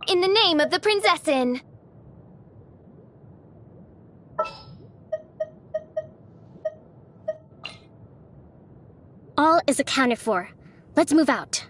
In the name of the Prinzessin! All is accounted for. Let's move out.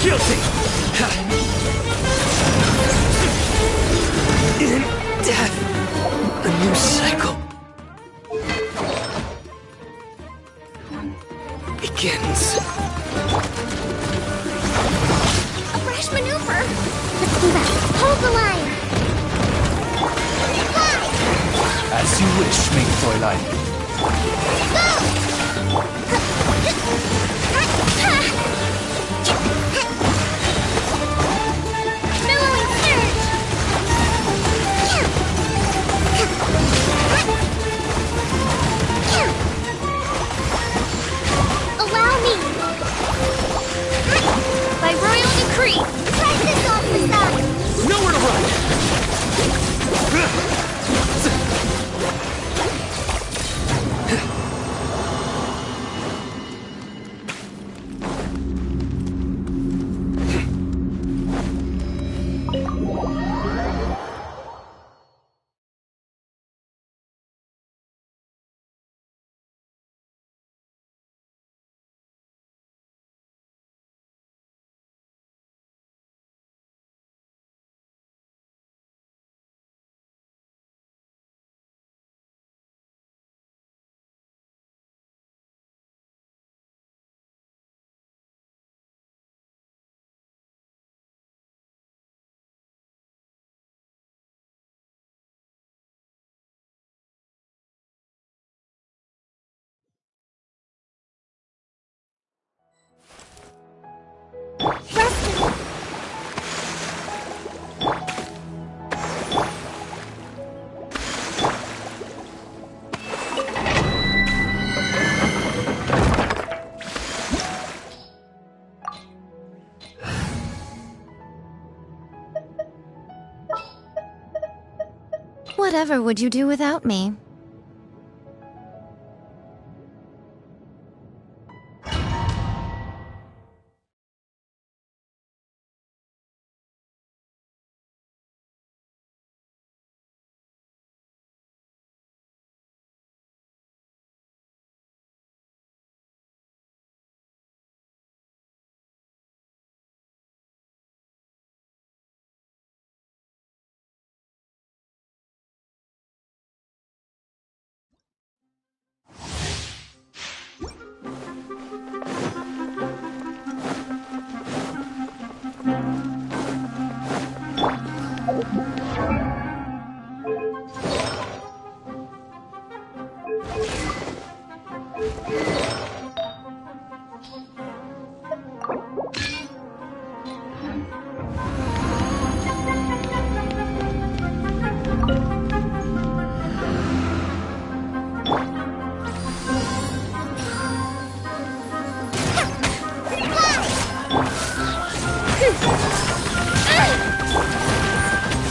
Guilty! In death, a new cycle begins. A fresh maneuver! Let's do that. Hold the line! Fly! As you wish, mein Fräulein. Go! Whatever would you do without me?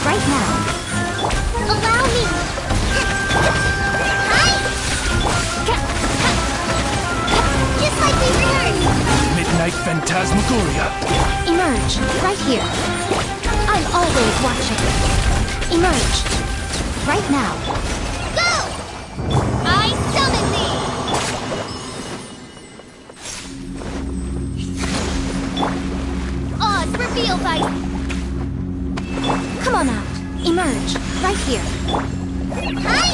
Right now. Allow me! Just like we learned! Midnight Phantasmagoria. Emerge, right here. I'm always watching. Emerge. Right now. Go! I summon thee! Oz revealed by... Come on out. Emerge, right here. Hi!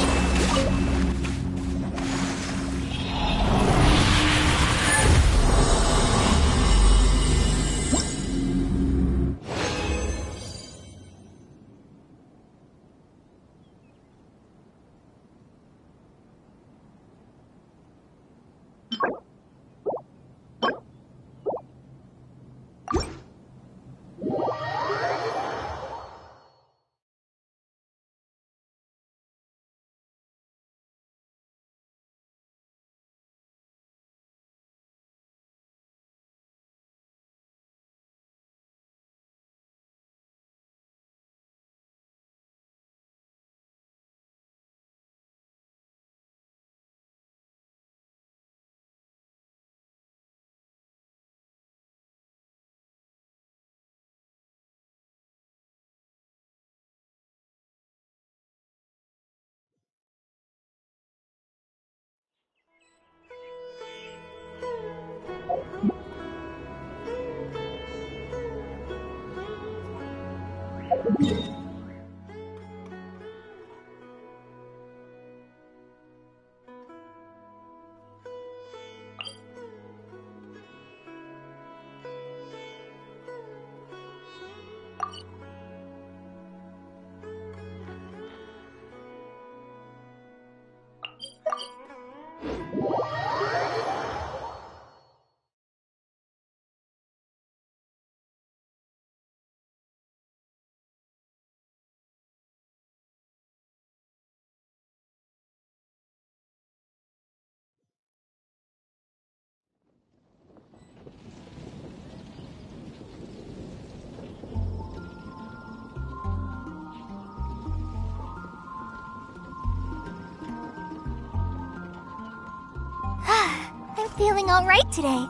I'm feeling alright today.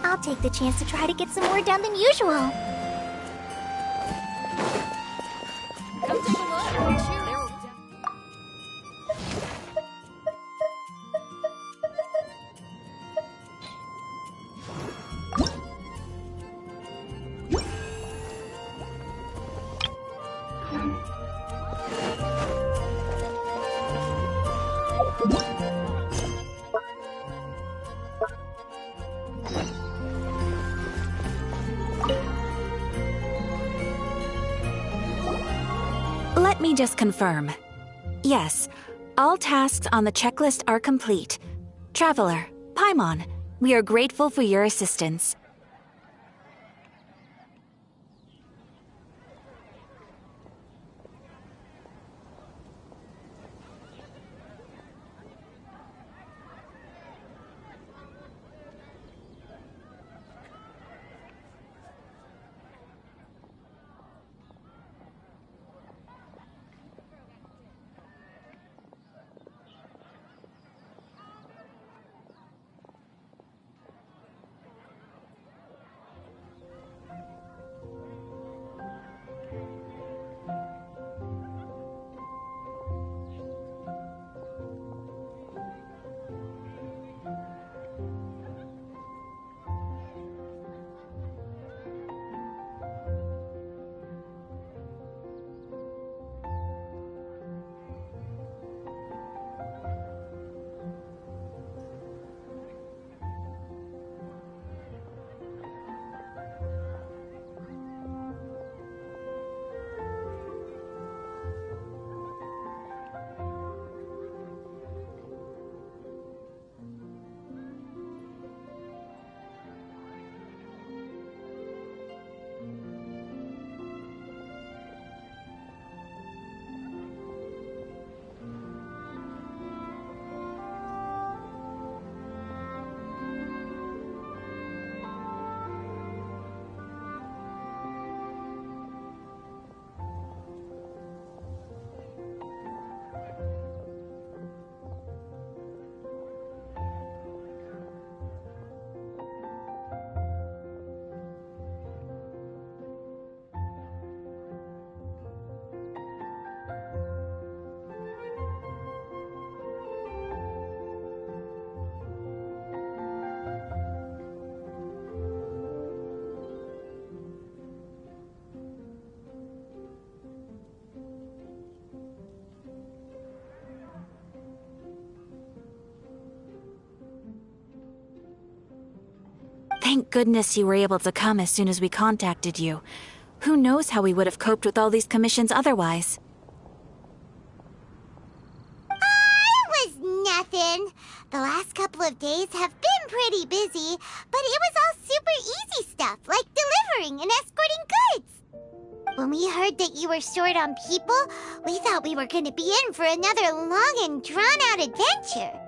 I'll take the chance to try to get some more done than usual. Come take a look. Cheer. Let me just confirm. Yes, all tasks on the checklist are complete. Traveler, Paimon, we are grateful for your assistance. Thank goodness you were able to come as soon as we contacted you. Who knows how we would have coped with all these commissions otherwise? It was nothing. The last couple of days have been pretty busy, but it was all super easy stuff, like delivering and escorting goods. When we heard that you were short on people, we thought we were going to be in for another long and drawn-out adventure.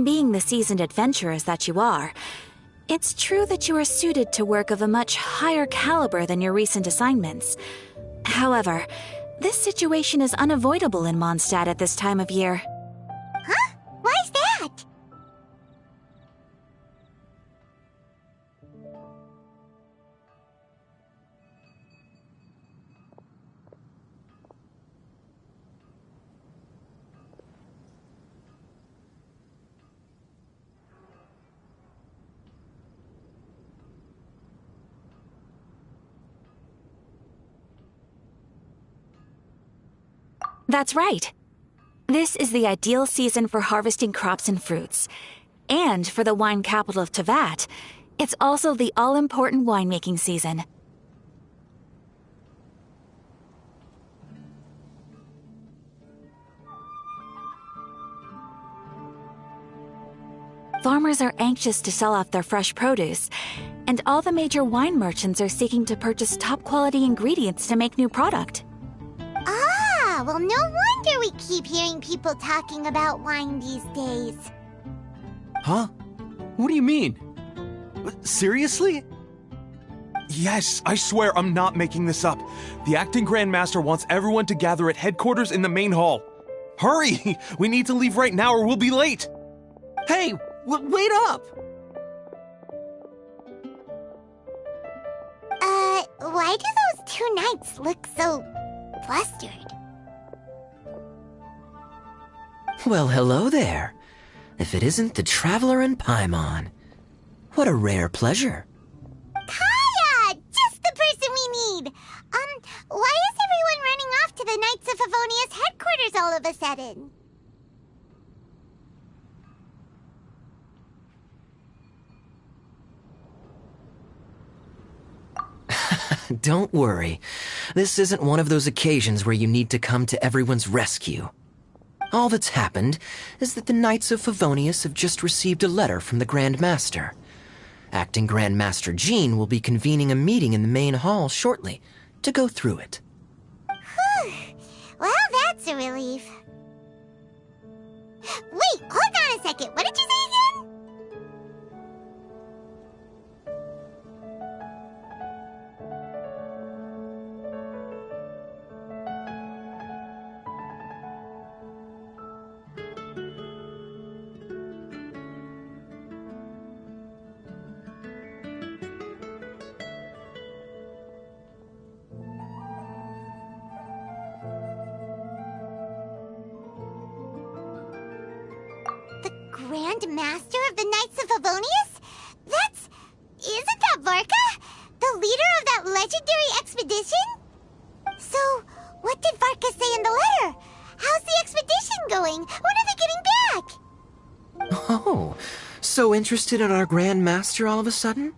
Being the seasoned adventurers that you are, it's true that you are suited to work of a much higher caliber than your recent assignments. However, this situation is unavoidable in Mondstadt at this time of year. Huh? Why's that? That's right. This is the ideal season for harvesting crops and fruits. And for the wine capital of Teyvat, it's also the all-important winemaking season. Farmers are anxious to sell off their fresh produce, and all the major wine merchants are seeking to purchase top-quality ingredients to make new product. Ah, well, no wonder we keep hearing people talking about wine these days. Huh? What do you mean? Seriously? Yes, I swear I'm not making this up. The acting Grand Master wants everyone to gather at headquarters in the main hall. Hurry! We need to leave right now or we'll be late! Hey, wait up! Why do those two knights look so flustered? Well, hello there. If it isn't the Traveler and Paimon. What a rare pleasure. Kaya! Just the person we need! Why is everyone running off to the Knights of Favonius headquarters all of a sudden? Don't worry. This isn't one of those occasions where you need to come to everyone's rescue. All that's happened is that the Knights of Favonius have just received a letter from the Grand Master. Acting Grand Master Jean will be convening a meeting in the main hall shortly to go through it. Whew. Well, that's a relief. Wait, hold on a second. What did you say again? Grand Master of the Knights of Favonius? Isn't that Varka? The leader of that legendary expedition? So, what did Varka say in the letter? How's the expedition going? When are they getting back? Oh, so interested in our Grand Master all of a sudden?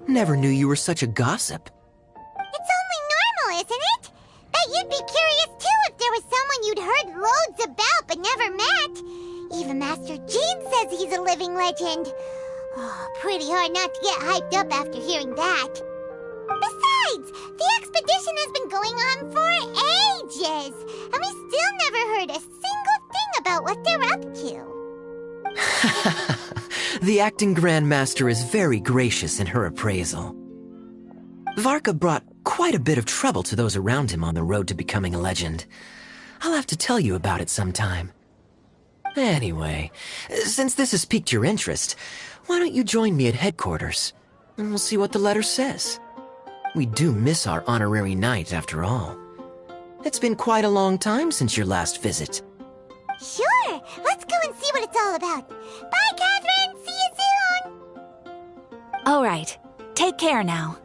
Never knew you were such a gossip. It's only normal, isn't it? That you'd be curious too if there was someone you'd heard loads about but never met. Even Master Jean says he's a living legend. Oh, pretty hard not to get hyped up after hearing that. Besides, the expedition has been going on for ages, and we still never heard a single thing about what they're up to. The acting Grand Master is very gracious in her appraisal. Varka brought quite a bit of trouble to those around him on the road to becoming a legend. I'll have to tell you about it sometime. Anyway, since this has piqued your interest, why don't you join me at headquarters, and we'll see what the letter says. We do miss our honorary knight, after all. It's been quite a long time since your last visit. Sure, let's go and see what it's all about. Bye, Catherine! See you soon! All right, take care now.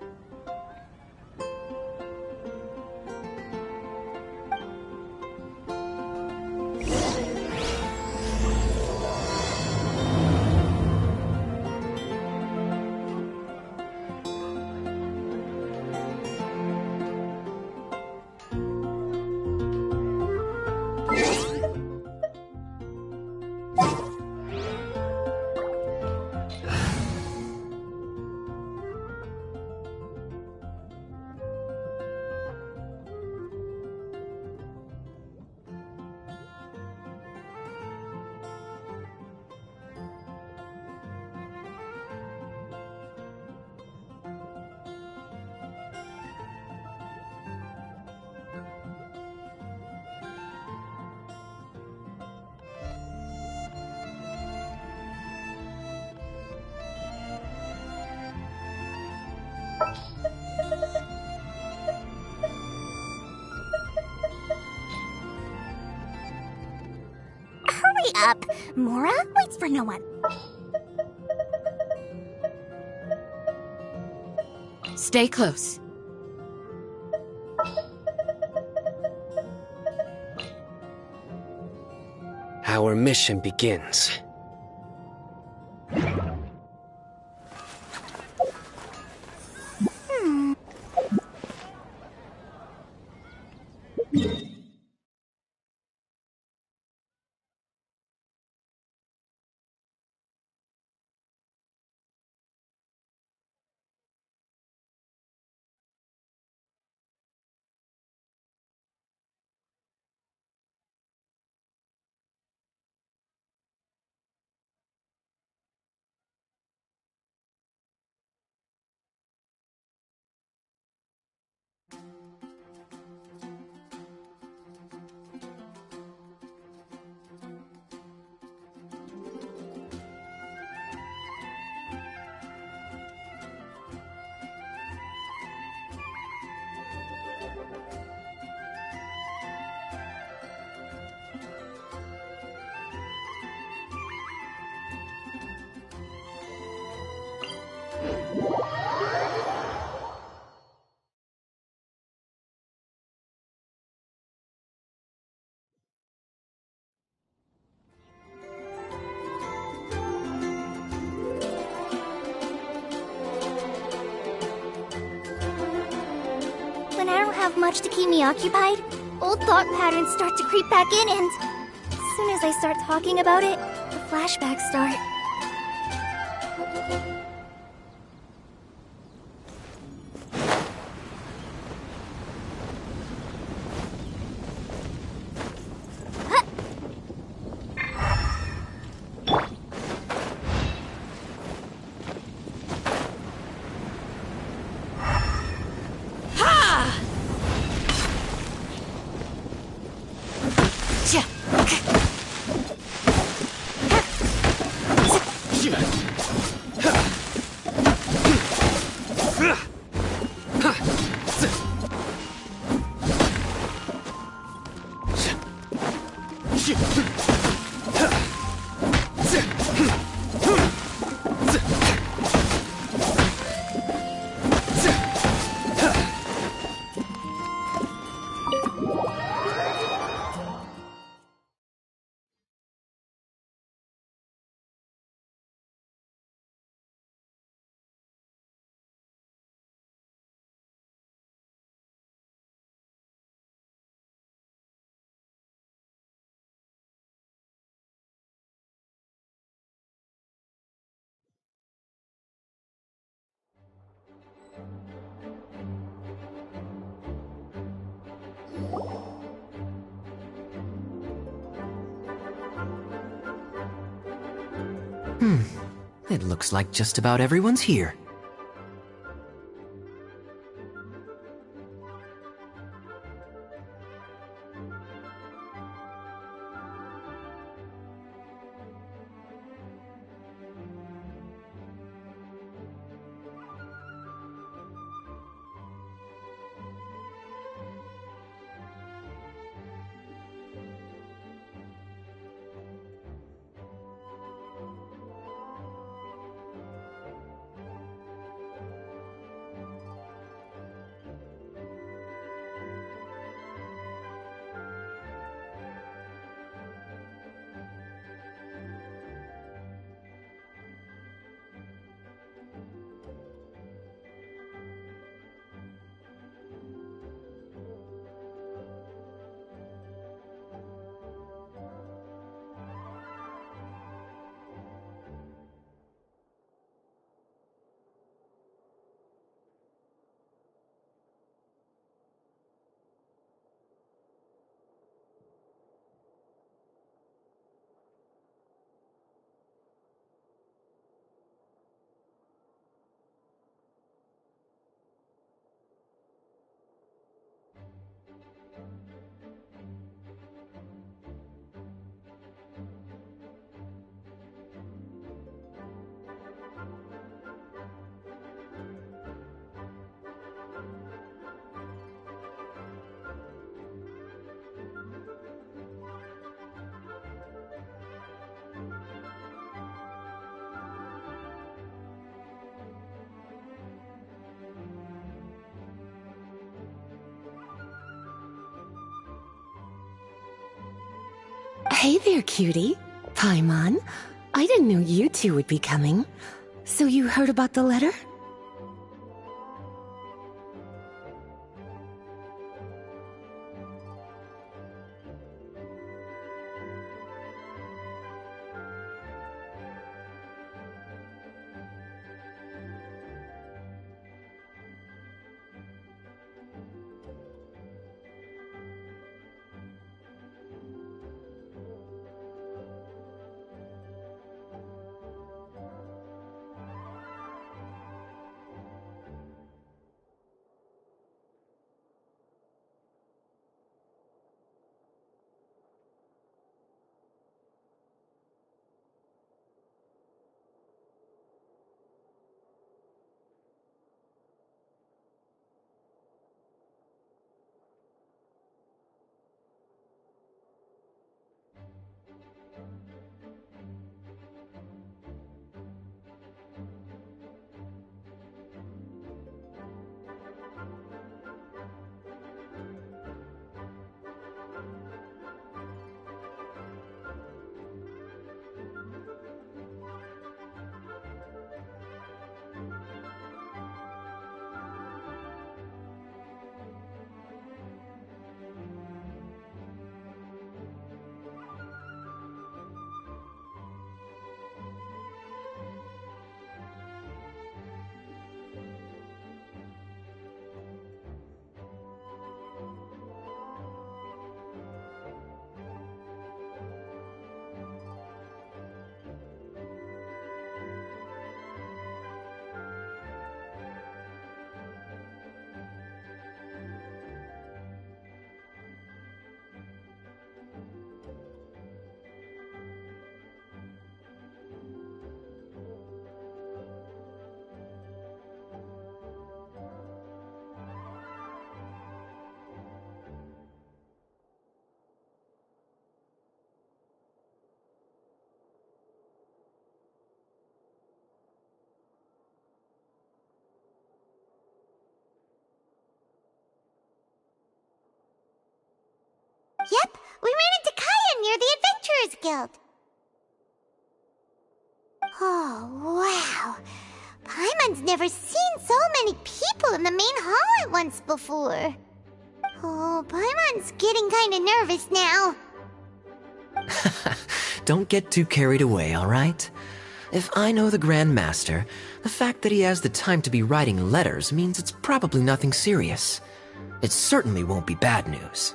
up. Mora waits for no one. Stay close. Our mission begins. When I don't have much to keep me occupied, old thought patterns start to creep back in and... as soon as I start talking about it, the flashbacks start. It looks like just about everyone's here. Hey there, cutie. Paimon. I didn't know you two would be coming. So you heard about the letter? Yep, we ran into Kaya near the Adventurers Guild. Oh, wow. Paimon's never seen so many people in the main hall at once before. Oh, Paimon's getting kinda nervous now. Don't get too carried away, all right? If I know the Grand Master, the fact that he has the time to be writing letters means it's probably nothing serious. It certainly won't be bad news.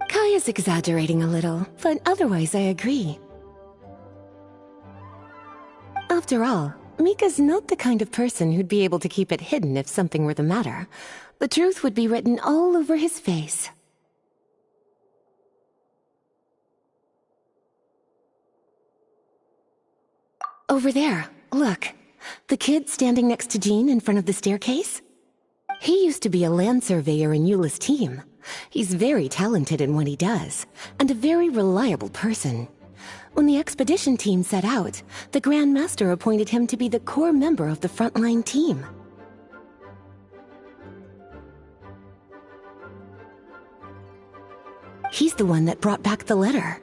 Kaya's exaggerating a little, but otherwise I agree. After all, Mika's not the kind of person who'd be able to keep it hidden if something were the matter. The truth would be written all over his face. Over there, look. The kid standing next to Jean in front of the staircase? He used to be a land surveyor in Eula's team. He's very talented in what he does, and a very reliable person. When the expedition team set out, the Grand Master appointed him to be the core member of the frontline team. He's the one that brought back the letter.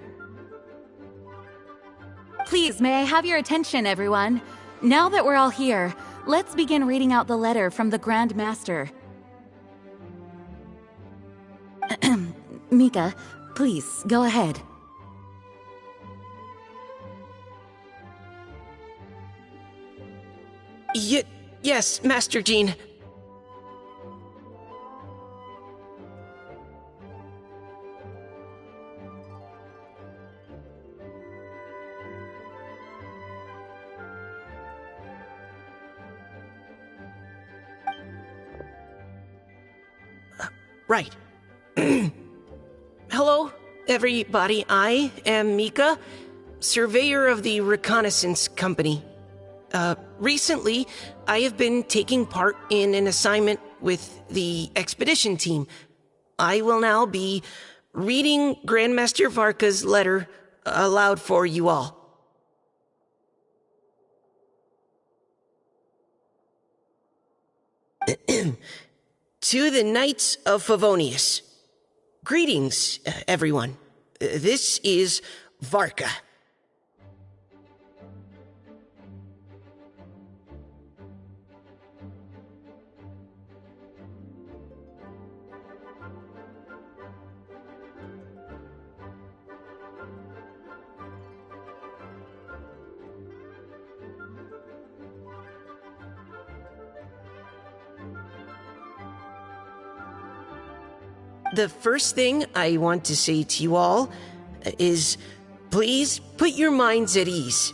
Please, may I have your attention, everyone? Now that we're all here, let's begin reading out the letter from the Grand Master. Mika, please, go ahead. Yes, Master Jean. right. Hello, everybody. I am Mika, surveyor of the Reconnaissance Company. Recently, I have been taking part in an assignment with the expedition team. I will now be reading Grandmaster Varka's letter aloud for you all. To the Knights of Favonius. Greetings, everyone. This is Varka. The first thing I want to say to you all is, please put your minds at ease.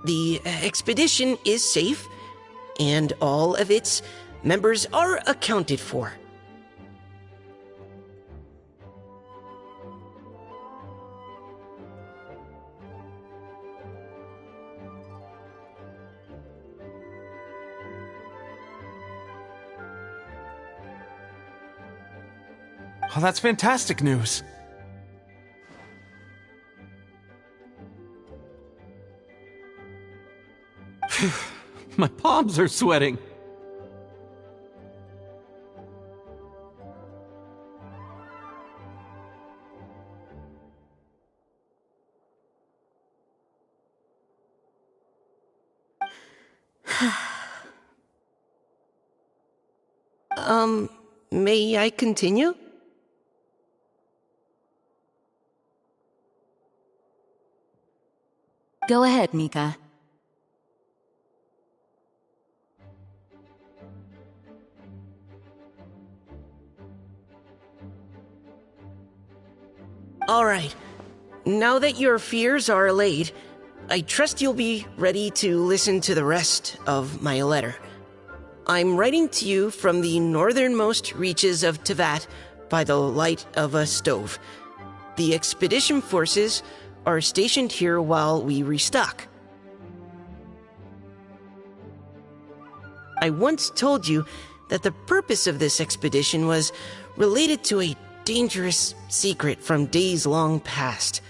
The expedition is safe, and all of its members are accounted for. Oh, that's fantastic news. My palms are sweating. May I continue? Go ahead, Mika. All right. Now that your fears are allayed, I trust you'll be ready to listen to the rest of my letter. I'm writing to you from the northernmost reaches of Tevat by the light of a stove. The expedition forces are stationed here while we restock. I once told you that the purpose of this expedition was related to a dangerous secret from days long past.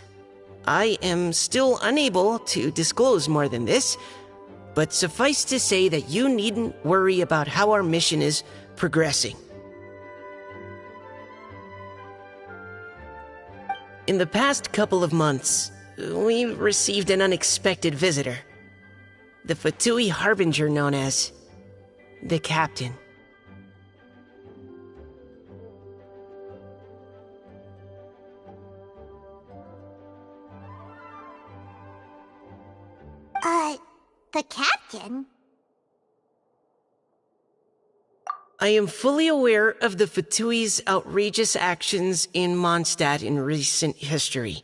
I am still unable to disclose more than this, but suffice to say that you needn't worry about how our mission is progressing. In the past couple of months, we received an unexpected visitor. The Fatui Harbinger known as the Captain. The Captain? I am fully aware of the Fatui's outrageous actions in Mondstadt in recent history.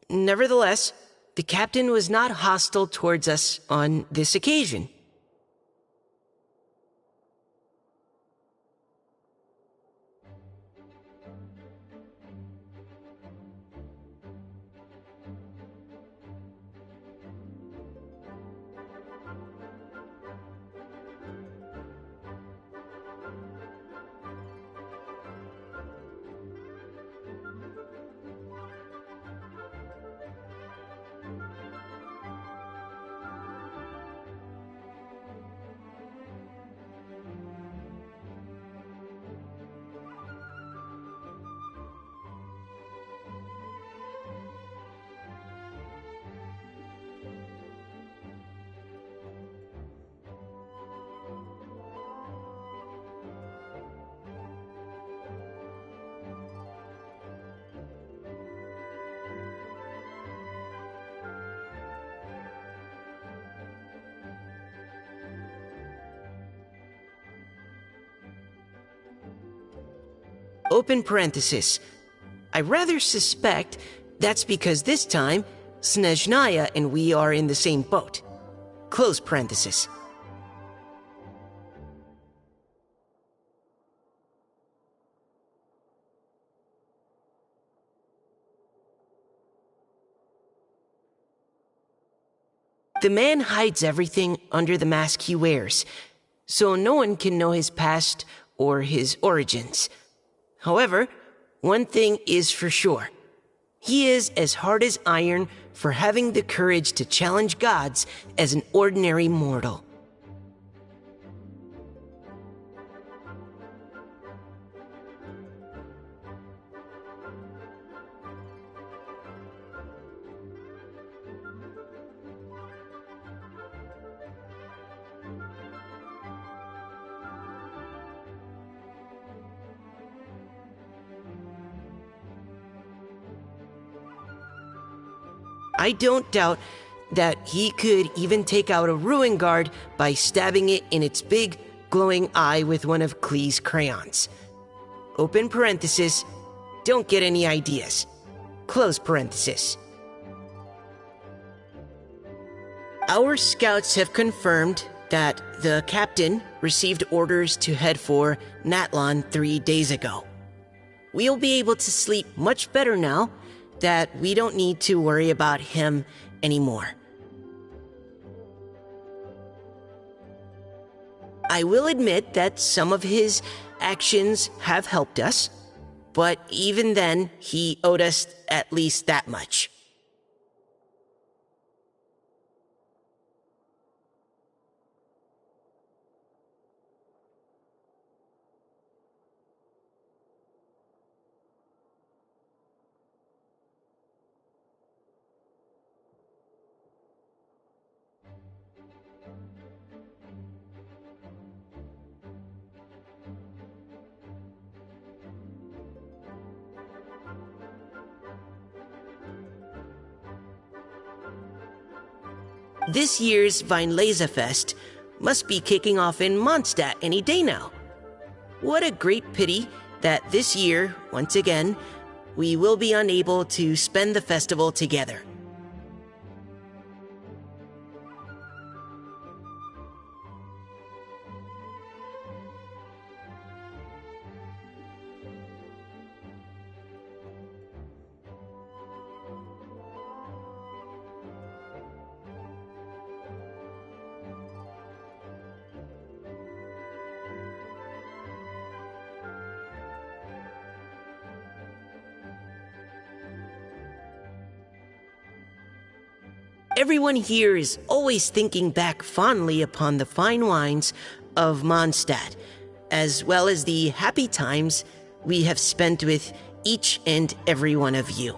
Nevertheless, the Captain was not hostile towards us on this occasion. Open parenthesis. I rather suspect that's because this time, Snezhnaya and we are in the same boat. Close parenthesis. The man hides everything under the mask he wears, so no one can know his past or his origins. However, one thing is for sure. He is as hard as iron for having the courage to challenge gods as an ordinary mortal. I don't doubt that he could even take out a ruin guard by stabbing it in its big, glowing eye with one of Klee's crayons. Open parenthesis, don't get any ideas. Close parenthesis. Our scouts have confirmed that the captain received orders to head for Natlan 3 days ago. We'll be able to sleep much better now that we don't need to worry about him anymore. I will admit that some of his actions have helped us, but even then, he owed us at least that much. This year's Windblown must be kicking off in Mondstadt any day now. What a great pity that this year, once again, we will be unable to spend the festival together. Everyone here is always thinking back fondly upon the fine wines of Mondstadt, as well as the happy times we have spent with each and every one of you.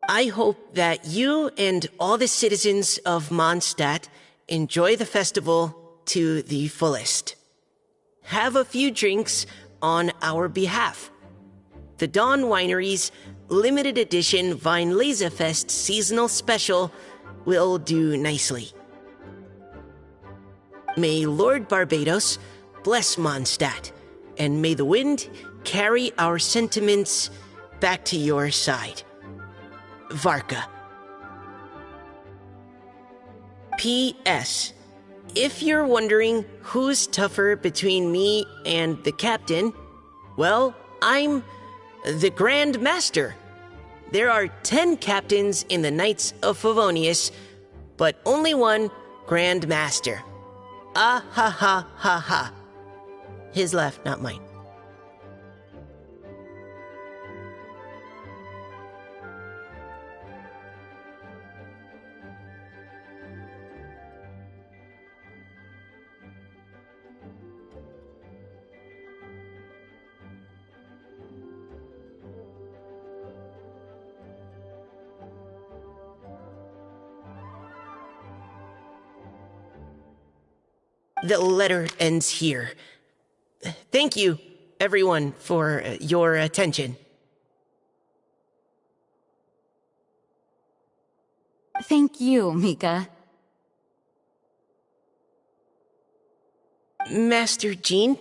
I hope that you and all the citizens of Mondstadt enjoy the festival to the fullest. Have a few drinks on our behalf. The Dawn Winery's limited edition Weinlesefest seasonal special will do nicely. May Lord Barbados bless Mondstadt, and may the wind carry our sentiments back to your side. Varka. P.S. If you're wondering who's tougher between me and the captain, well, I'm the Grand Master. There are 10 captains in the Knights of Favonius, but only one Grand Master. Ah ha ha ha ha. His laugh, not mine. The letter ends here. Thank you, everyone, for your attention. Thank you, Mika. Master Jean,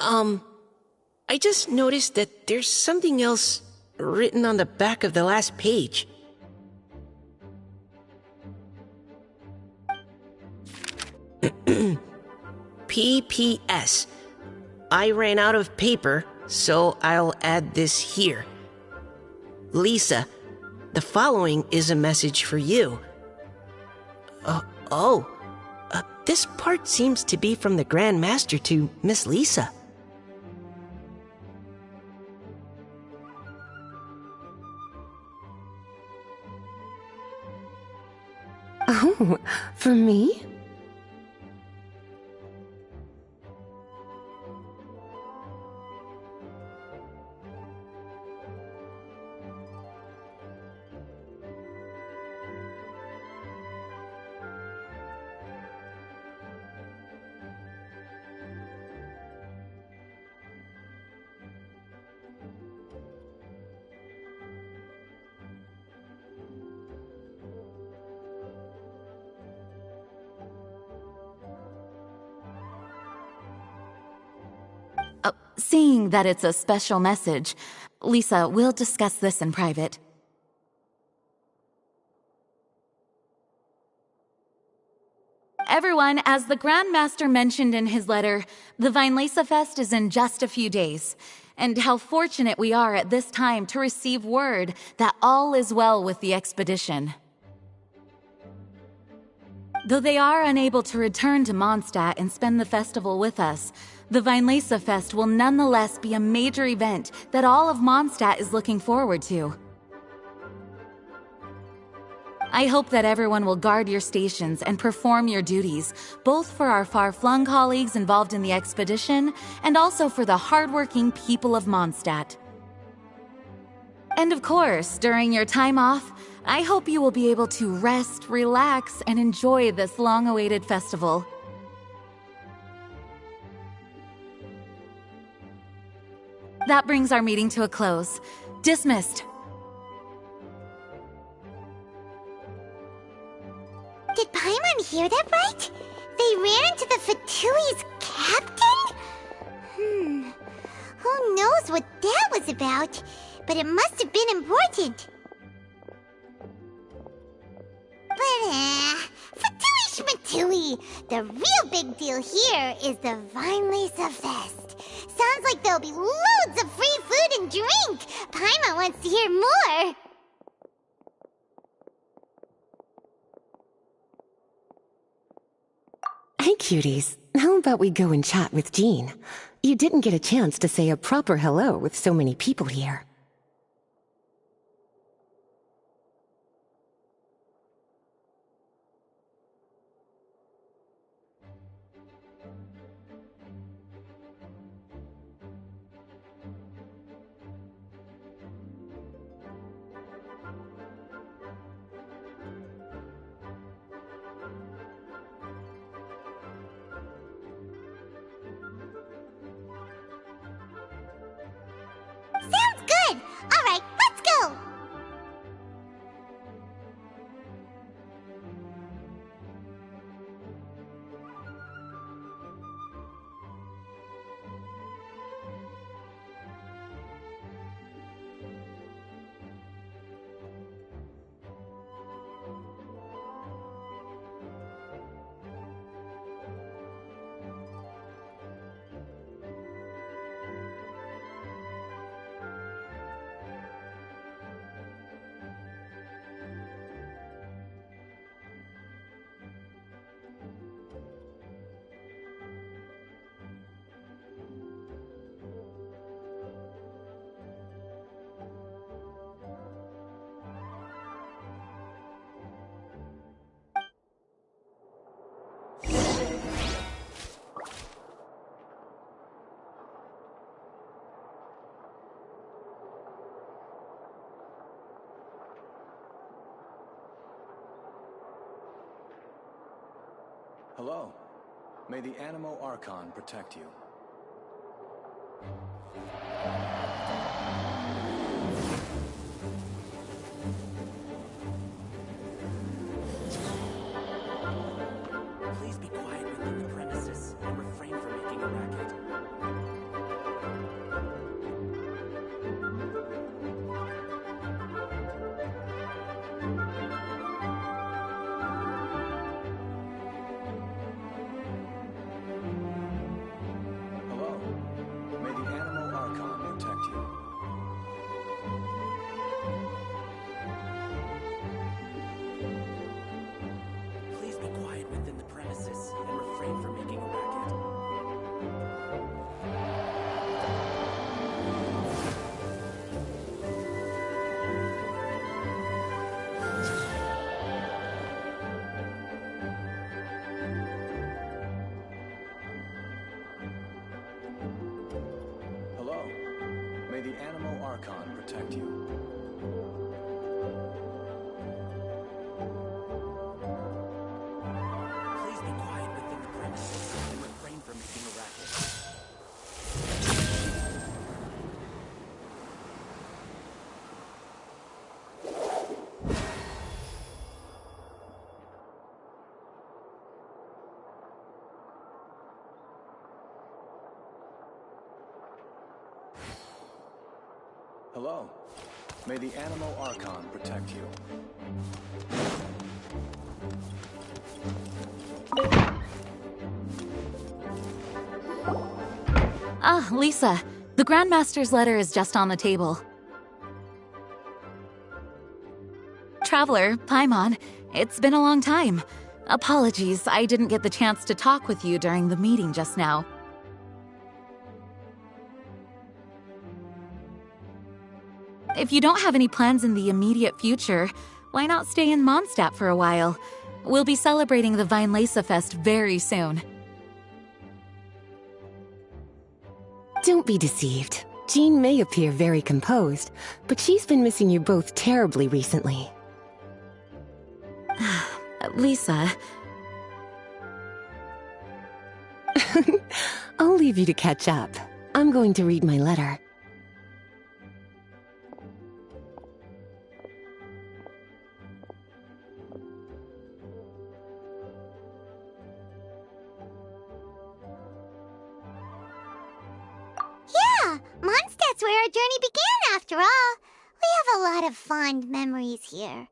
I just noticed that there's something else written on the back of the last page. PPS. I ran out of paper, so I'll add this here. Lisa, the following is a message for you. This part seems to be from the Grand Master to Miss Lisa. Oh, for me? Seeing that it's a special message, Lisa, we'll discuss this in private. Everyone, as the Grand Master mentioned in his letter, the Windlesa Fest is in just a few days. And how fortunate we are at this time to receive word that all is well with the expedition. Though they are unable to return to Mondstadt and spend the festival with us, the Windlesa Fest will nonetheless be a major event that all of Mondstadt is looking forward to. I hope that everyone will guard your stations and perform your duties, both for our far-flung colleagues involved in the expedition and also for the hardworking people of Mondstadt. And of course, during your time off, I hope you will be able to rest, relax, and enjoy this long-awaited festival. That brings our meeting to a close. Dismissed. Did Paimon hear that right? They ran into the Fatui's captain? Who knows what that was about? But it must have been important. But, Fatui Schmatui! The real big deal here is the Windlesa Fest. Sounds like there'll be loads of free food and drink! Paimon wants to hear more! Hey, cuties. How about we go and chat with Jean? You didn't get a chance to say a proper hello with so many people here. Sounds good! Alright, let's go! Hello. May the Animo Archon protect you. Please be quiet within the premises and refrain from making a racket. Hello. May the Anemo Archon protect you. Ah, Lisa. The Grandmaster's letter is just on the table. Traveler, Paimon, it's been a long time. Apologies, I didn't get the chance to talk with you during the meeting just now. If you don't have any plans in the immediate future, why not stay in Mondstadt for a while? We'll be celebrating the Windblown Fest very soon. Don't be deceived. Jean may appear very composed, but she's been missing you both terribly recently. Lisa... I'll leave you to catch up. I'm going to read my letter. Yeah, Mondstadt's where our journey began after all. We have a lot of fond memories here.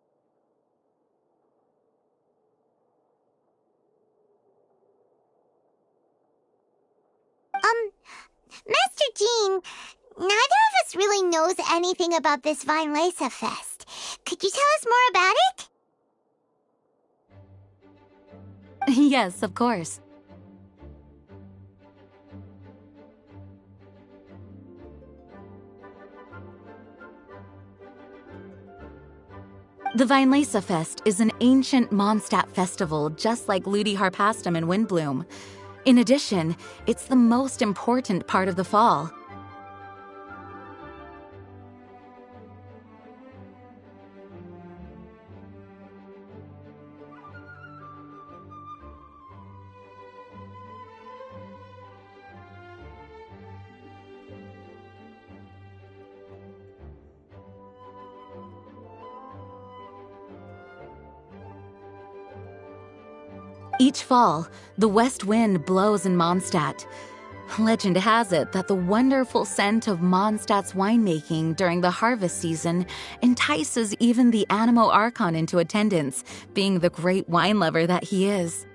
Master Jean, neither of us really knows anything about this Windblown Fest. Could you tell us more about it? Yes, of course. The Windblown Fest is an ancient Mondstadt festival just like Ludi Harpastum and Windblown. In addition, it's the most important part of the fall. Each fall, the west wind blows in Mondstadt. Legend has it that the wonderful scent of Mondstadt's winemaking during the harvest season entices even the Anemo Archon into attendance, being the great wine lover that he is.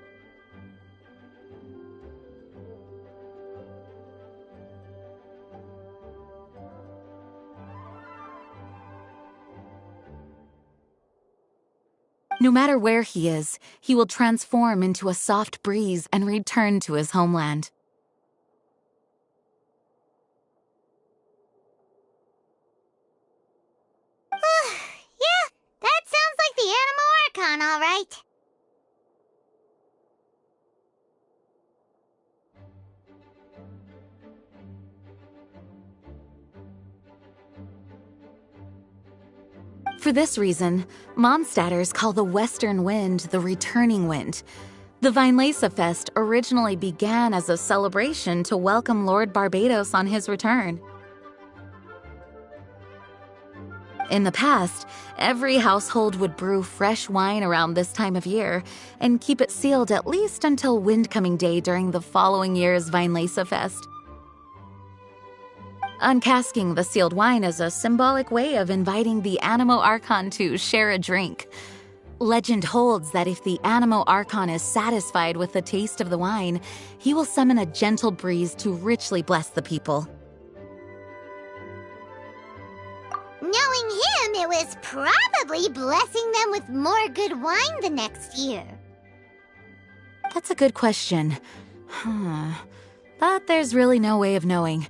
No matter where he is, he will transform into a soft breeze and return to his homeland. Yeah, that sounds like the Anemo Archon, all right. For this reason, Mondstadters call the western wind the returning wind. The Windblown Fest originally began as a celebration to welcome Lord Barbados on his return. In the past, every household would brew fresh wine around this time of year and keep it sealed at least until Windcoming Day during the following year's Windblown Fest. Uncasking the sealed wine is a symbolic way of inviting the Anemo Archon to share a drink. Legend holds that if the Anemo Archon is satisfied with the taste of the wine, he will summon a gentle breeze to richly bless the people. Knowing him, it was probably blessing them with more good wine the next year. That's a good question. But there's really no way of knowing.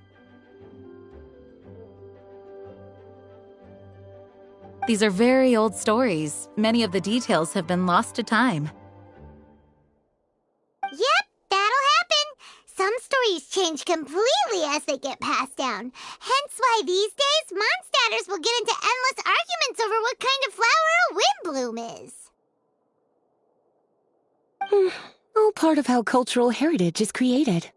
These are very old stories. Many of the details have been lost to time. Yep, that'll happen. Some stories change completely as they get passed down. Hence why these days, Mondstadters will get into endless arguments over what kind of flower a Windbloom is. All part of how cultural heritage is created.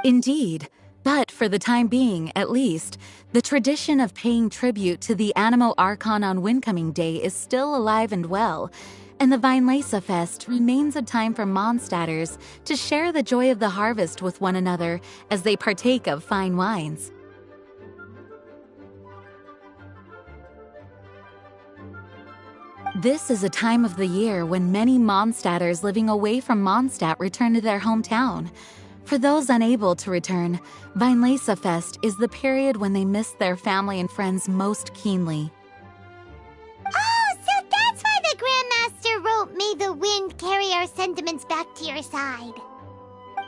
Indeed. But for the time being, at least, the tradition of paying tribute to the Anemo Archon on Windcoming Day is still alive and well, and the Windblown Fest remains a time for Mondstadters to share the joy of the harvest with one another as they partake of fine wines. This is a time of the year when many Mondstadters living away from Mondstadt return to their hometown. For those unable to return, Windblown is the period when they miss their family and friends most keenly. Oh, so that's why the Grandmaster wrote, "May the wind carry our sentiments back to your side."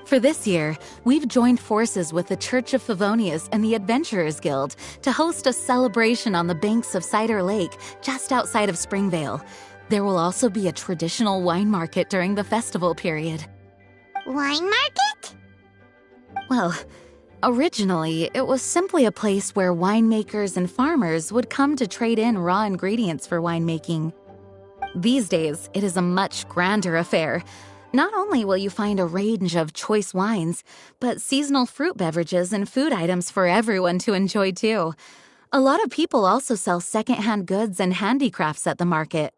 For this year, we've joined forces with the Church of Favonius and the Adventurers Guild to host a celebration on the banks of Cider Lake, just outside of Springvale. There will also be a traditional wine market during the festival period. Wine market? Well, originally, it was simply a place where winemakers and farmers would come to trade in raw ingredients for winemaking. These days, it is a much grander affair. Not only will you find a range of choice wines, but seasonal fruit beverages and food items for everyone to enjoy too. A lot of people also sell secondhand goods and handicrafts at the market.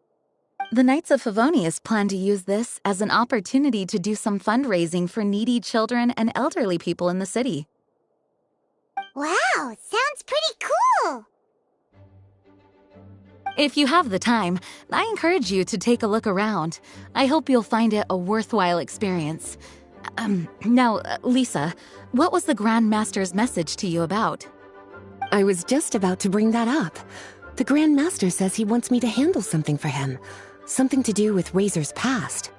The Knights of Favonius plan to use this as an opportunity to do some fundraising for needy children and elderly people in the city. Wow, sounds pretty cool! If you have the time, I encourage you to take a look around. I hope you'll find it a worthwhile experience. Now, Lisa, what was the Grand Master's message to you about? I was just about to bring that up. The Grand Master says he wants me to handle something for him. Something to do with Razor's past.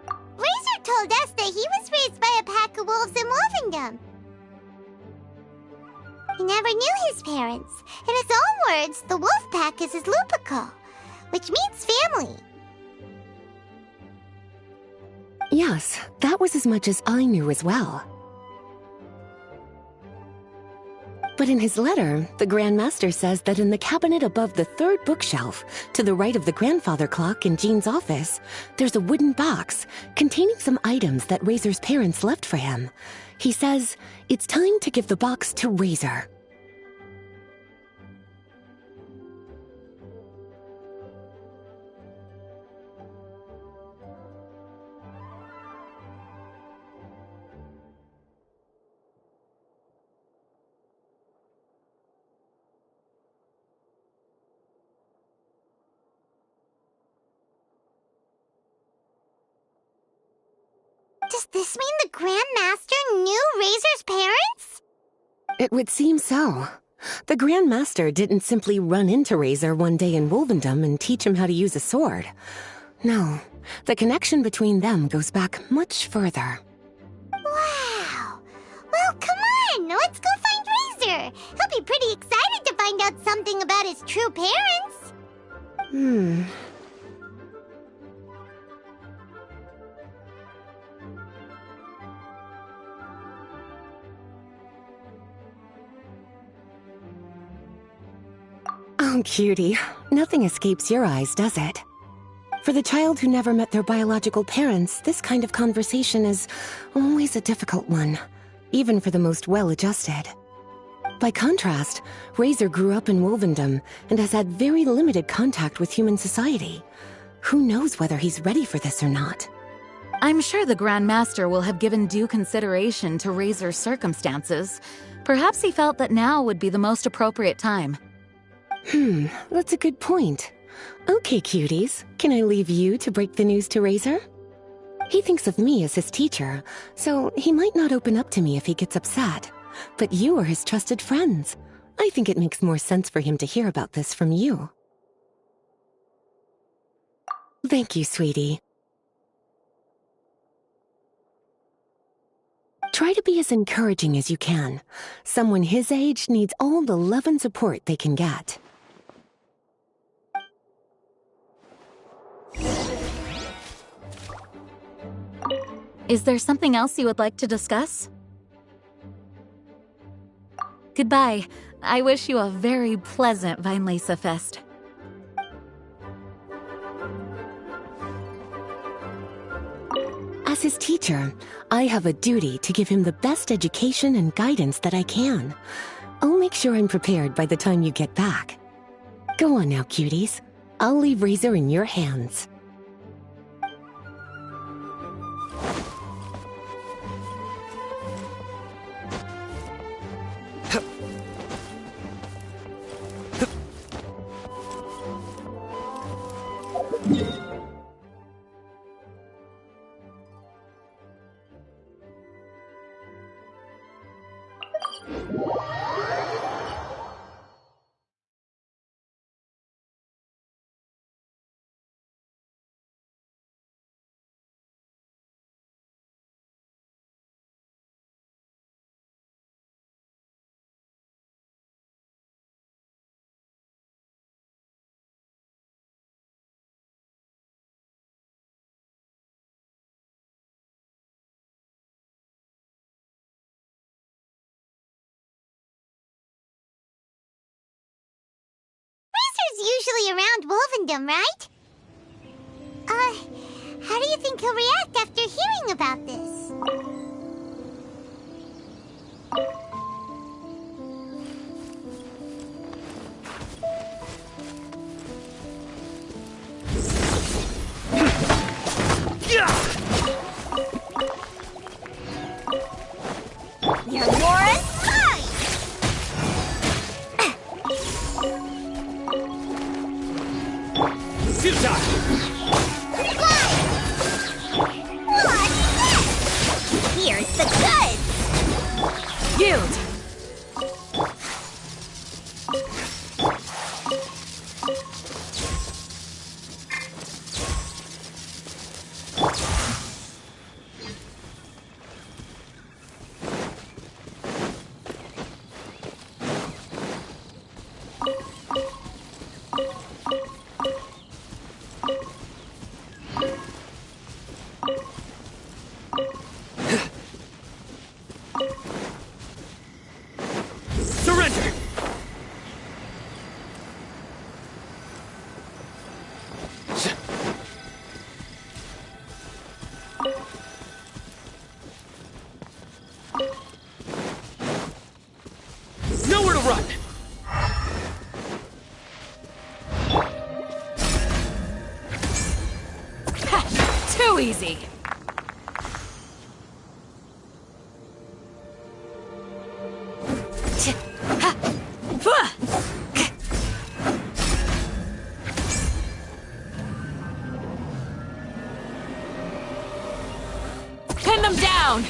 Razor told us that he was raised by a pack of wolves in Wolvendom. He never knew his parents. In his own words, the wolf pack is his lupico, which means family. Yes, that was as much as I knew as well. But in his letter, the Grand Master says that in the cabinet above the third bookshelf, to the right of the grandfather clock in Jean's office, there's a wooden box containing some items that Razor's parents left for him. He says it's time to give the box to Razor. Does this mean the Grand Master knew Razor's parents? It would seem so. The Grand Master didn't simply run into Razor one day in Wolvendom and teach him how to use a sword. No, the connection between them goes back much further. Wow! Well, come on! Let's go find Razor! He'll be pretty excited to find out something about his true parents! Oh, cutie. Nothing escapes your eyes, does it? For the child who never met their biological parents, this kind of conversation is always a difficult one, even for the most well-adjusted. By contrast, Razor grew up in Wolvendom and has had very limited contact with human society. Who knows whether he's ready for this or not? I'm sure the Grand Master will have given due consideration to Razor's circumstances. Perhaps he felt that now would be the most appropriate time. That's a good point. Okay, cuties, can I leave you to break the news to Razor? He thinks of me as his teacher, so he might not open up to me if he gets upset. But you are his trusted friends. I think it makes more sense for him to hear about this from you. Thank you, sweetie. Try to be as encouraging as you can. Someone his age needs all the love and support they can get. Is there something else you would like to discuss? Goodbye. I wish you a very pleasant Windblown. As his teacher, I have a duty to give him the best education and guidance that I can. I'll make sure I'm prepared by the time you get back. Go on now, cuties. I'll leave Razor in your hands. Usually around Wolvendom, right? How do you think he'll react after hearing about this? You're Nora's mine! Futile! Here's the goods! Yield! Surrender! Nowhere to run! Too easy! Pin them down!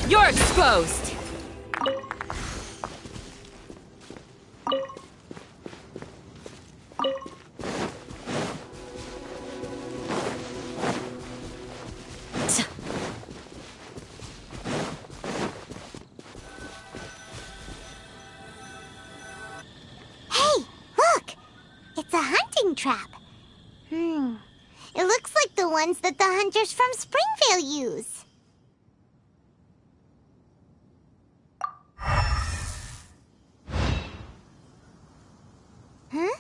You're exposed! Hey, look! It's a hunting trap. It looks like the ones that the hunters from Springvale use. Huh?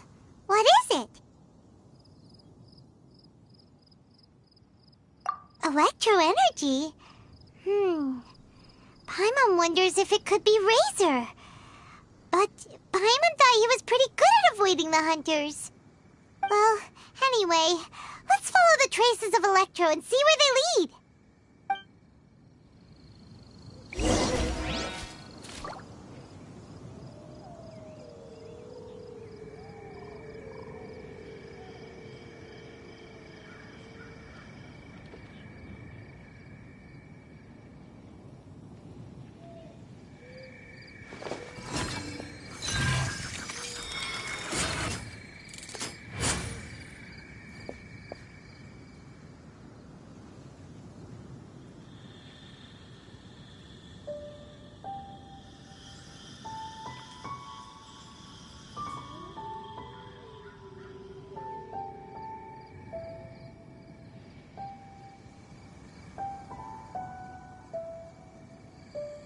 What is it? Electro energy? Paimon wonders if it could be Razor. But Paimon thought he was pretty good at avoiding the hunters. Well, anyway, let's follow the traces of Electro and see where they lead.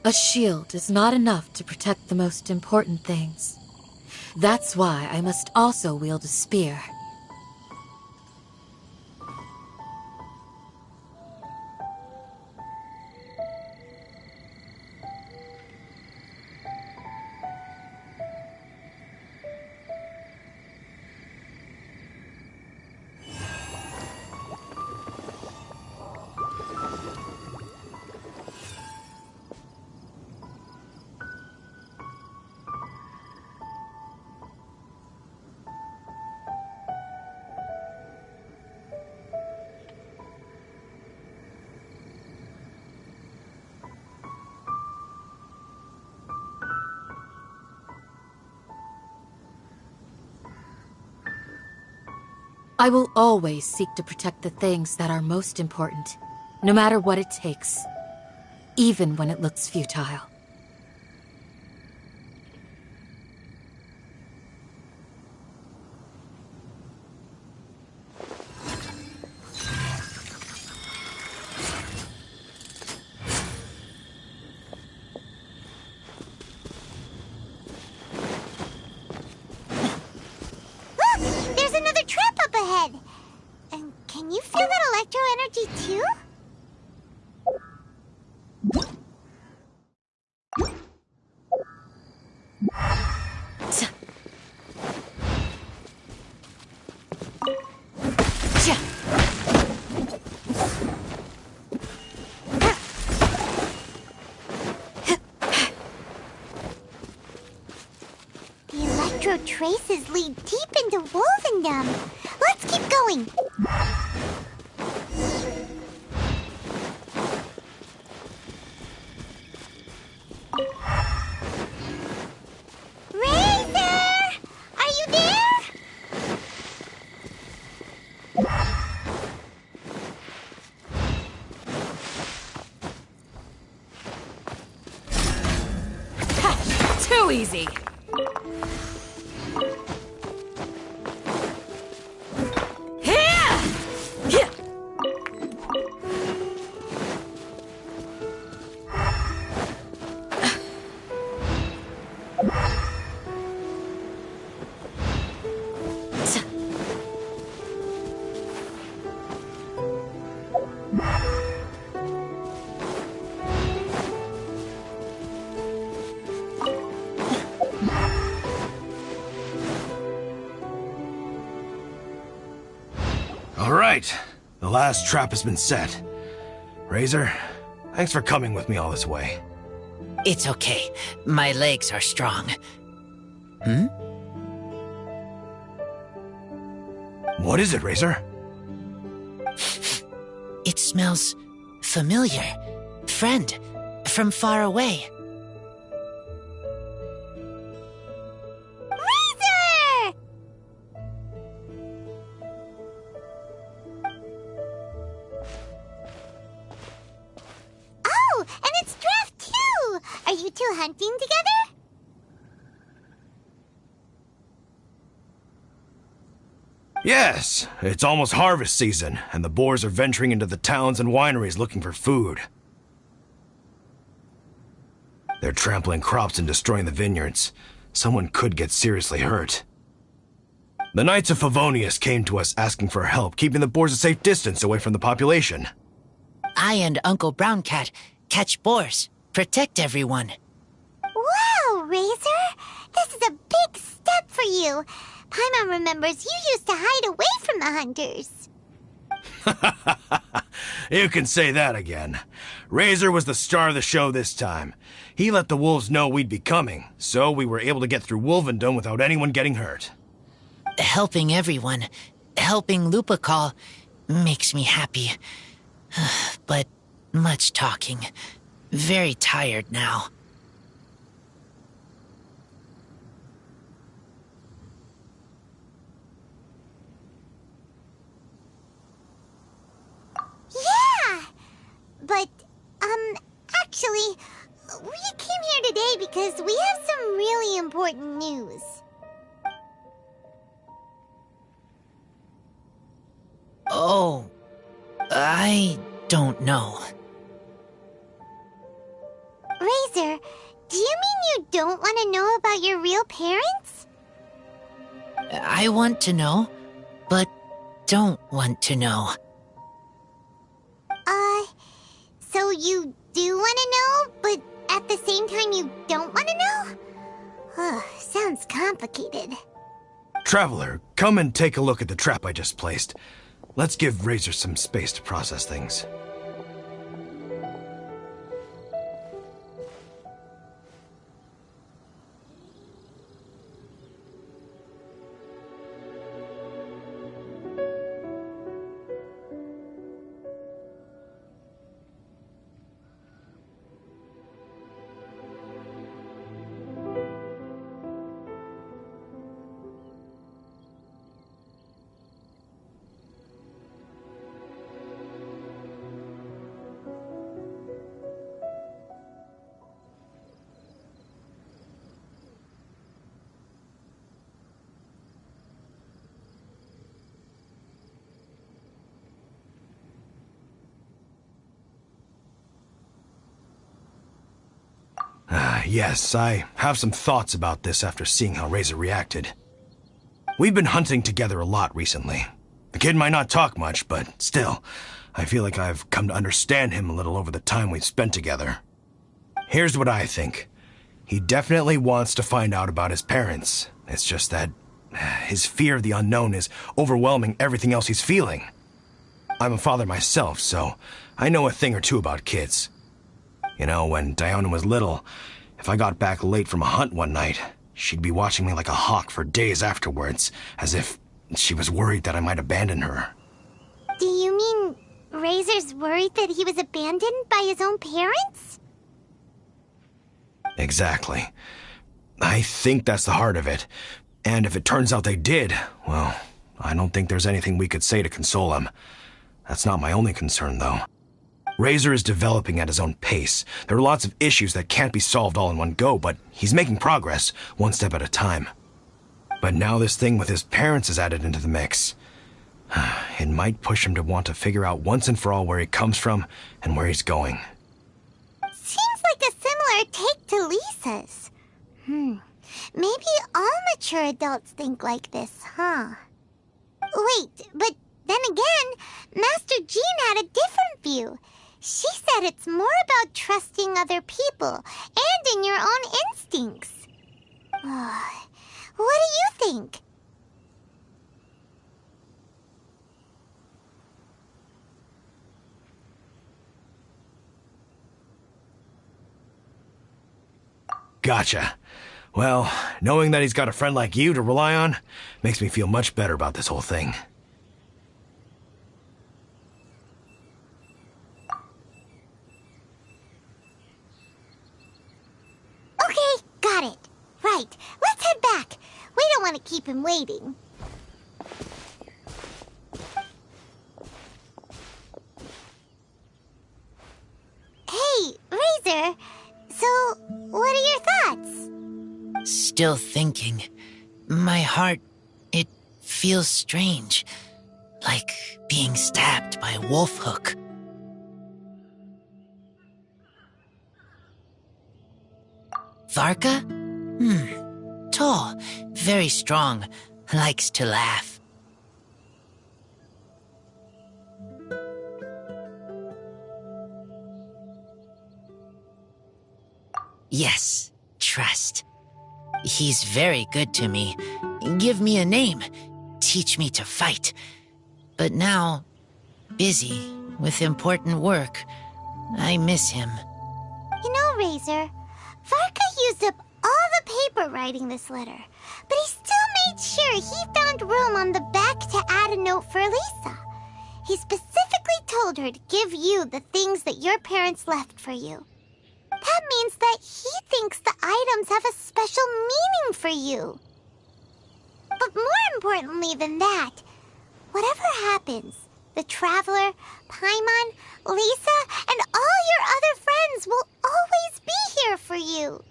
A shield is not enough to protect the most important things. That's why I must also wield a spear. I will always seek to protect the things that are most important, no matter what it takes, even when it looks futile. There's another trap up ahead! And can you feel that electro energy too? The electro traces lead deep into Wolvendom. Let's keep going. Razor! Are you there? Too easy! All right, the last trap has been set. Razor, thanks for coming with me all this way. It's okay. My legs are strong. Hmm? What is it, Razor? It smells familiar. Friend, from far away. Razor! Oh, and it's Draft too! Are you two hunting together? Yes, it's almost harvest season, and the boars are venturing into the towns and wineries looking for food. They're trampling crops and destroying the vineyards. Someone could get seriously hurt. The Knights of Favonius came to us asking for help keeping the boars a safe distance away from the population. I and Uncle Brown Cat catch boars, protect everyone. Wow, Razor! This is a big step for you. Paimon remembers you used to hide away from the hunters. You can say that again. Razor was the star of the show this time. He let the wolves know we'd be coming, so we were able to get through Wolvendom without anyone getting hurt. Helping everyone, helping Lupical, makes me happy. But much talking. Very tired now. Yeah! But, actually, we came here today because we have some really important news. Oh, I don't know. Razor, do you mean you don't want to know about your real parents? I want to know, but don't want to know. So you do want to know, but at the same time you don't want to know? Ugh, sounds complicated. Traveler, come and take a look at the trap I just placed. Let's give Razor some space to process things. Yes, I have some thoughts about this after seeing how Razor reacted. We've been hunting together a lot recently. The kid might not talk much, but still, I feel like I've come to understand him a little over the time we've spent together. Here's what I think. He definitely wants to find out about his parents. It's just that his fear of the unknown is overwhelming everything else he's feeling. I'm a father myself, so I know a thing or two about kids. You know, when Diona was little, if I got back late from a hunt one night, she'd be watching me like a hawk for days afterwards, as if she was worried that I might abandon her. Do you mean Razor's worried that he was abandoned by his own parents? Exactly. I think that's the heart of it. And if it turns out they did, well, I don't think there's anything we could say to console him. That's not my only concern, though. Razor is developing at his own pace. There are lots of issues that can't be solved all in one go, but he's making progress, one step at a time. But now this thing with his parents is added into the mix. It might push him to want to figure out once and for all where he comes from and where he's going. Seems like a similar take to Lisa's. Maybe all mature adults think like this, huh? Wait, but then again, Master Jean had a different view. She said it's more about trusting other people and in your own instincts. What do you think? Gotcha. Well, knowing that he's got a friend like you to rely on makes me feel much better about this whole thing. Okay, got it. Right, let's head back. We don't want to keep him waiting. Hey, Razor. So, what are your thoughts? Still thinking. My heart, it feels strange. Like being stabbed by a wolf hook. Varka? Tall, very strong, likes to laugh. Yes, trust. He's very good to me. Give me a name. Teach me to fight. But now, busy with important work. I miss him. You know, Razor, Varka used up all the paper writing this letter, but he still made sure he found room on the back to add a note for Lisa. He specifically told her to give you the things that your parents left for you. That means that he thinks the items have a special meaning for you. But more importantly than that, whatever happens, the Traveler, Paimon, Lisa, and all your other friends will always be here for you.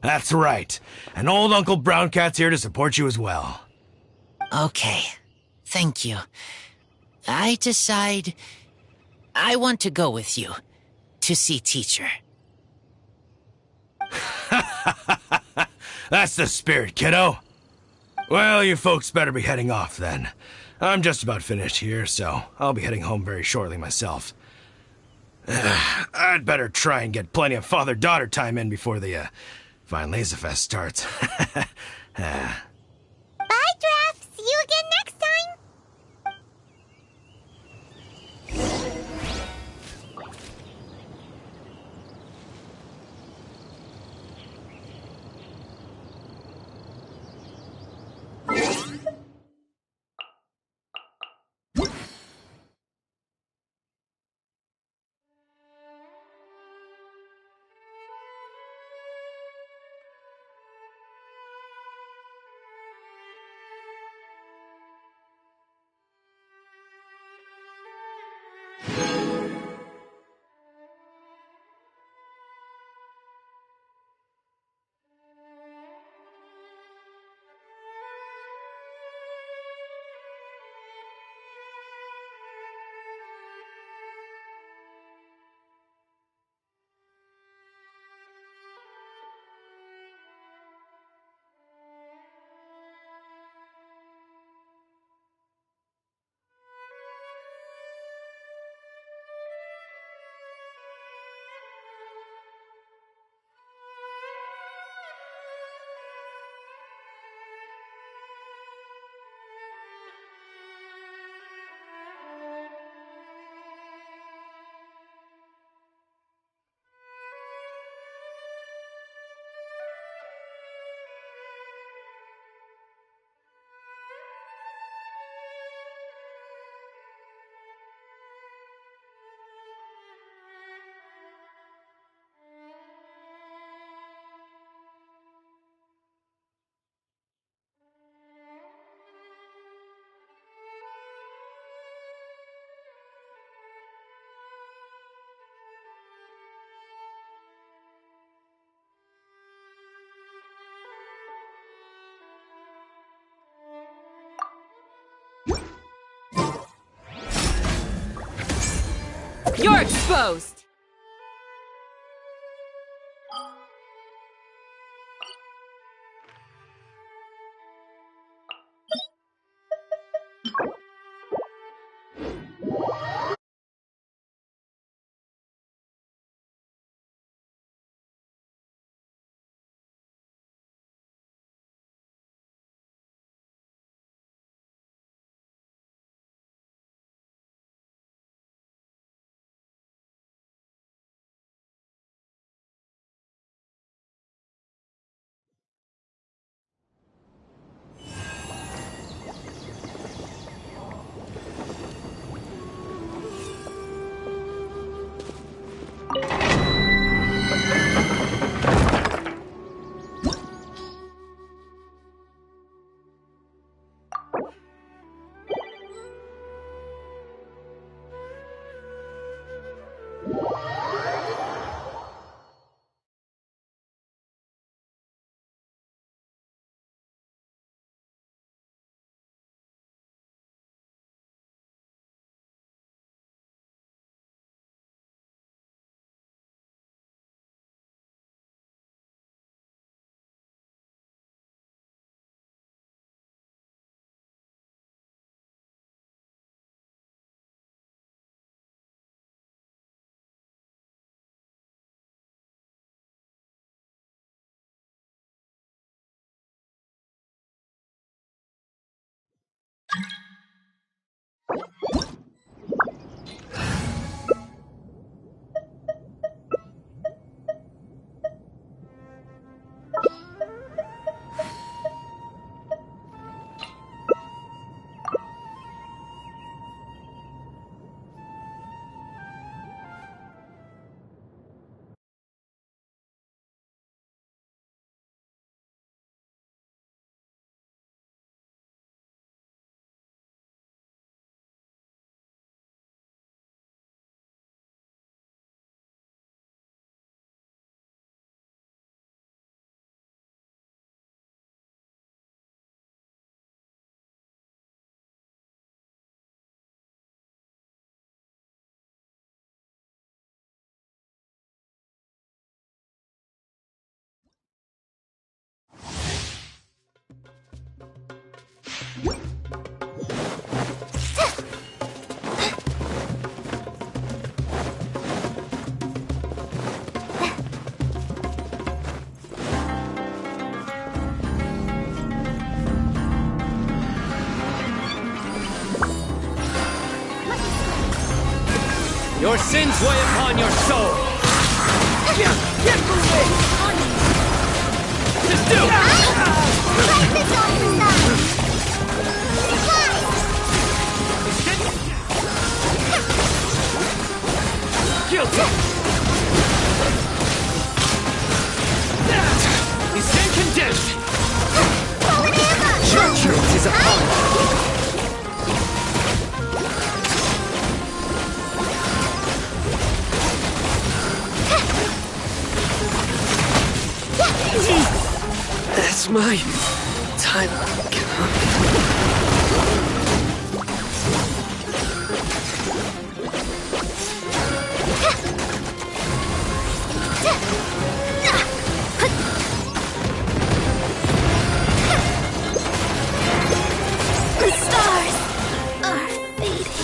That's right. And old Uncle Brown Cat's here to support you as well. Okay. Thank you. I decide I want to go with you to see teacher. That's the spirit, kiddo. Well, you folks better be heading off then. I'm just about finished here, so I'll be heading home very shortly myself. I'd better try and get plenty of father-daughter time in before the Fine Laser Fest starts. Bye, Draft. See you again next time. You're exposed! Your sins weigh upon your soul! Get moving! Just do! Cut this off the side! Guilty! We stand condemned! Judgment is upon us! That's my time come. The stars are fading.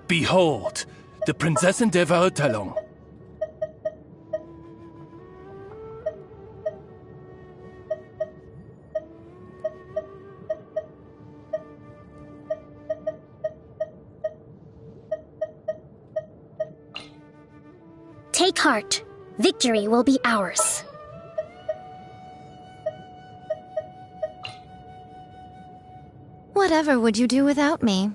Behold, the Prinzessin der Verurteilung. Take heart. Victory will be ours. Whatever would you do without me?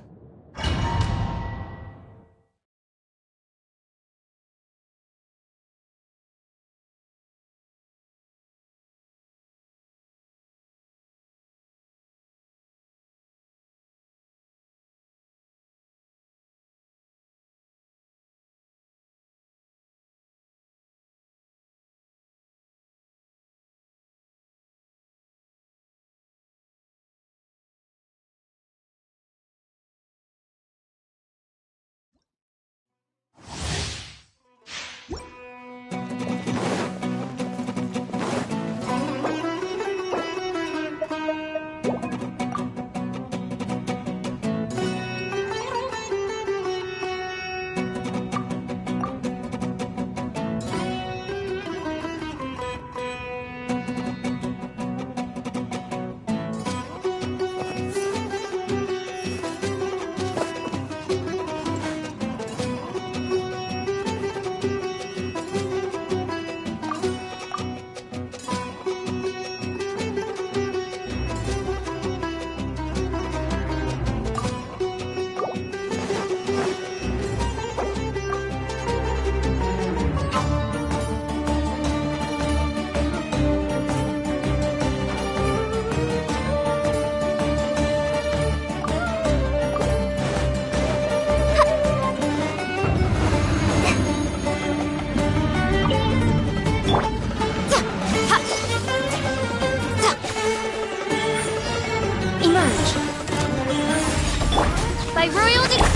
By royal decree!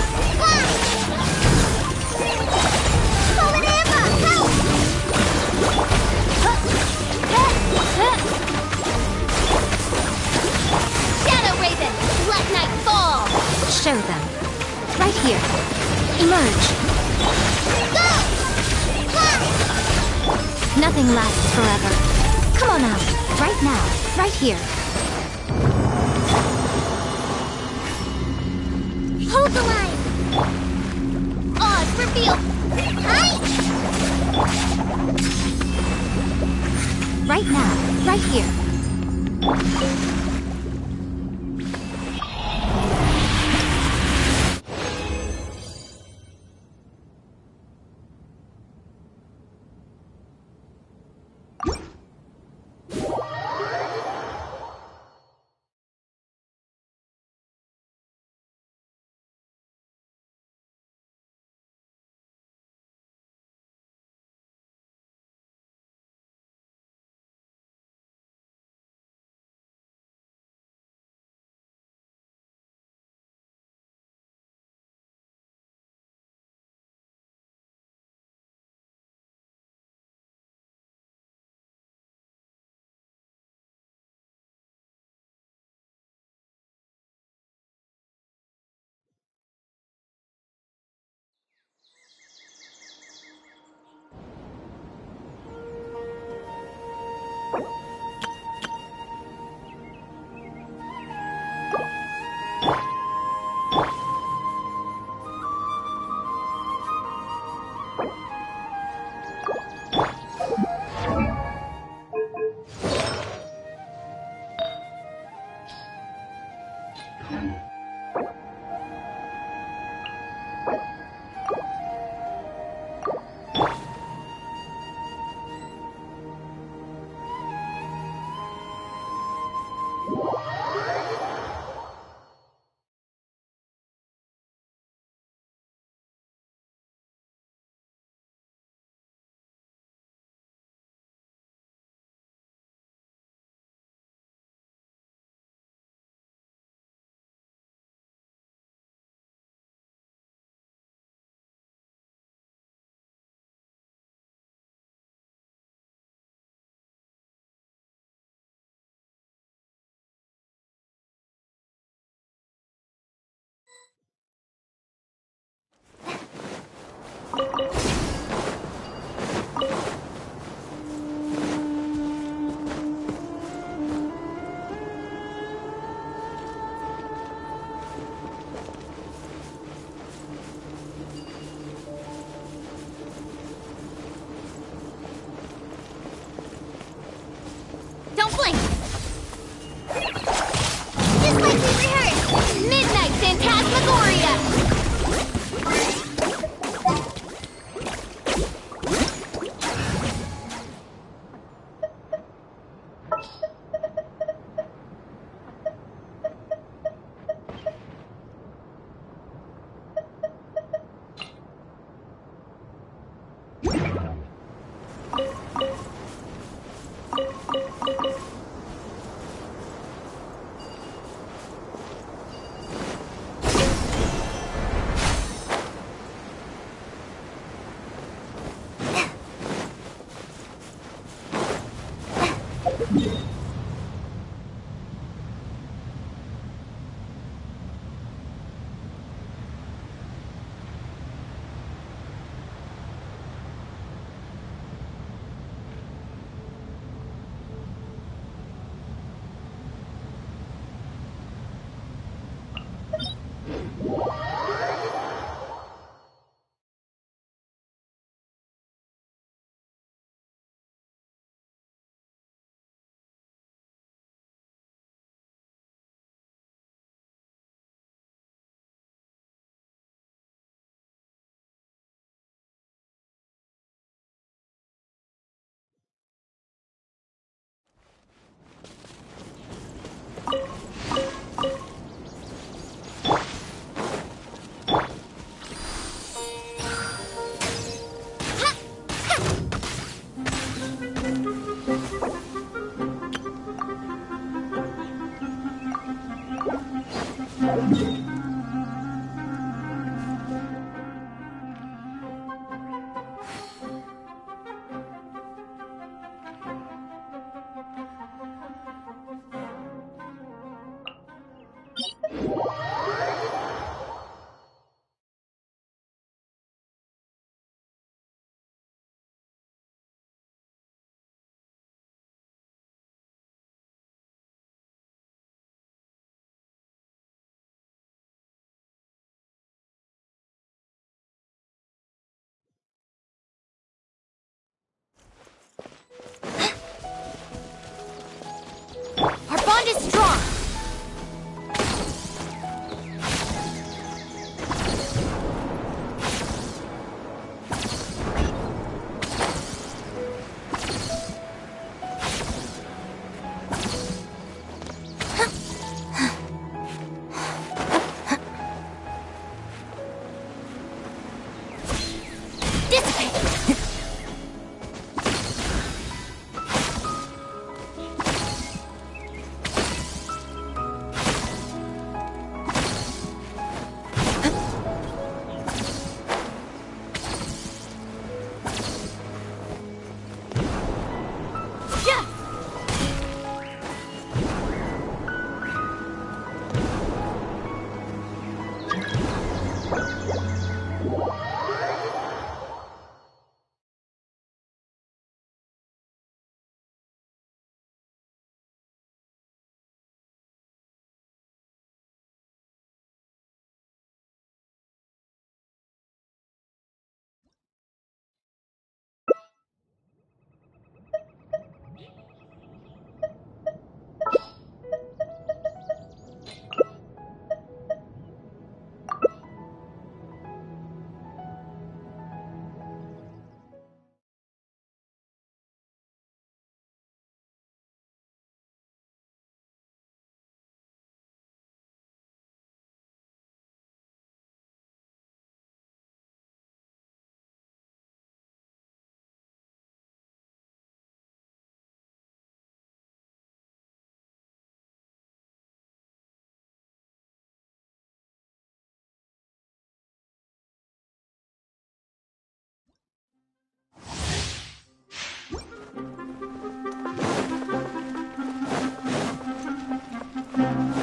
Fallen Emma, help! Shadow Raven, let night fall! Show them. Right here. Emerge. Go! Fly! Nothing lasts forever. Come on out. Right now. Right here. Hold the line! Oz, reveal! Hi! Right now. Right here. Don't blink! Just like we rehearsed! Midnight Phantasmagoria! Our bond is strong!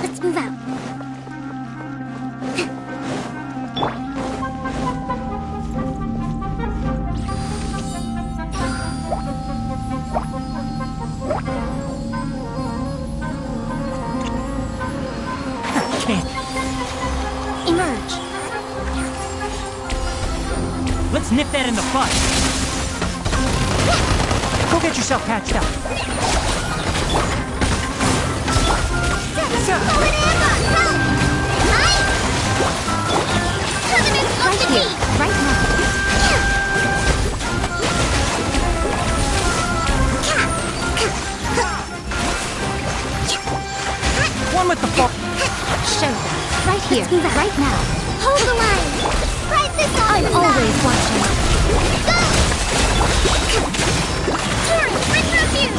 Let's move out. Emerge. Let's nip that in the bud. Go get yourself patched up. Right here, right now. One with the ball. Show them. Right here, right now. Hold the line! Spread this off I'm the always side. watching. Tori, bring her here!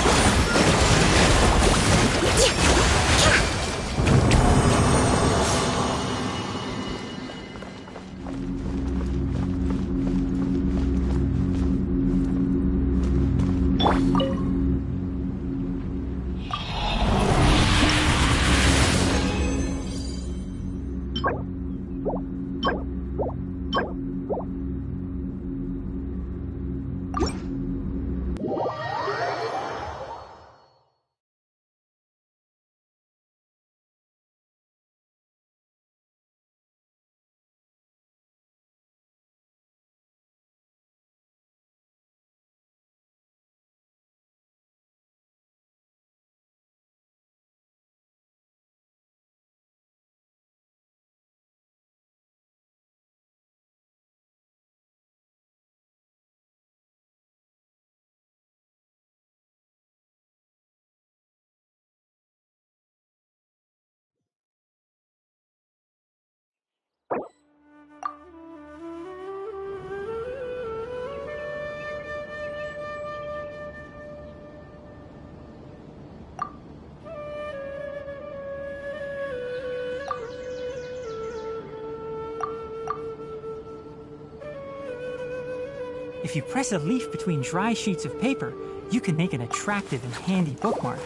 If you press a leaf between dry sheets of paper, you can make an attractive and handy bookmark.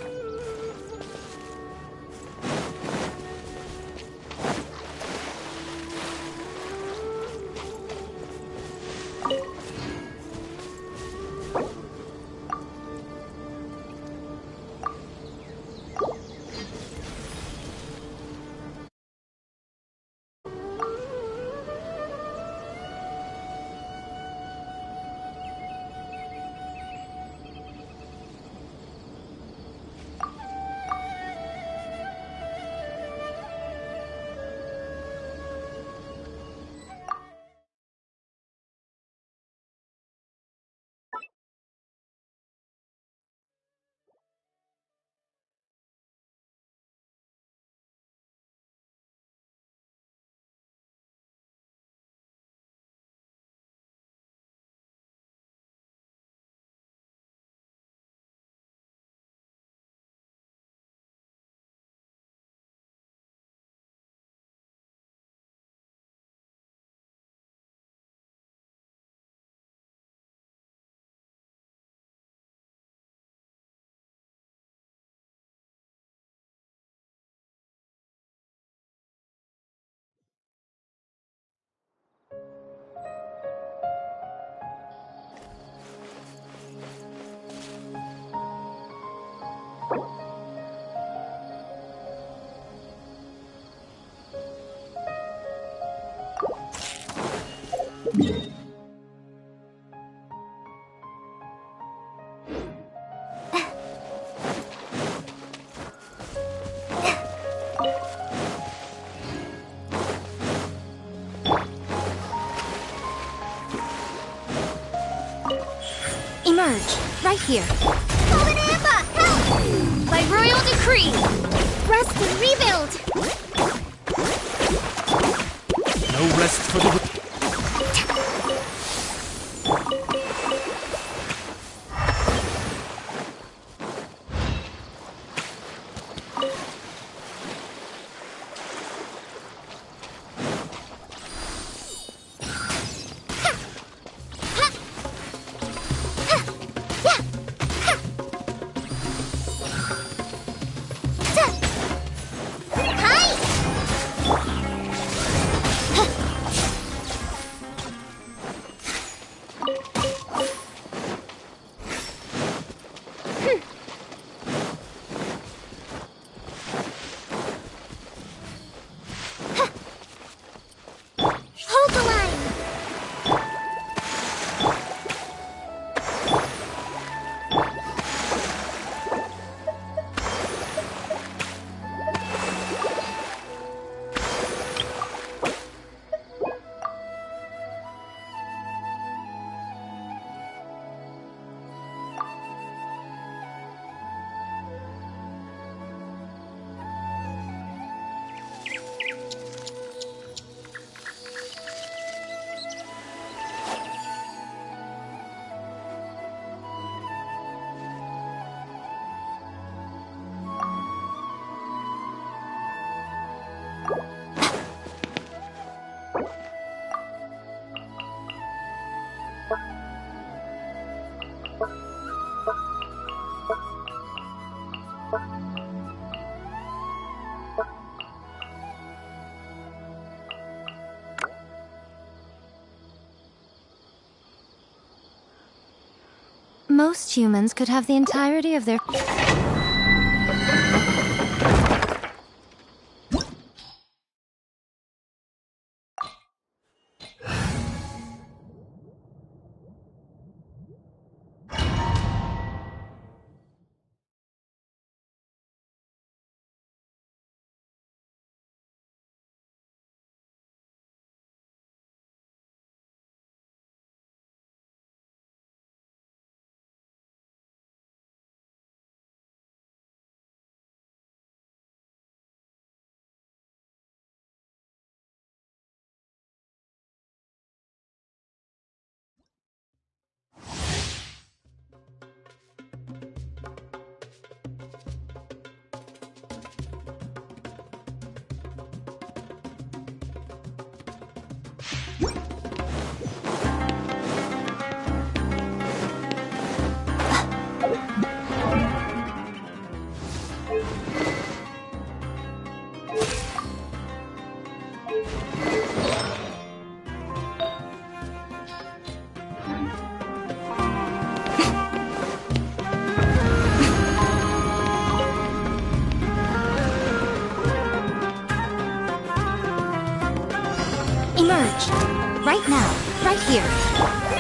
Emerge, right here. Golden Amber, help! By royal decree! Rest and rebuild! No rest for the... Most humans could have the entirety of their... Emerge. Right now. Right here.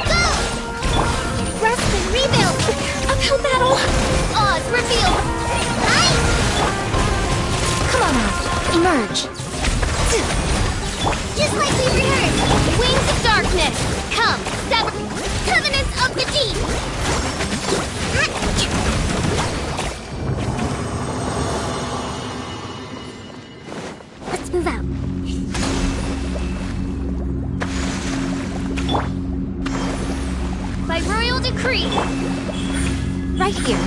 Go! Rest and rebuild! Uphill battle! Oz revealed! Come on out. Emerge. Just like we rehearsed! Wings of darkness! Come, sever... Covenants of the deep! Let's move out. By royal decree! Right here.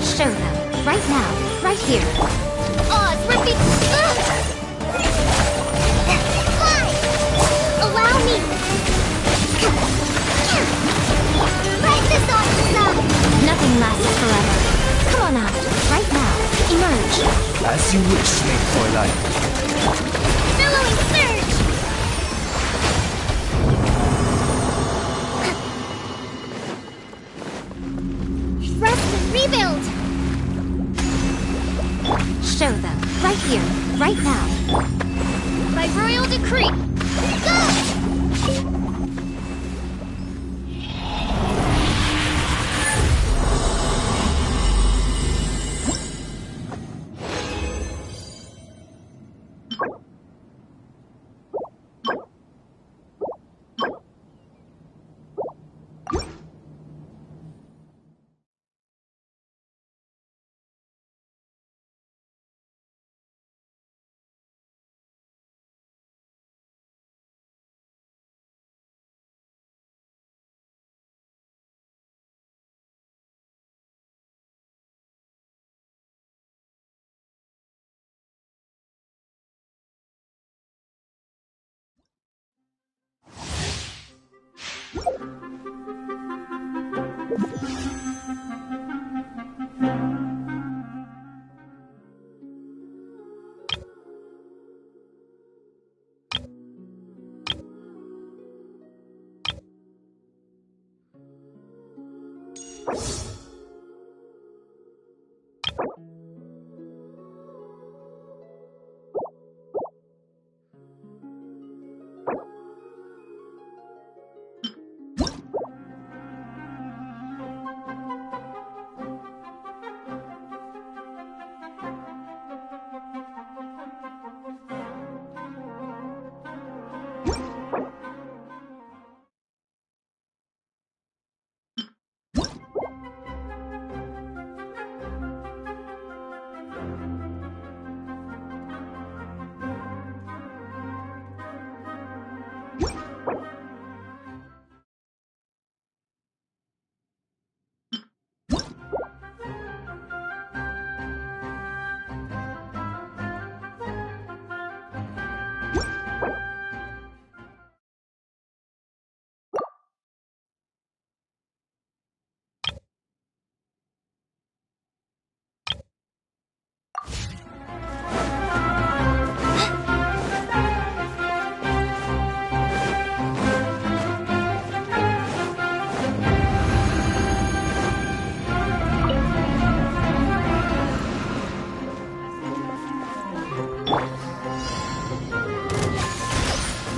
Show them. Right now. Right here. Oz revealed... Fly! Allow me! Light this off the sun! Nothing lasts forever. Come on out. Right now. Emerge. As you wish, Snake Twilight. Billowing surge! Rest and rebuild! Show them. Right here. Right now. By royal decree! Go!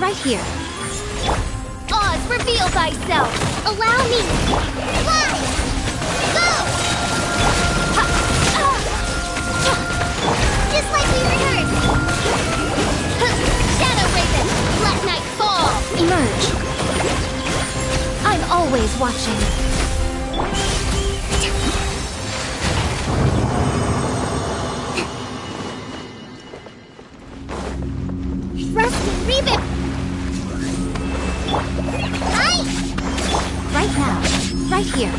right here. Oz, reveal thyself! Allow me! Fly! Go! Just like we rehearsed! Shadow Raven! Let night fall! Emerge. I'm always watching. Trust me, Raven! Right now. Right here.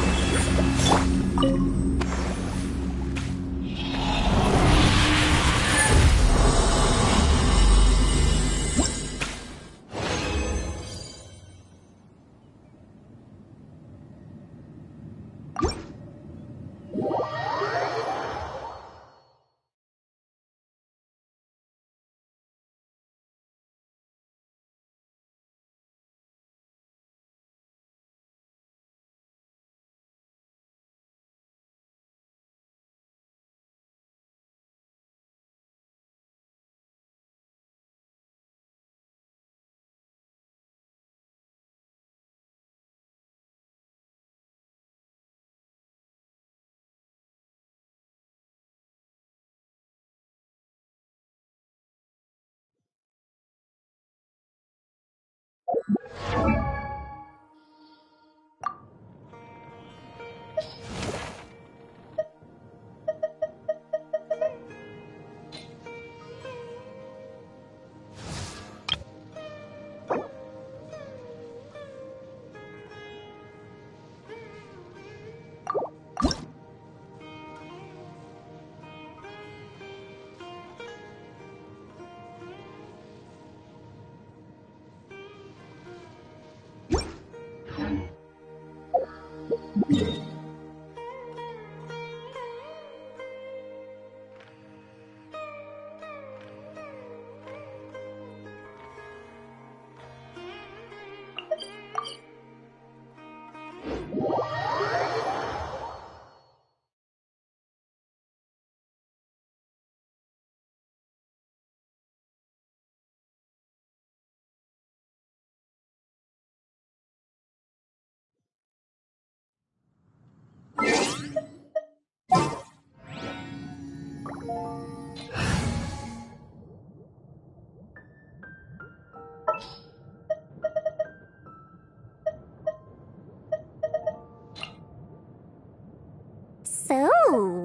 So,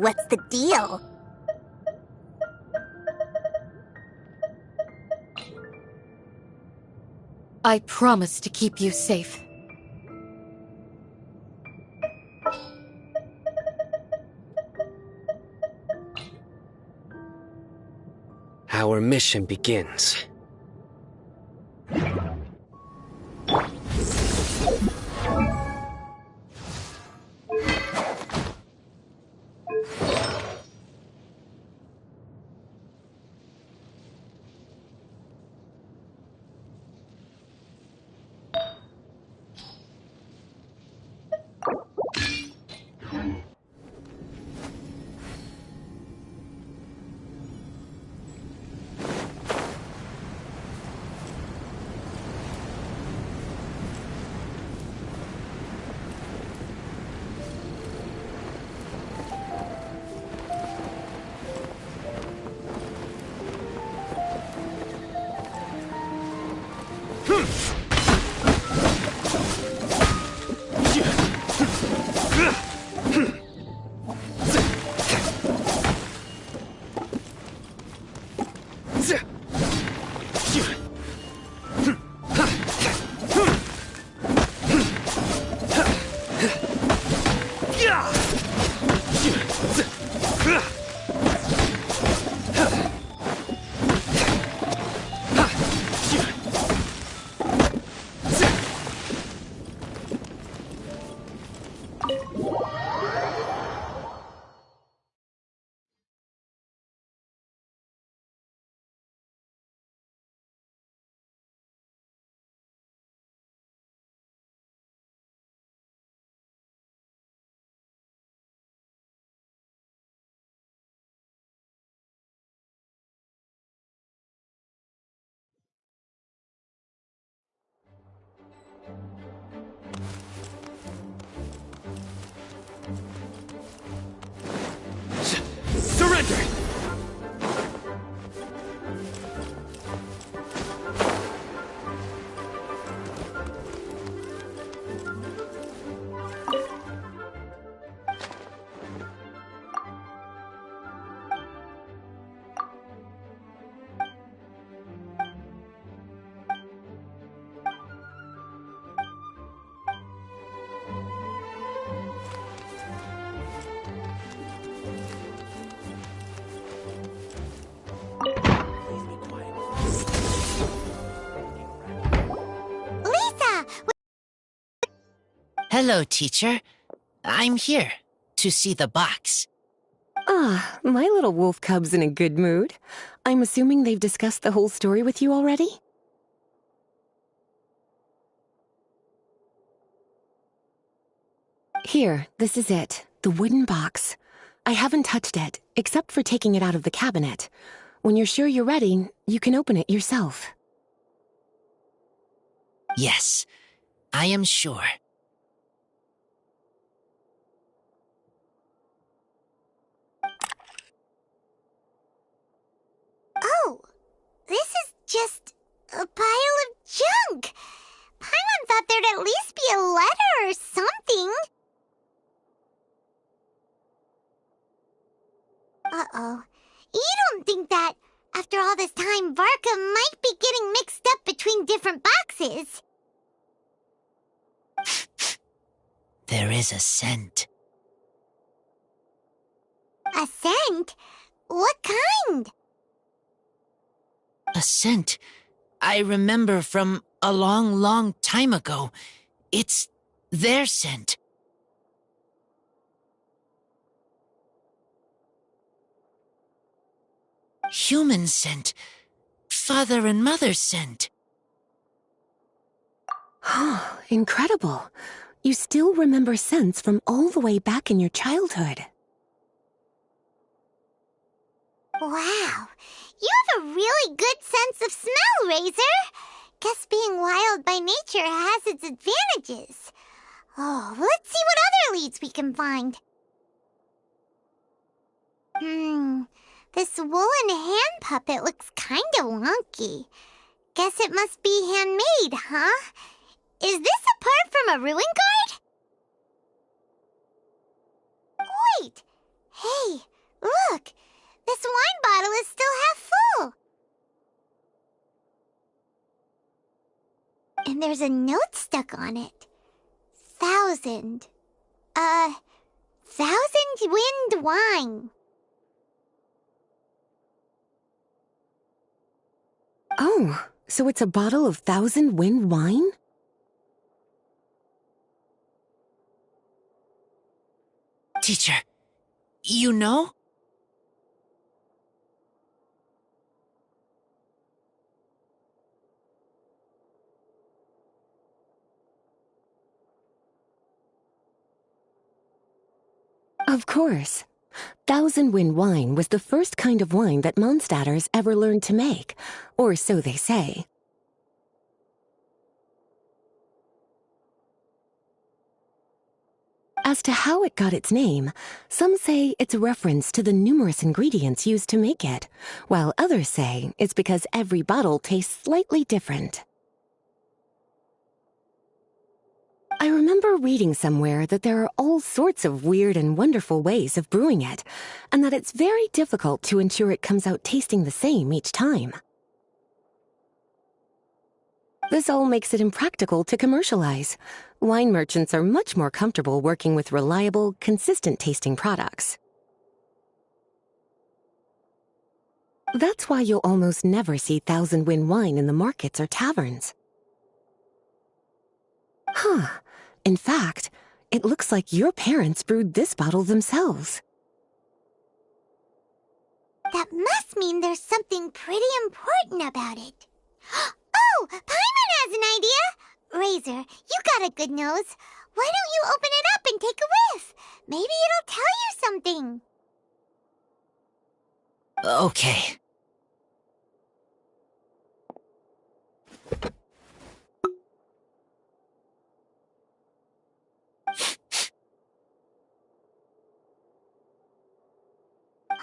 what's the deal? I promise to keep you safe. Our mission begins. Hello, teacher. I'm here to see the box. Ah, my little wolf cub's in a good mood. I'm assuming they've discussed the whole story with you already? Here, this is it. The wooden box. I haven't touched it, except for taking it out of the cabinet. When you're sure you're ready, you can open it yourself. Yes, I am sure. Oh, this is just a pile of junk. Paimon thought there'd at least be a letter or something. Uh-oh. You don't think that, after all this time, Varka might be getting mixed up between different boxes? There is a scent. A scent? What kind? A scent I remember from a long, long time ago. It's their scent. Human scent. Father and mother scent. Oh, incredible. You still remember scents from all the way back in your childhood. Wow. You have a really good sense of smell, Razor. Guess being wild by nature has its advantages. Oh, let's see what other leads we can find. This woolen hand puppet looks kinda wonky. Guess it must be handmade, huh? Is this a part from a ruin guard? Wait! Hey, look! This wine bottle is still half full! And there's a note stuck on it. 1,000. 1,000 wind wine. Oh, so it's a bottle of 1,000 wind wine? Teacher, you know? Of course. 1,000 wind wine was the first kind of wine that Mondstadters ever learned to make, or so they say. As to how it got its name, some say it's a reference to the numerous ingredients used to make it, while others say it's because every bottle tastes slightly different. I remember reading somewhere that there are all sorts of weird and wonderful ways of brewing it, and that it's very difficult to ensure it comes out tasting the same each time. This all makes it impractical to commercialize. Wine merchants are much more comfortable working with reliable, consistent-tasting products. That's why you'll almost never see 1,000 wind wine in the markets or taverns. Huh. In fact, it looks like your parents brewed this bottle themselves. That must mean there's something pretty important about it. Oh, Paimon has an idea! Razor, you got a good nose. Why don't you open it up and take a whiff? Maybe it'll tell you something. Okay.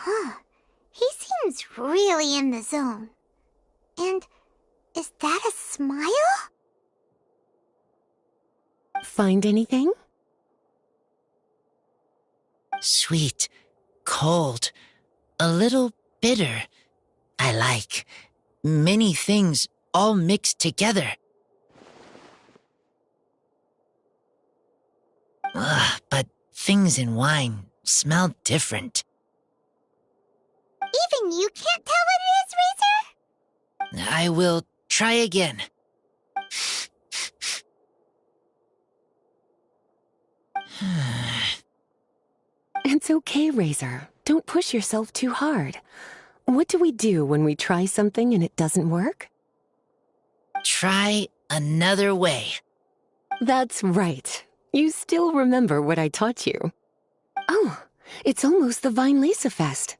Huh. He seems really in the zone. And is that a smile? Find anything? Sweet, cold, a little bitter. I like. Many things all mixed together. But things in wine smell different. Even you can't tell what it is, Razor? I will try again. It's okay, Razor. Don't push yourself too hard. What do we do when we try something and it doesn't work? Try another way. That's right. You still remember what I taught you. Oh, it's almost the Weinlese Fest.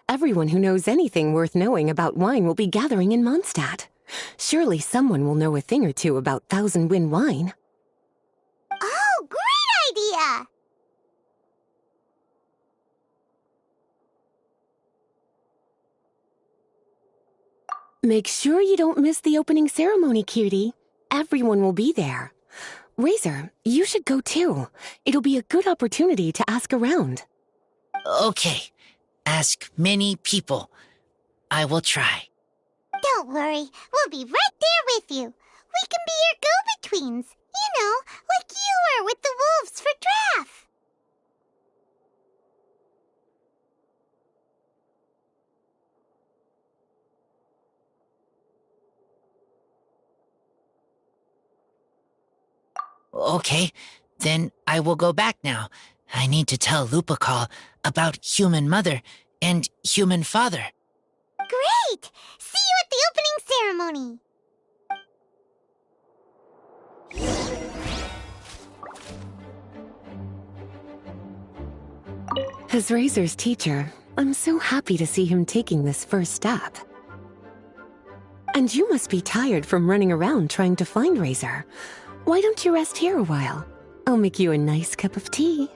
Everyone who knows anything worth knowing about wine will be gathering in Mondstadt. Surely someone will know a thing or two about Thousand Wind wine. Oh, great idea! Make sure you don't miss the opening ceremony, cutie. Everyone will be there. Razor, you should go too. It'll be a good opportunity to ask around. Okay. Ask many people. I will try. Don't worry, we'll be right there with you. We can be your go-betweens. You know, like you were with the wolves for Draff. Okay, then I will go back now. I need to tell Lupacall about Human Mother and Human Father. Great! See you at the opening ceremony. As Razor's teacher, I'm so happy to see him taking this first step. And you must be tired from running around trying to find Razor. Why don't you rest here a while? I'll make you a nice cup of tea.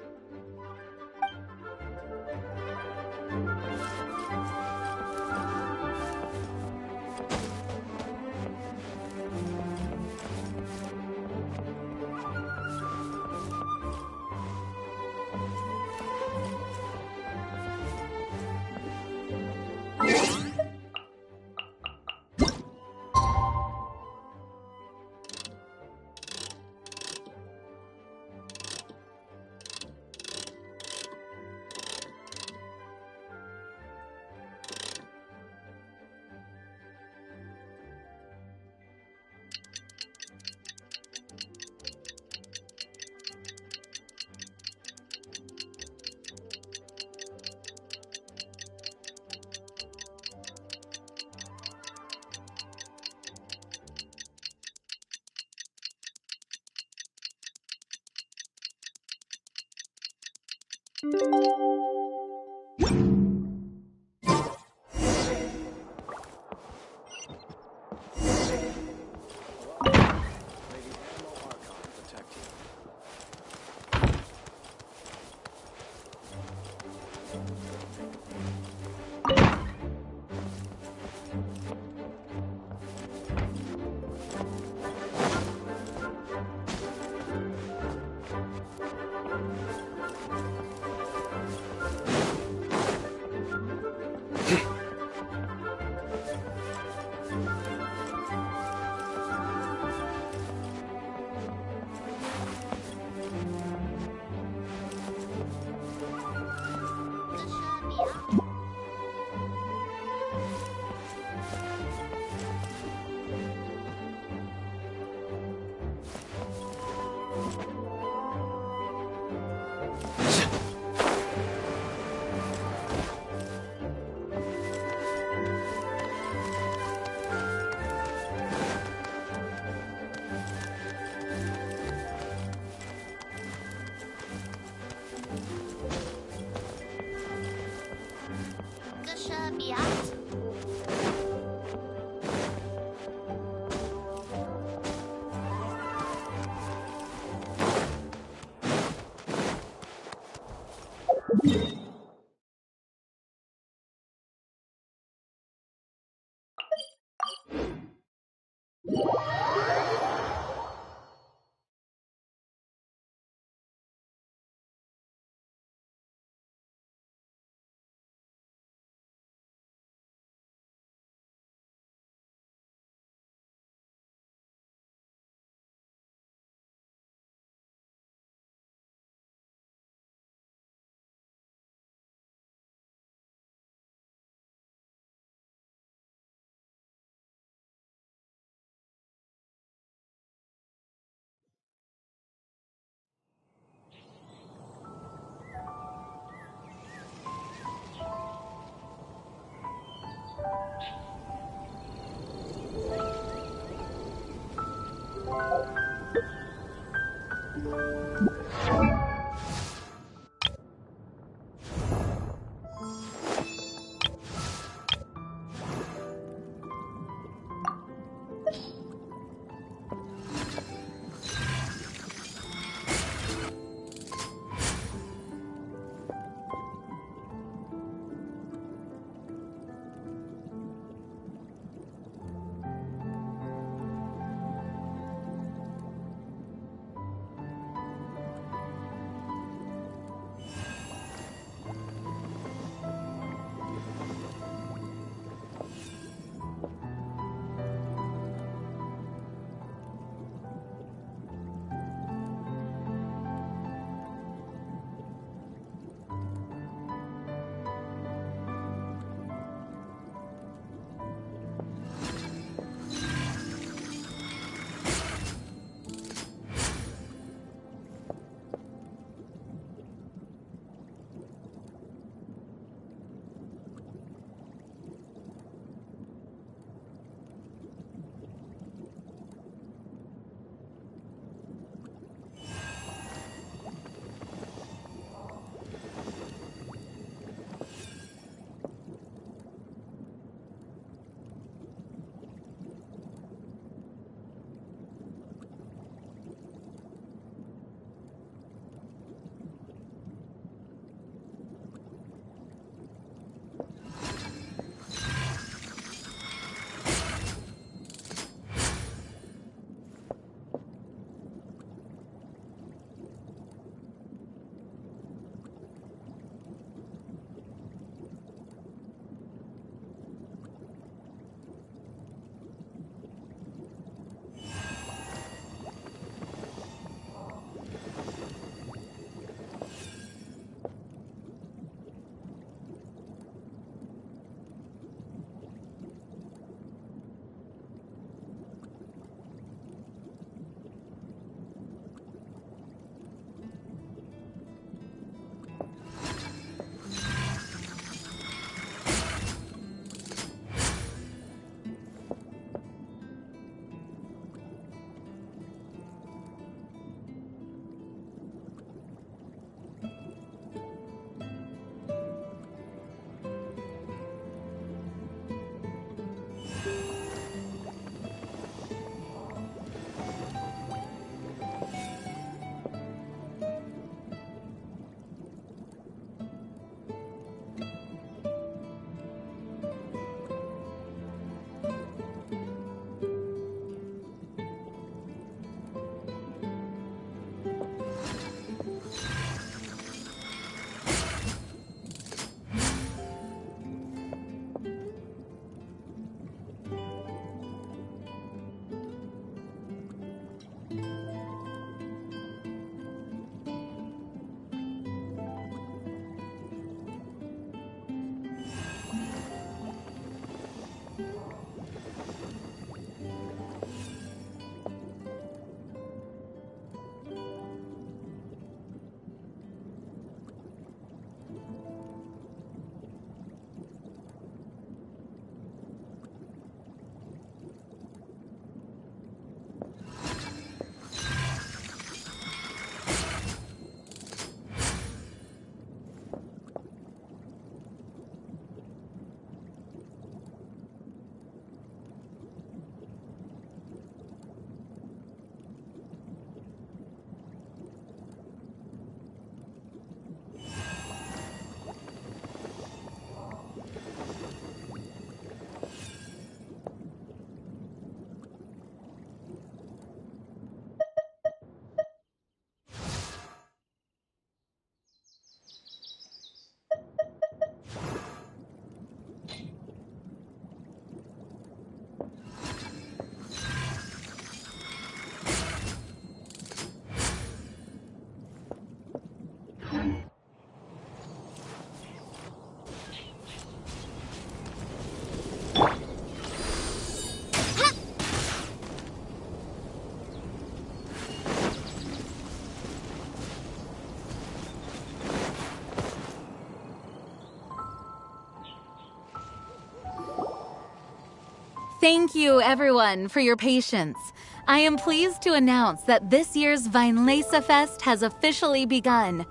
Thank you, everyone, for your patience. I am pleased to announce that this year's Weinlese Fest has officially begun.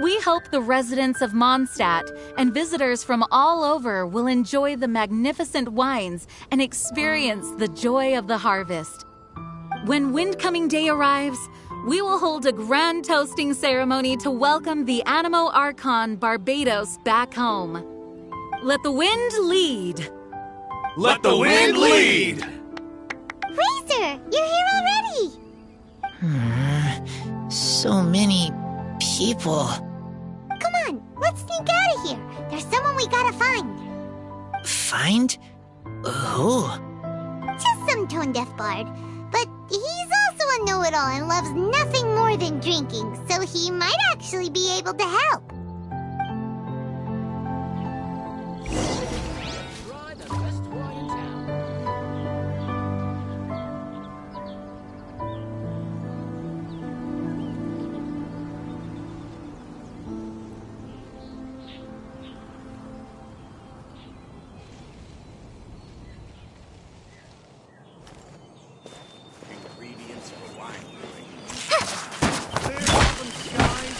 We hope the residents of Mondstadt and visitors from all over will enjoy the magnificent wines and experience the joy of the harvest. When Windcoming Day arrives, we will hold a grand toasting ceremony to welcome the Animo Archon Barbados back home. Let the wind lead! Let the wind lead! Razor, you're here already! So many people. Come on, let's sneak out of here. There's someone we gotta find. Find? Who? Just some tone-deaf bard. But he's also a know-it-all and loves nothing more than drinking, so he might actually be able to help. Try the best toy in town. Ingredients for wine brewing. Clear open skies.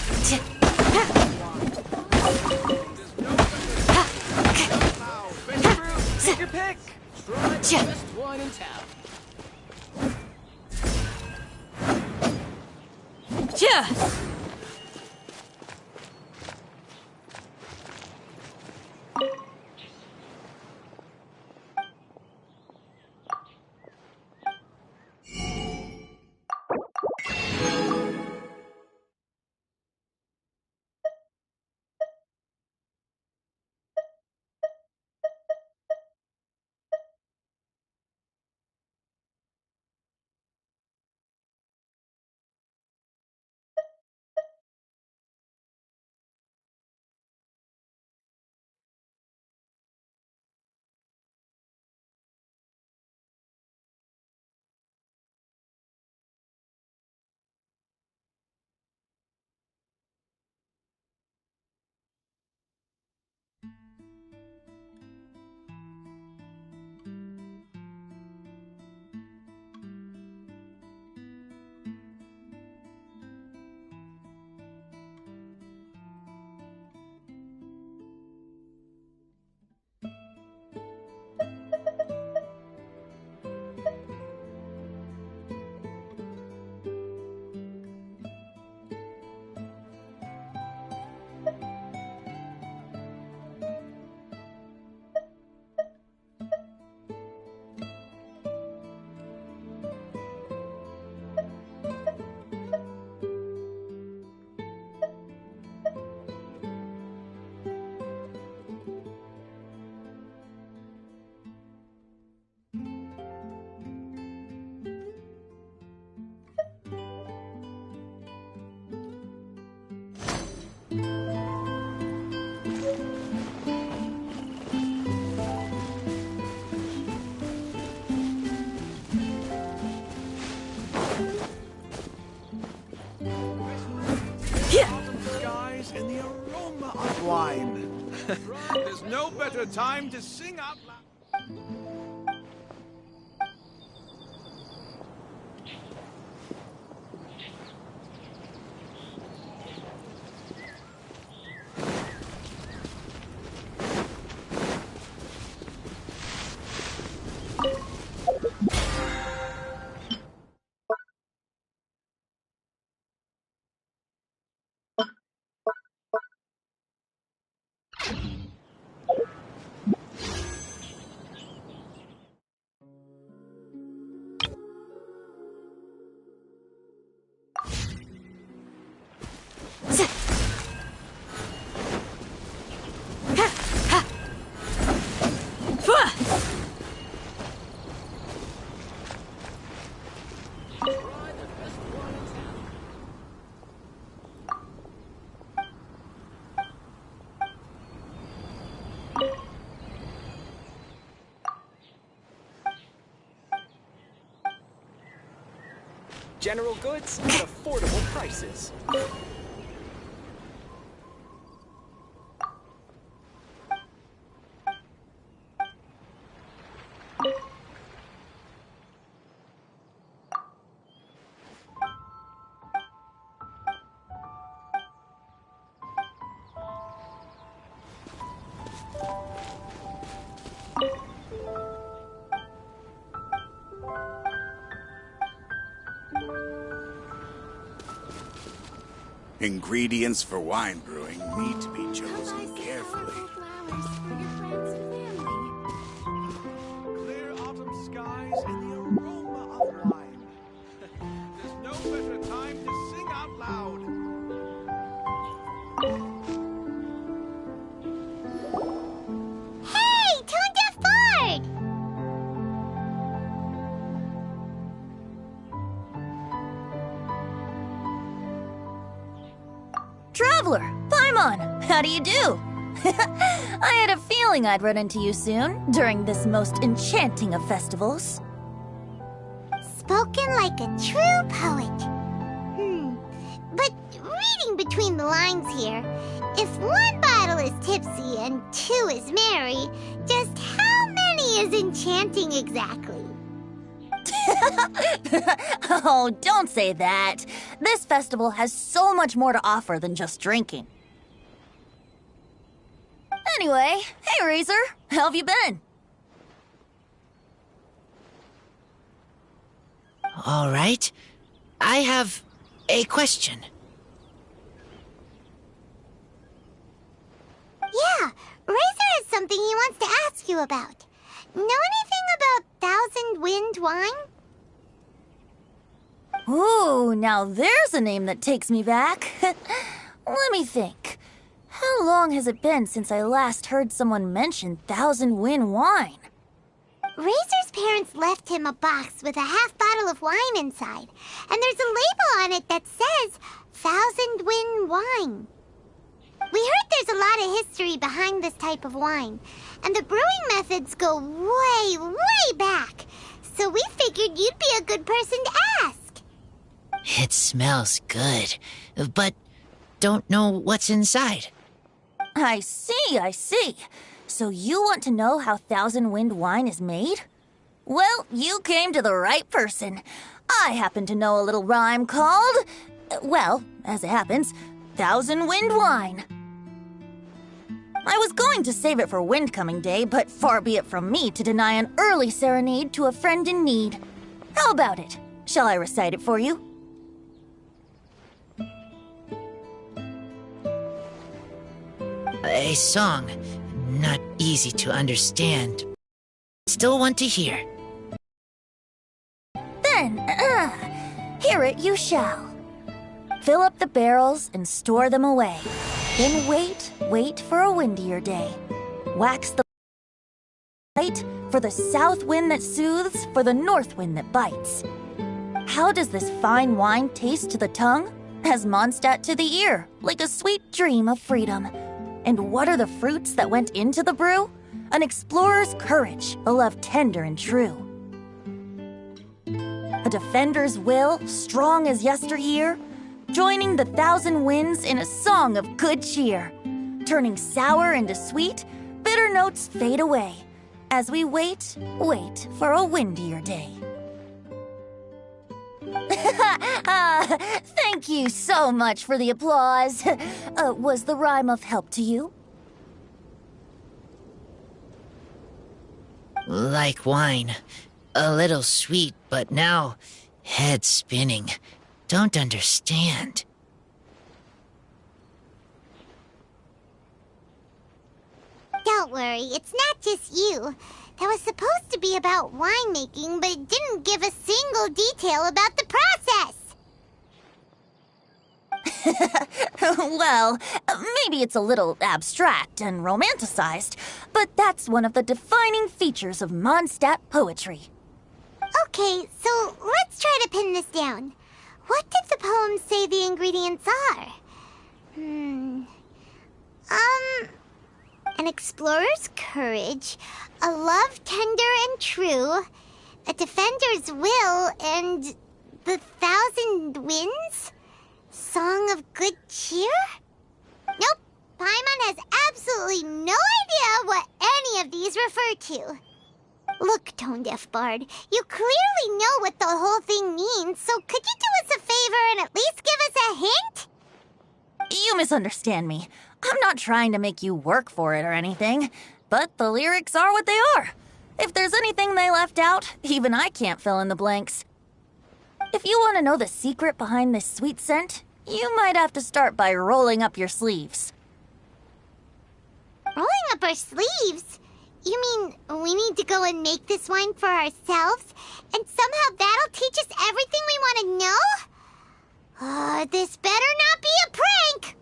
Take your pick. Try the best wine in town. And the aroma of wine. There's no better time to sing out loud. General goods at affordable prices. Ingredients for wine brewing need to be chosen carefully. Clear autumn skies and the aroma of wine. There's no better time to sing out loud. Hey, Tone Deaf Bard! Traveler, Paimon, how do you do? I had a feeling I'd run into you soon, during this most enchanting of festivals. Spoken like a true poet. But reading between the lines here, if one bottle is tipsy and two is merry, just how many is enchanting exactly? Oh, don't say that. This festival has so much more to offer than just drinking. Anyway, hey Razor, how have you been? All right. I have a question. Yeah, Razor has something he wants to ask you about. Know anything about Thousand Wind wine? Ooh, now there's a name that takes me back. Let me think. How long has it been since I last heard someone mention Thousand Wind wine? Razor's parents left him a box with a half bottle of wine inside, and there's a label on it that says Thousand Wind wine. We heard there's a lot of history behind this type of wine, and the brewing methods go way, way back. So we figured you'd be a good person to ask. It smells good, but don't know what's inside. I see. So you want to know how Thousand Wind wine is made? Well, you came to the right person. I happen to know a little rhyme called, well, as it happens, Thousand Wind wine. I was going to save it for Windcoming Day, but far be it from me to deny an early serenade to a friend in need. How about it? Shall I recite it for you? A song, not easy to understand. Still want to hear. Then, hear it you shall. Fill up the barrels and store them away. Then wait for a windier day. Wax the light for the south wind that soothes, for the north wind that bites. How does this fine wine taste to the tongue? As Mondstadt to the ear, like a sweet dream of freedom. And what are the fruits that went into the brew? An explorer's courage, a love tender and true. A defender's will, strong as yesteryear, joining the thousand winds in a song of good cheer. Turning sour into sweet, bitter notes fade away, as we wait for a windier day. Thank you so much for the applause. Was the rhyme of help to you? Like wine. A little sweet, but now head spinning. Don't understand. Don't worry, it's not just you. That was supposed to be about winemaking, but it didn't give a single detail about the process. Well, maybe it's a little abstract and romanticized, but that's one of the defining features of Mondstadt poetry. Okay, so let's try to pin this down. What did the poem say the ingredients are? An explorer's courage, a love tender and true, a defender's will, and the thousand winds? Song of good cheer? Nope, Paimon has absolutely no idea what any of these refer to. Look, Tone Deaf Bard, you clearly know what the whole thing means, so could you do us a favor and at least give us a hint? You misunderstand me. I'm not trying to make you work for it or anything, but the lyrics are what they are. If there's anything they left out, even I can't fill in the blanks. If you want to know the secret behind this sweet scent, you might have to start by rolling up your sleeves. Rolling up our sleeves? You mean we need to go and make this wine for ourselves? And somehow that'll teach us everything we want to know? This better not be a prank!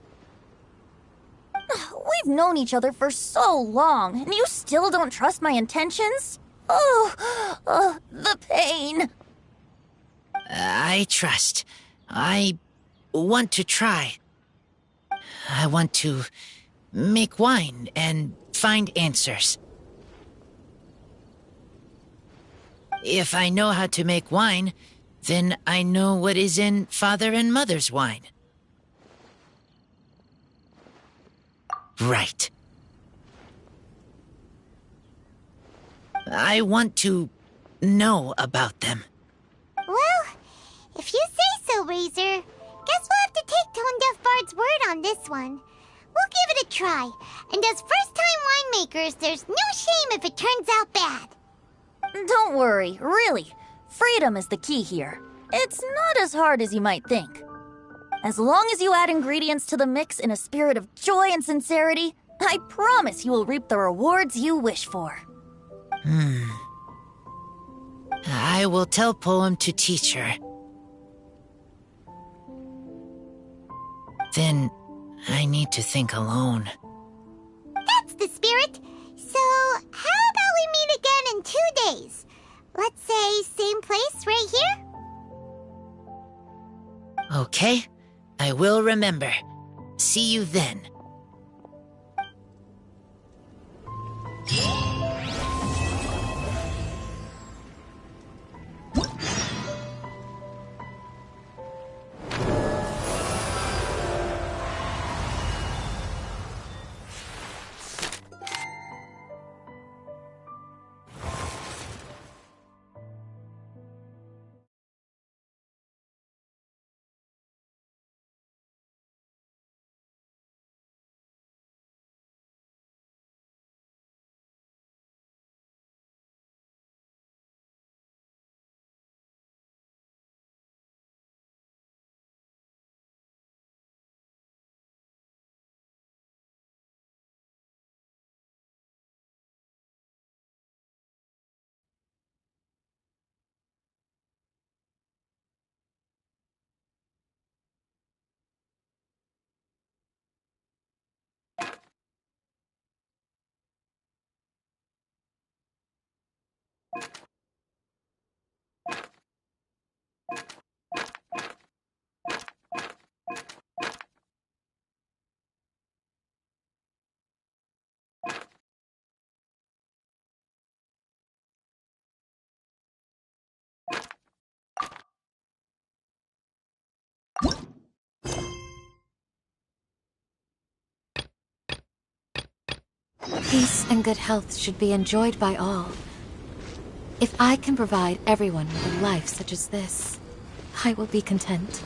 We've known each other for so long, and you still don't trust my intentions? Oh, the pain. I trust. I want to try. I want to make wine and find answers. If I know how to make wine, then I know what is in Father and Mother's wine. Right. I want to know about them. Well, if you say so, Razor, guess we'll have to take Tone Deaf Bard's word on this one. We'll give it a try, and as first-time winemakers, there's no shame if it turns out bad. Don't worry, really. Freedom is the key here. It's not as hard as you might think. As long as you add ingredients to the mix in a spirit of joy and sincerity, I promise you will reap the rewards you wish for. I will tell Poem to teach her. Then I need to think alone. That's the spirit. So, how about we meet again in 2 days? Let's say same place right here? Okay, I will remember. See you then. Peace and good health should be enjoyed by all. If I can provide everyone with a life such as this, I will be content.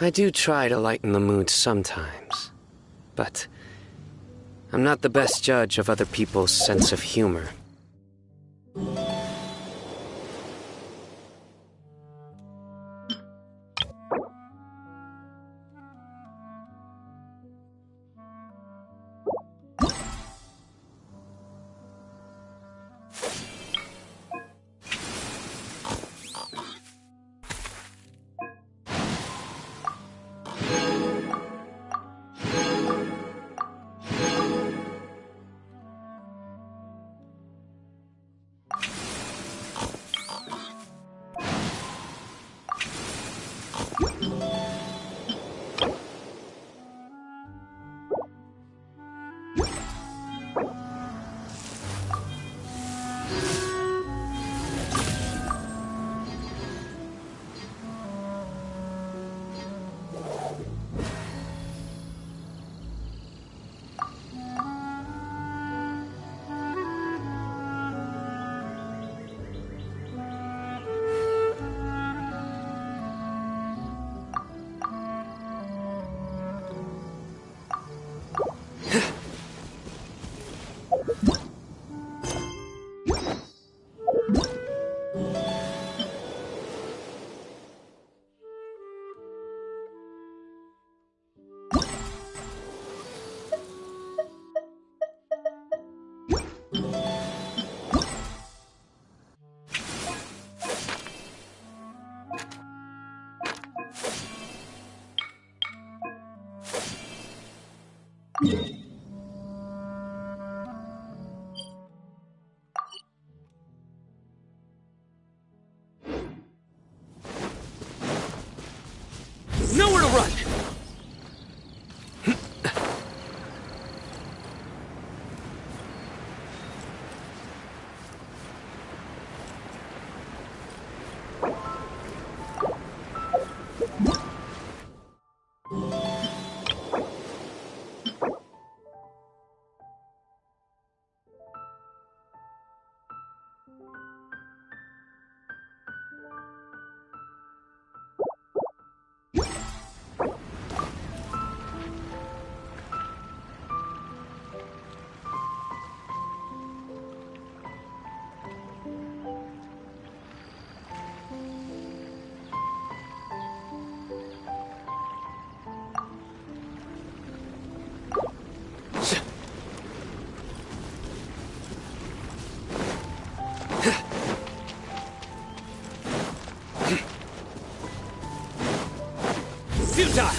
I do try to lighten the mood sometimes, but I'm not the best judge of other people's sense of humor. Nowhere to run! Futile!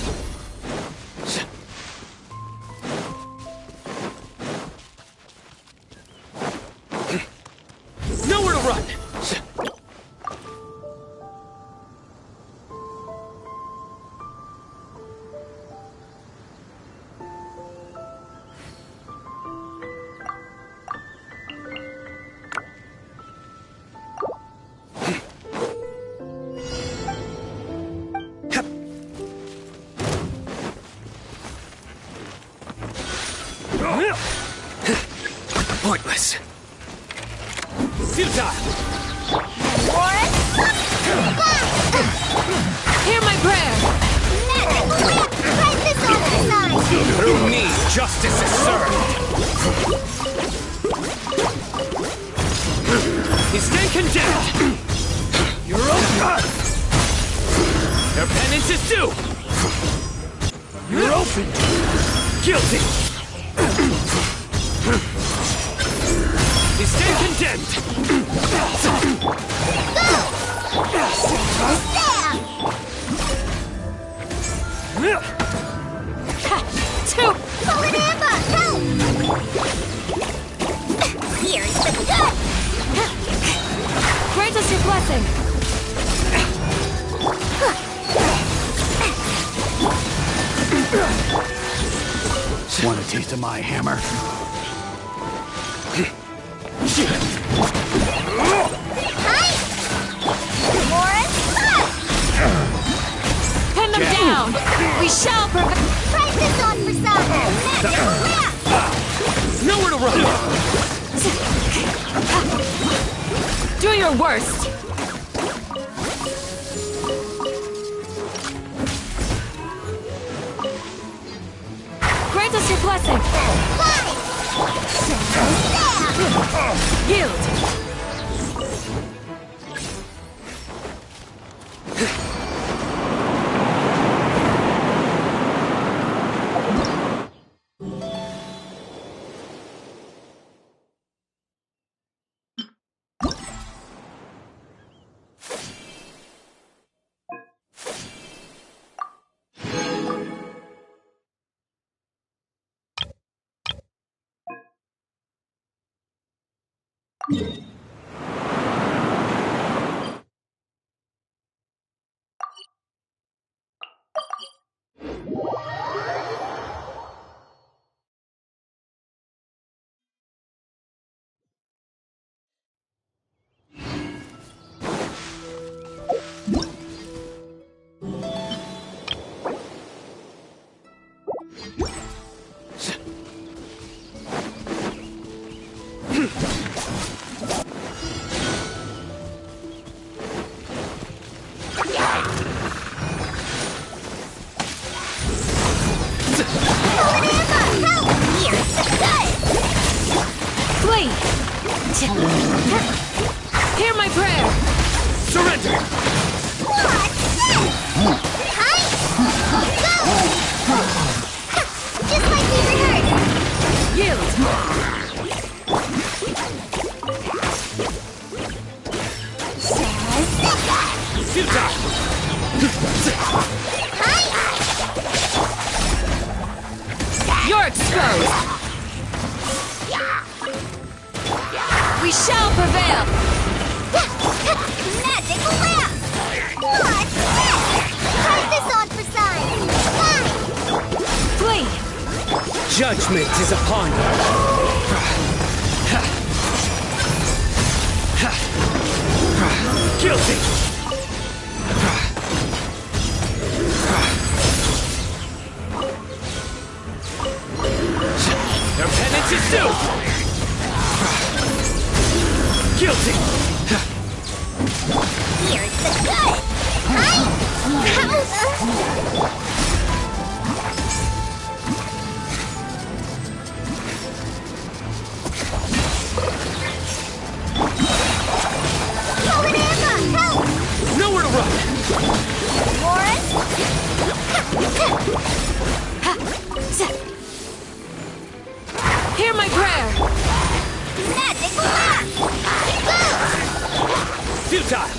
Nowhere to run! Pointless. Futile! Hear my prayer! Through me, justice is served! You stand condemned! You're open! Your penance is due! You're open! Guilty! You stand condemned! Two! Pull an ambush! Help! Here's the gun! Grant us your blessing! Want a taste of my hammer? Pin them down! We shall prevent. Try this on for some! Nowhere to run! Do your worst! Yield! Hear my prayer! Surrender! Just like we rehearsed! Yield! Futile! You're exposed! We shall prevail! Magic lamp! What's this? Try this on for size! Flee! Judgment is upon you! Guilty! Their penance is due! Guilty! Here's the good! Help! Nowhere to run! Warren? Hear my prayer! Magic lamp! Futile!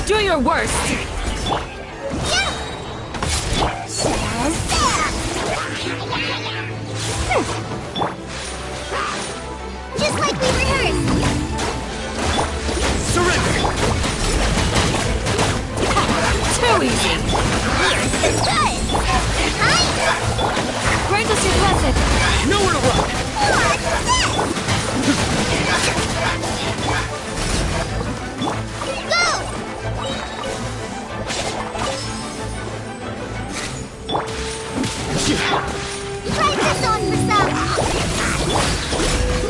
Do your worst! Just like we rehearsed! Surrender! Too easy! Here's the good! Hi! Grant us your blessing! Nowhere to run! Go! Try this on for some!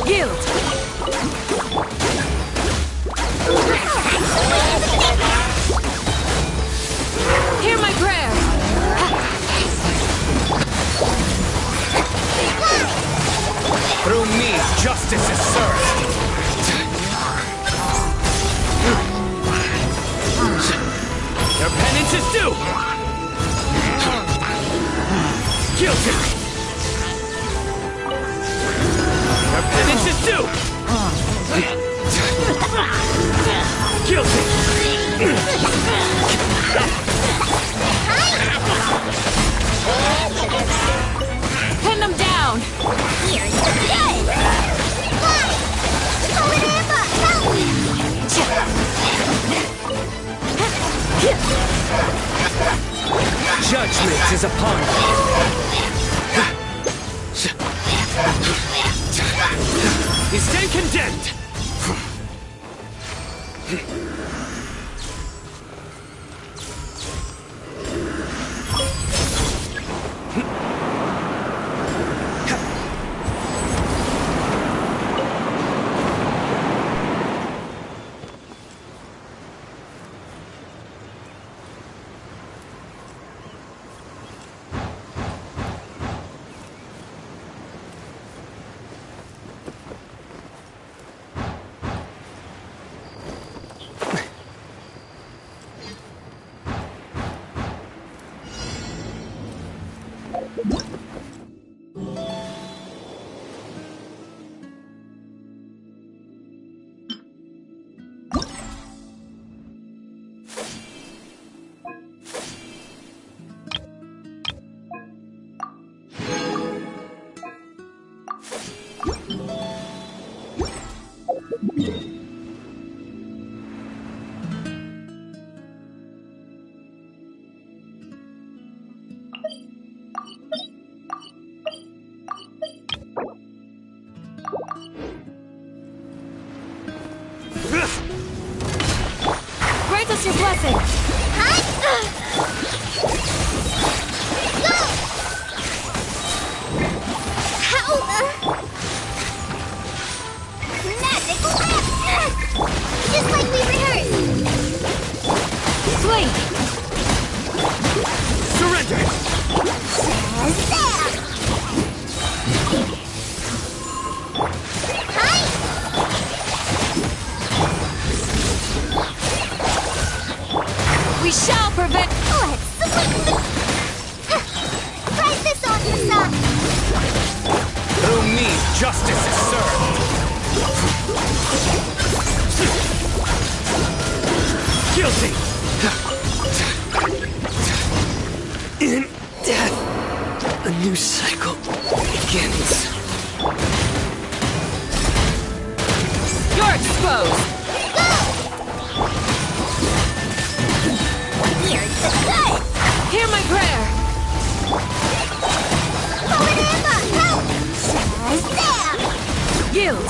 Yield! Hear my prayer! Through me, justice is served! Your penance is due! Guilty! Your penance is due! Guilty! Pin them down! Here's the good! Hi! Koineba, help me! Judgment is upon you! You stand condemned! Grant us your blessing! Go! How? Magical whip! Just like we rehearsed! Flee! Surrender! Shazam! Hi! We shall prevent. Let's swing the... Try this on for some! Through me, justice is served! Guilty! In death, a new cycle begins. You're exposed! Here's the good! Hear my prayer! Koineba, help! Shazam! Yield!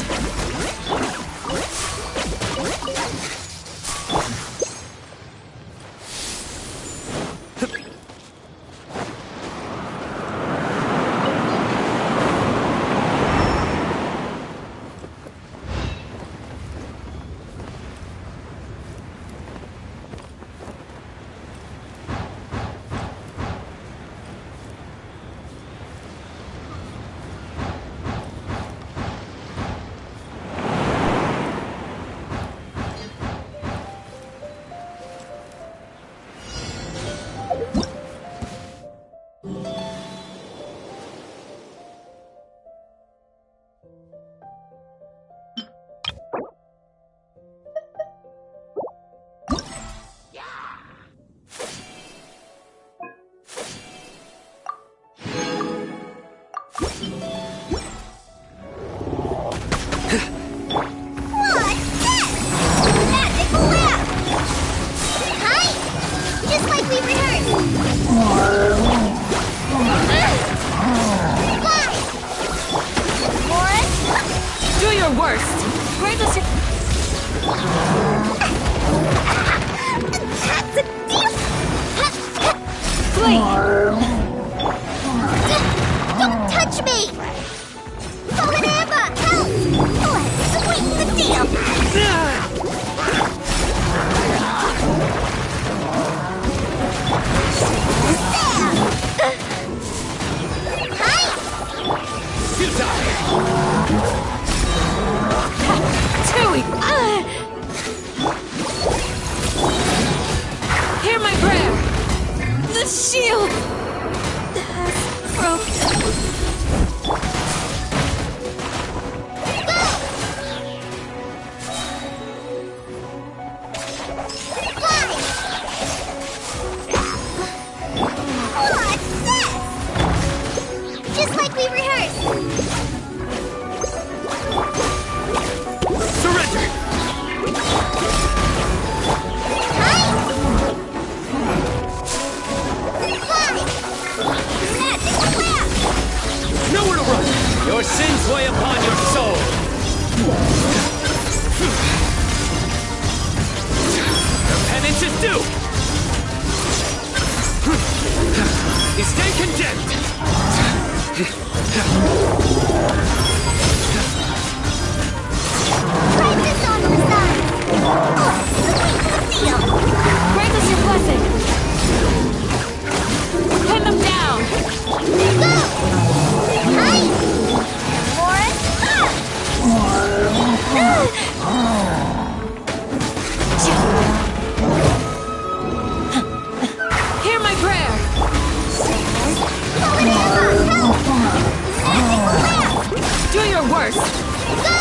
your worst. Grant us your... That's a deal! Flee! Don't touch me! Forever! Help! Let's sweeten the deal! Hear my prayer! The shield has broken. What's this? Just like we rehearsed. Surrender! Nowhere to run! Your sins weigh upon your soul! Your penance is due! You stay condemned! Write this on the side. Let's sweeten the deal. Grant us your blessing! Pin them down! Go! Hi! Lauren! Hear my prayer! Do your worst! Go!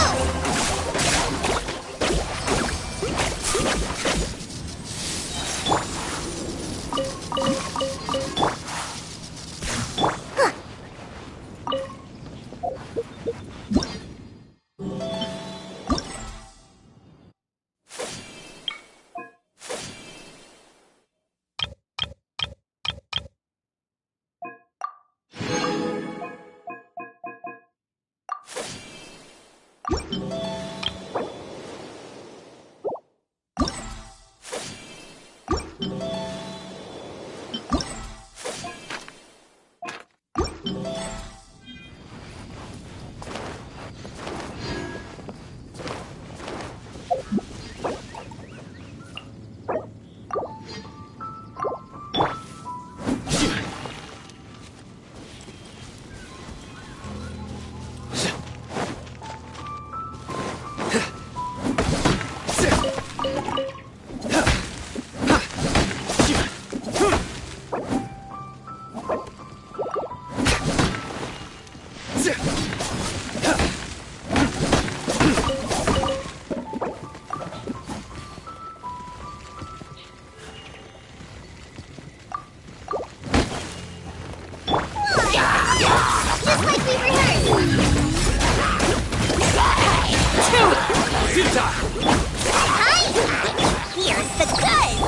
Here's the goods!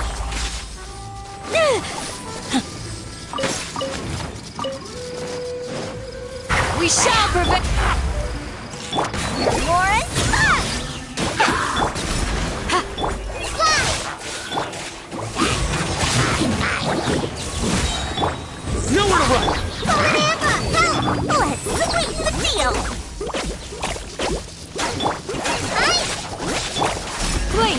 We shall prevent... Lauren, Nowhere to run! Forever! Help! Let's sweeten the deal! Flee!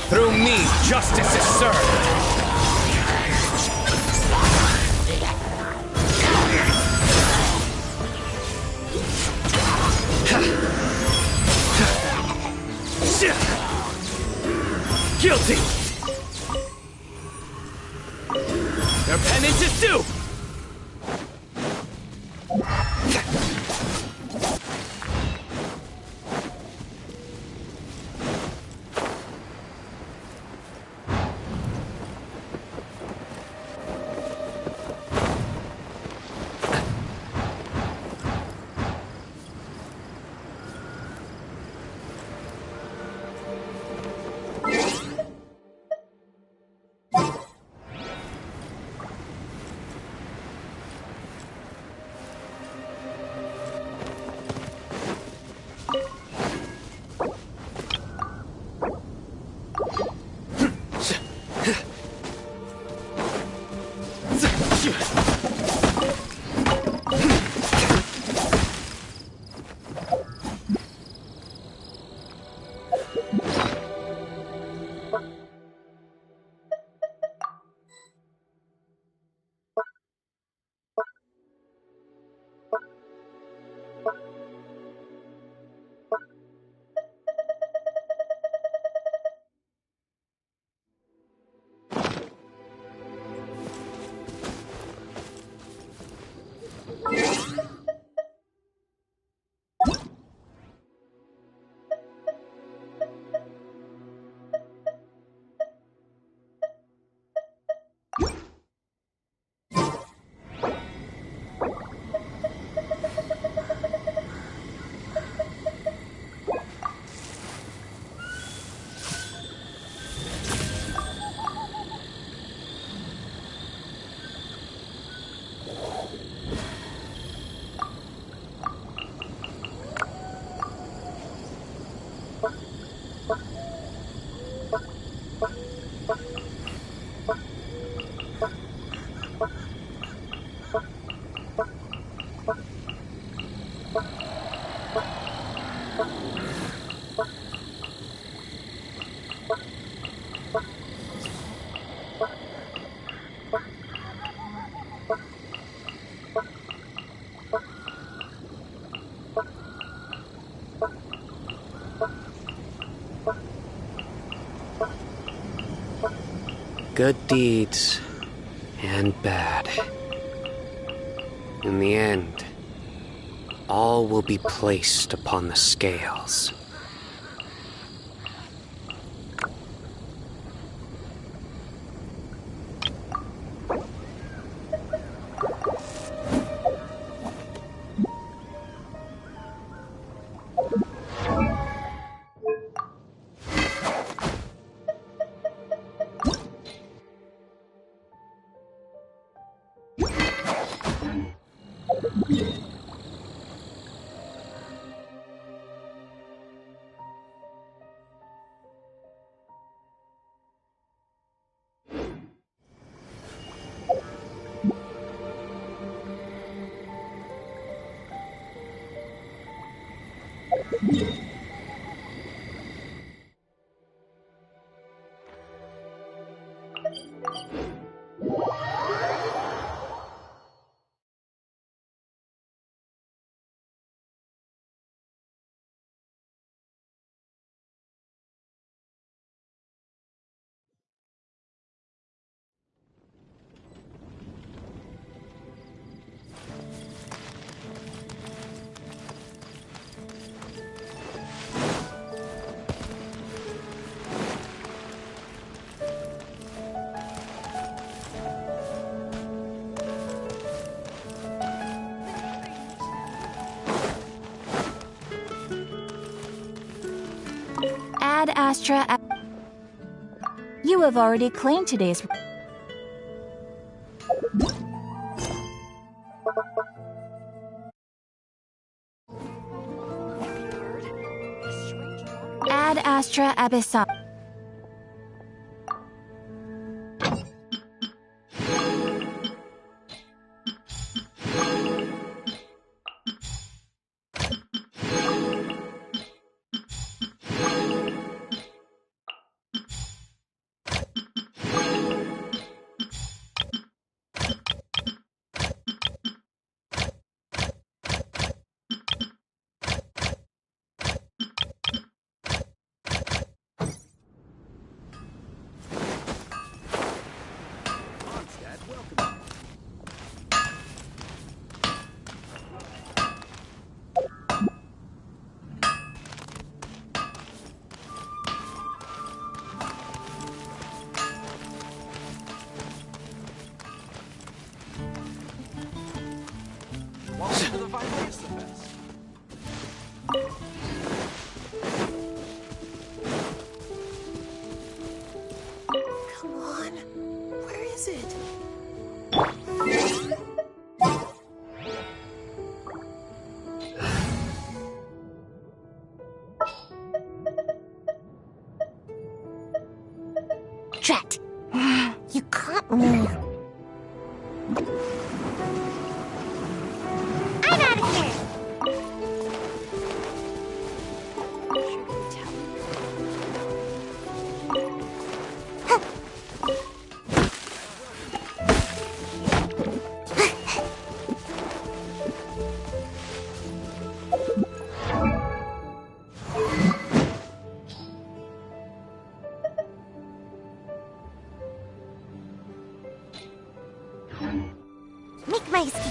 Through me, justice is served! Guilty! Your penance is due! Good deeds and bad. In the end, all will be placed upon the scales. Ad Astra. You have already claimed today's. Ad Astra Abyssal. Welcome to the PHILOSOPHER. Come on. Where is it? Drat! You caught me. I'm out of here! Make my escape.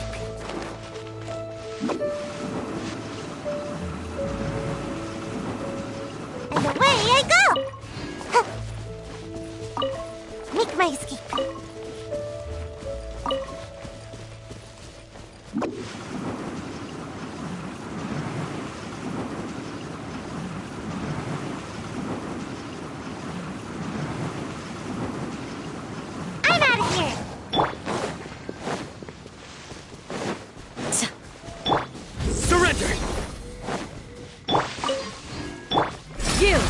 And away I go! Huh. Make my escape. I'm out of here! Surrender! shield!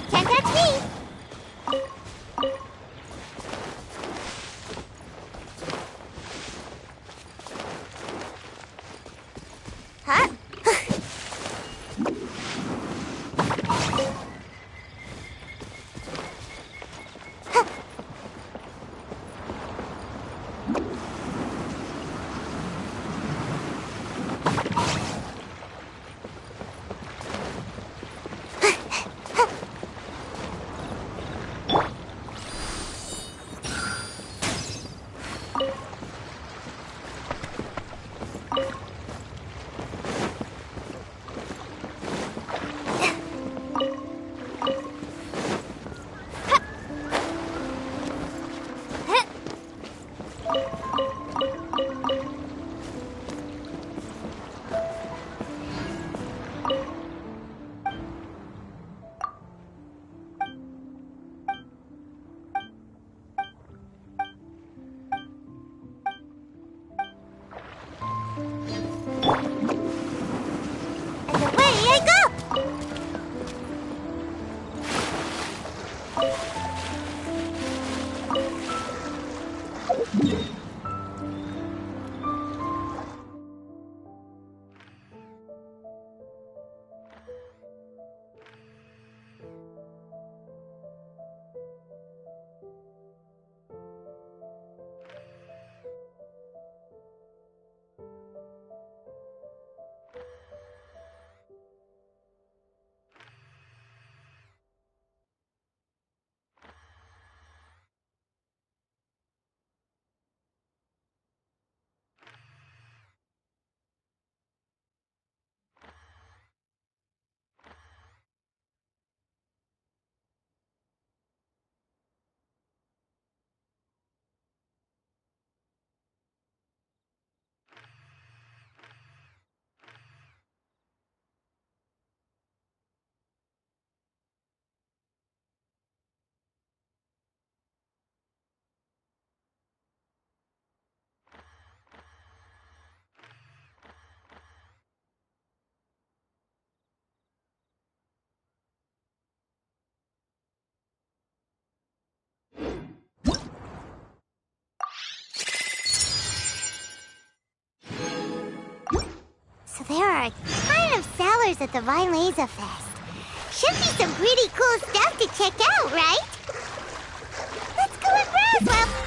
Can't touch me! Huh? So there are a ton of sellers at the Vine Laser Fest. Should be some pretty cool stuff to check out, right? Let's go and browse while...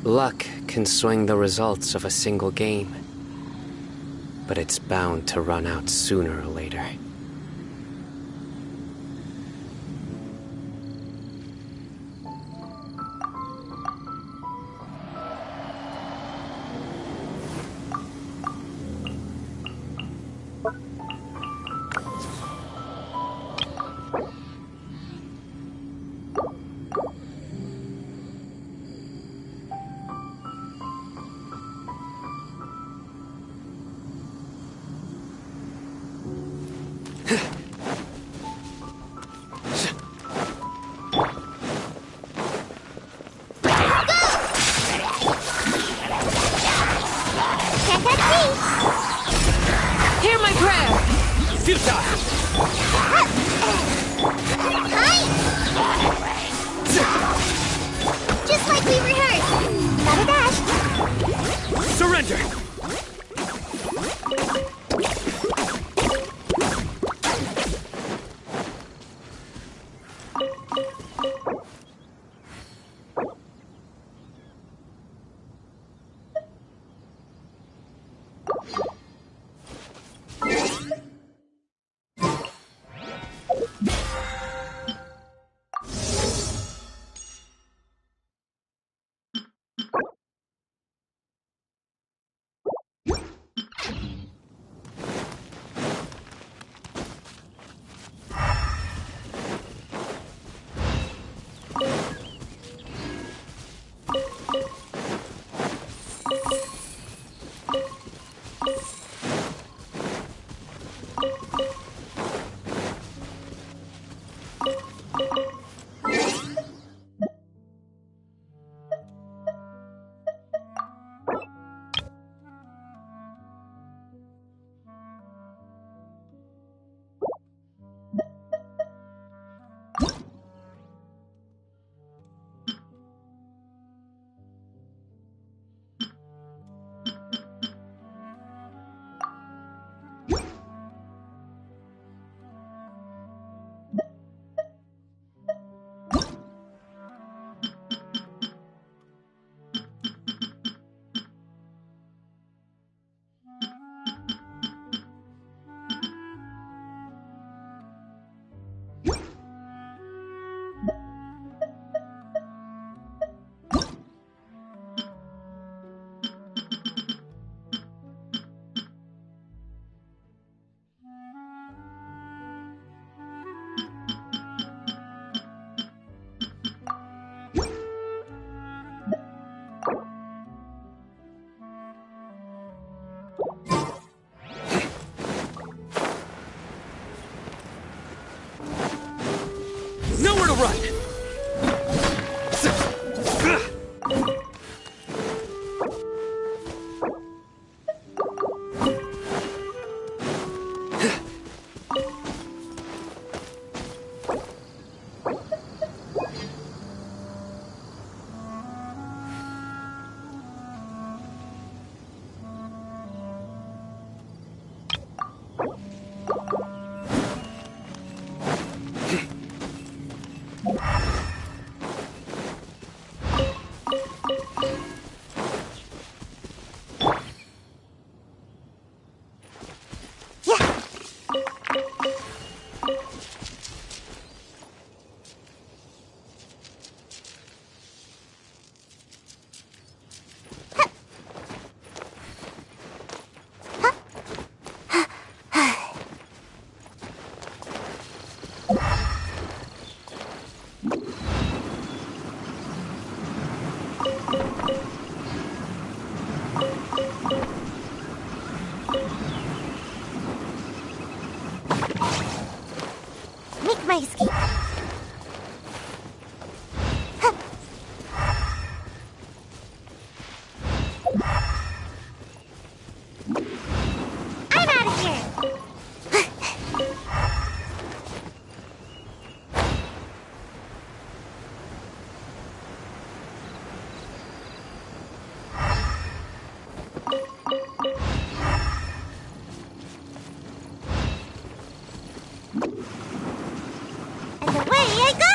Luck can swing the results of a single game, but it's bound to run out sooner or later. Hear my prayer! Futile! Just like we rehearsed. Not a dash. Surrender! Nowhere to run! Make my escape. I'm out of here. And away I go!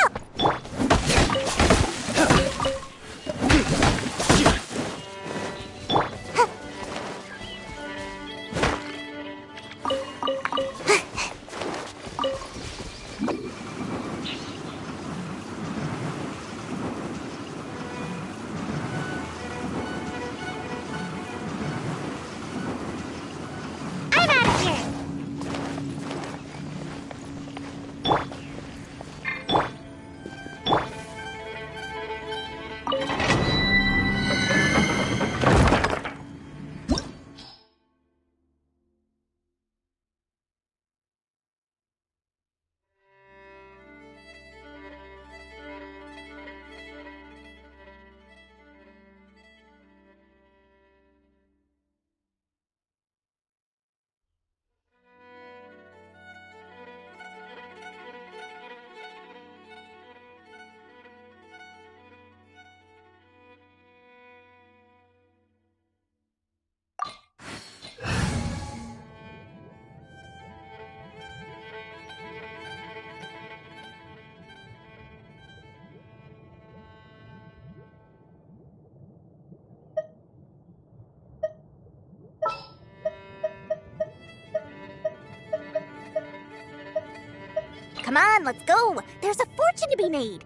Come on, let's go! There's a fortune to be made!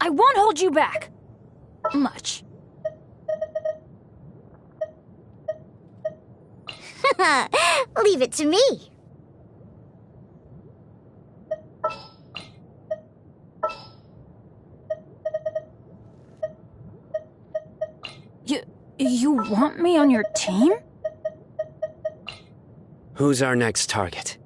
I won't hold you back. Much. Leave it to me. You want me on your team? Who's our next target?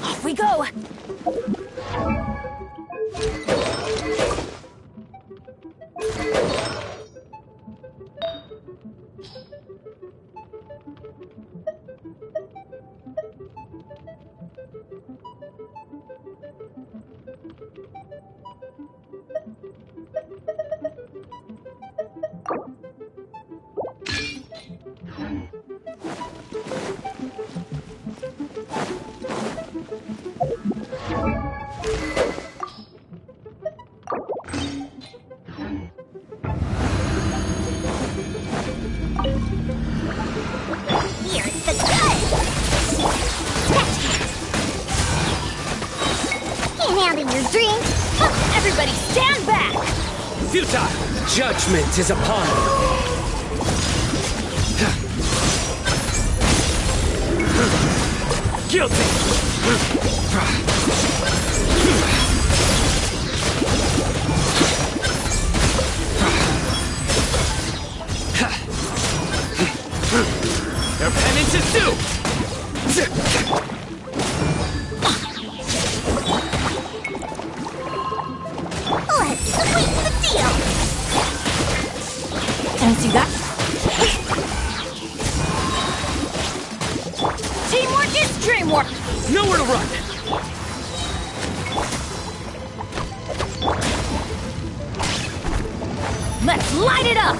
Off we go! Here's the good! Can't handle your drink! Everybody stand back! Futile! Judgment is upon you! Guilty! Their penance is due! Let's sweeten the deal! And see that? Teamwork is dreamwork! Nowhere to run! Let's light it up!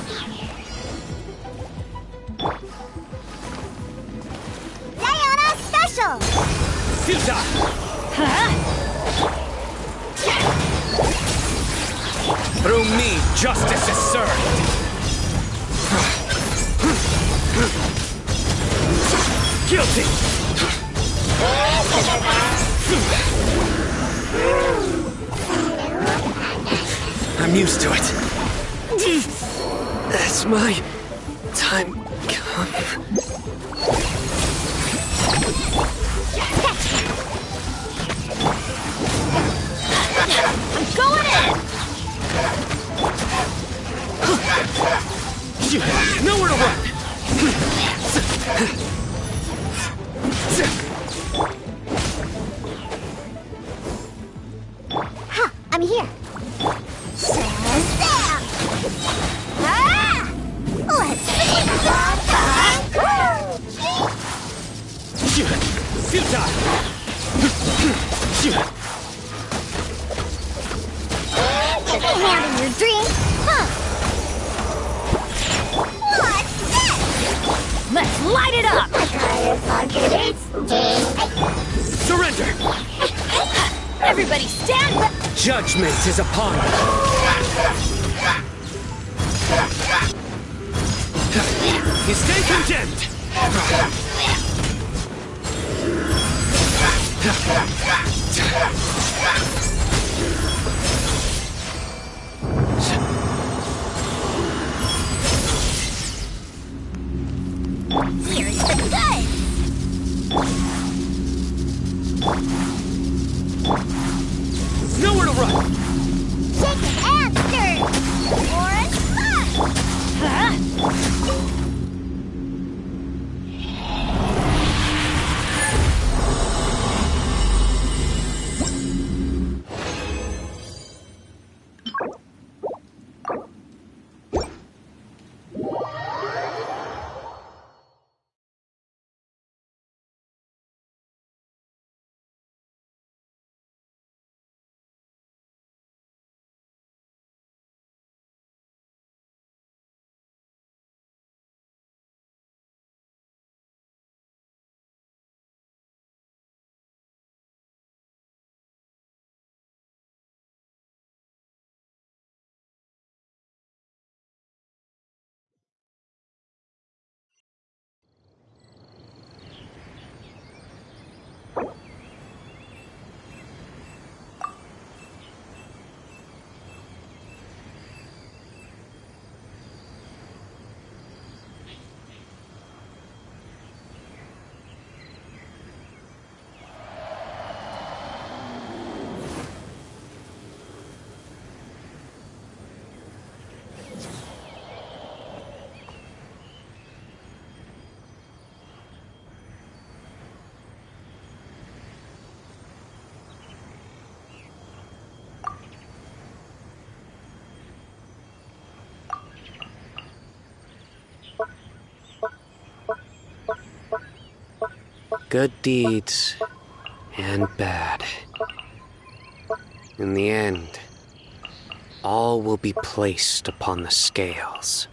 Sayonara! battle! Futile! Through me, justice is served! Guilty! I'm used to it. As my time comes. I'm going in! Nowhere to run! Ha! I'm here. Shazam! Ah! Let's finish Futile! Having your drink? Huh? What's this? Let's light it up! Surrender! Everybody stand back! Judgment is upon you! You stay condemned! Here's the goods! Nowhere to run! Shaken and stirred! Orange fun! Huh? Good deeds and bad. In the end, all will be placed upon the scales.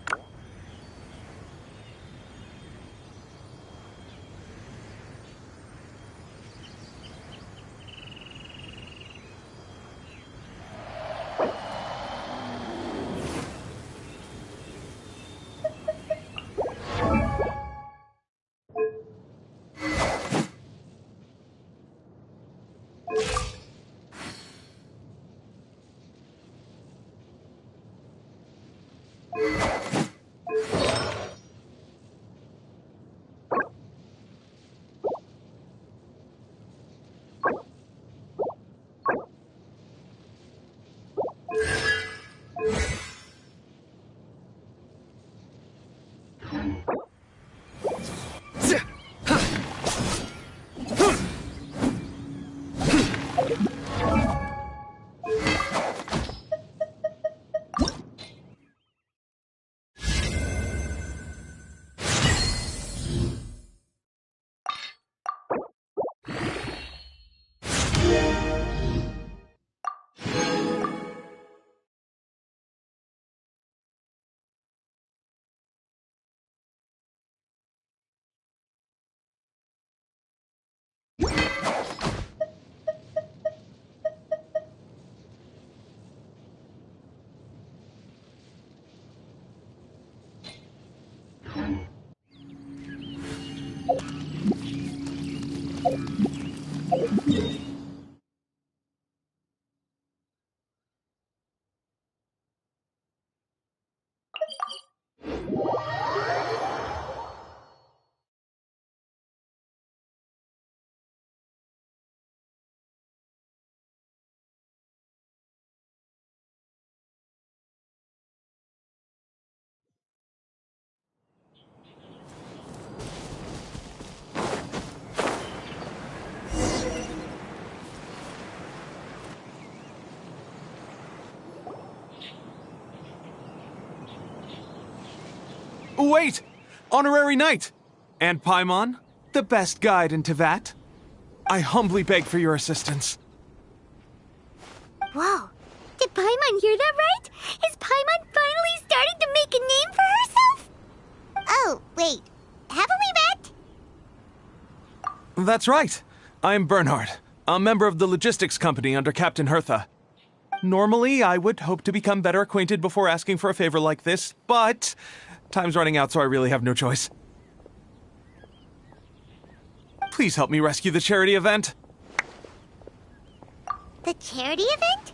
Wait! Honorary Knight! And Paimon, the best guide in Tevat. I humbly beg for your assistance. Whoa. Did Paimon hear that right? Is Paimon finally starting to make a name for herself? Oh, wait. Haven't we met? That's right. I'm Bernhard, a member of the logistics company under Captain Hertha. Normally, I would hope to become better acquainted before asking for a favor like this, but time's running out, so I really have no choice. Please help me rescue the charity event. The charity event?